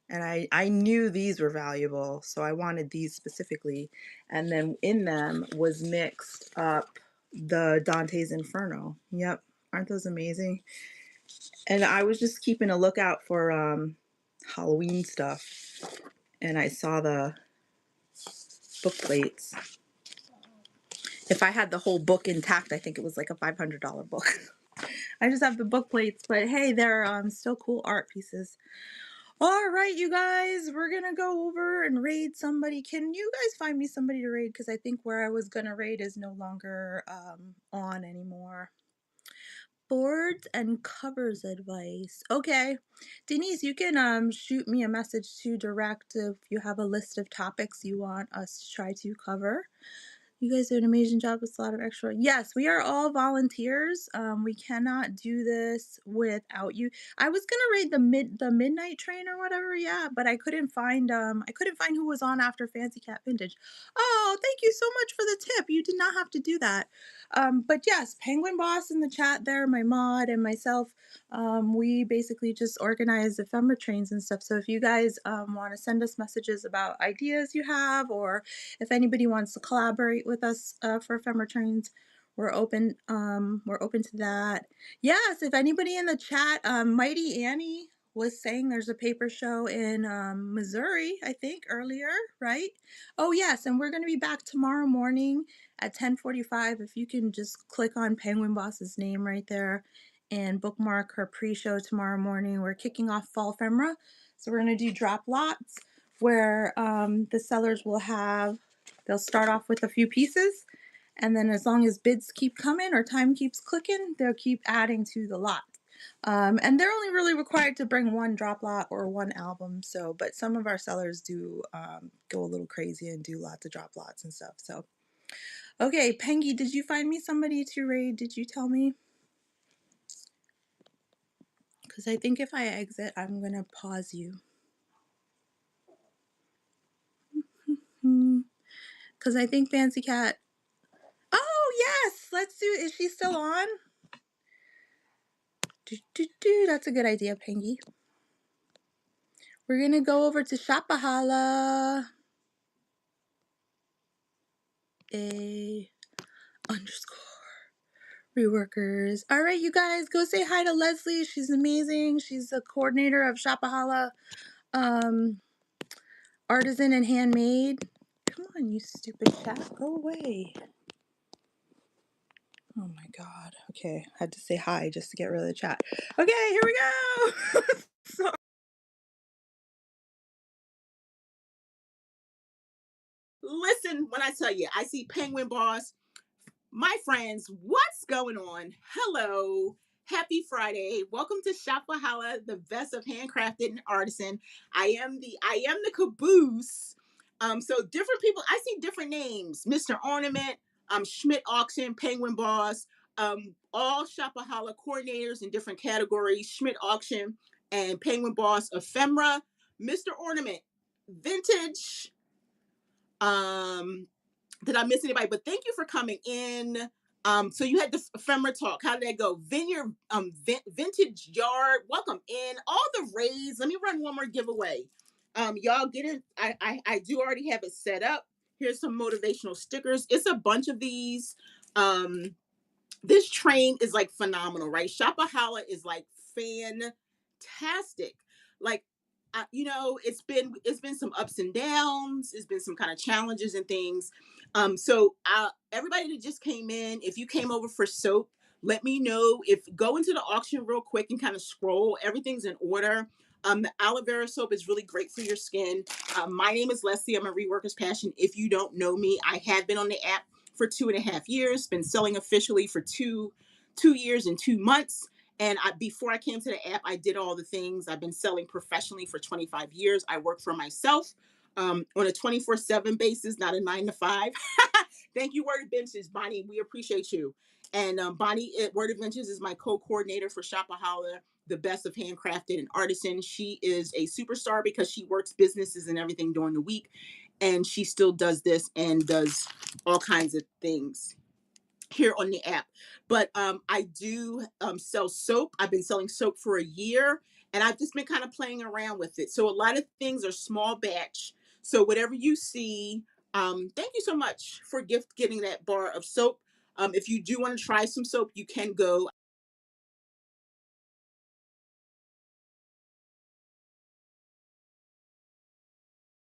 [SPEAKER 6] And I knew these were valuable, so I wanted these specifically. And then in them was mixed up the Dante's Inferno. Yep. Aren't those amazing? And I was just keeping a lookout for Halloween stuff. And I saw the book plates. If I had the whole book intact, I think it was like a $500 book. I just have the book plates, but hey, they're still cool art pieces. All right, you guys, we're going to go over and raid somebody. Can you guys find me somebody to raid? Because I think where I was going to raid is no longer on anymore. Boards and covers advice. Okay. Denise, you can shoot me a message to direct if you have a list of topics you want us to try to cover. You guys do an amazing job with a lot of extra. Yes, we are all volunteers. We cannot do this without you. I was gonna raid the midnight train or whatever, yeah, but I couldn't find who was on after Fancy Cat Vintage. Oh, thank you so much for the tip. You did not have to do that. But yes, Penguin Boss in the chat there, my mod and myself, we basically just organize ephemera trains and stuff. So if you guys want to send us messages about ideas you have, or if anybody wants to collaborate with us for ephemera trains, we're open to that. Yes, if anybody in the chat, Mighty Annie was saying there's a paper show in Missouri, I think earlier, right? Oh yes, and we're going to be back tomorrow morning at 10:45. If you can just click on Penguin Boss's name right there and bookmark her pre-show tomorrow morning. We're kicking off fall ephemera, so we're going to do drop lots where the sellers they'll start off with a few pieces, and then as long as bids keep coming or time keeps clicking, they'll keep adding to the lot. And they're only really required to bring one drop lot or one album. So, but some of our sellers do go a little crazy and do lots of drop lots and stuff. So, okay, Pengy, did you find me somebody to raid? Did you tell me? Because I think if I exit, I'm going to pause you. Because I think Fancy Cat. Oh, yes. Let's do. Is she still on? That's a good idea, Pengy. We're going to go over to Shapahala. A underscore reworkers. All right, you guys, go say hi to Leslie. She's amazing. She's the coordinator of Shapahala Artisan and Handmade. Come on, you stupid chat. Go away. Oh my God. Okay, I had to say hi just to get rid of the chat. Okay, here we go. Sorry.
[SPEAKER 7] Listen, when I tell you, I see Penguin Boss. My friends, what's going on? Hello. Happy Friday. Welcome to Shapahala, the best of handcrafted and artisan. I am the caboose. So different people, I see different names. Mr. Ornament, Schmidt Auction, Penguin Boss, all Shapahala coordinators in different categories, Schmidt Auction and Penguin Boss, Ephemera, Mr. Ornament, Vintage, did I miss anybody? But thank you for coming in. So you had the ephemera talk. How did that go? Vineyard, vintage yard. Welcome in. All the raids. Let me run one more giveaway. Y'all get in. I do already have it set up. Here's some motivational stickers. It's a bunch of these. This train is like phenomenal, right? Shapahala is like fantastic. Like, it's been some ups and downs. It's been some kind of challenges and things. So everybody that just came in, if you came over for soap, let me know. If go into the auction real quick and kind of scroll, everything's in order. The aloe vera soap is really great for your skin. My name is Leslie. I'm a Reworker's Passion. If you don't know me, I have been on the app for 2.5 years, been selling officially for two years and 2 months. And before I came to the app, I did all the things. I've been selling professionally for 25 years. I work for myself on a 24/7 basis, not a 9 to 5. Thank you, Word Adventures, Bonnie. We appreciate you. And Bonnie at Word Adventures is my co-coordinator for Shapahala, the best of handcrafted and artisan. She is a superstar because she works businesses and everything during the week. And she still does this and does all kinds of things here on the app. But I do sell soap. I've been selling soap for a year, and I've just been kind of playing around with it. So a lot of things are small batch. So whatever you see, thank you so much for getting that bar of soap. If you do want to try some soap, you can go.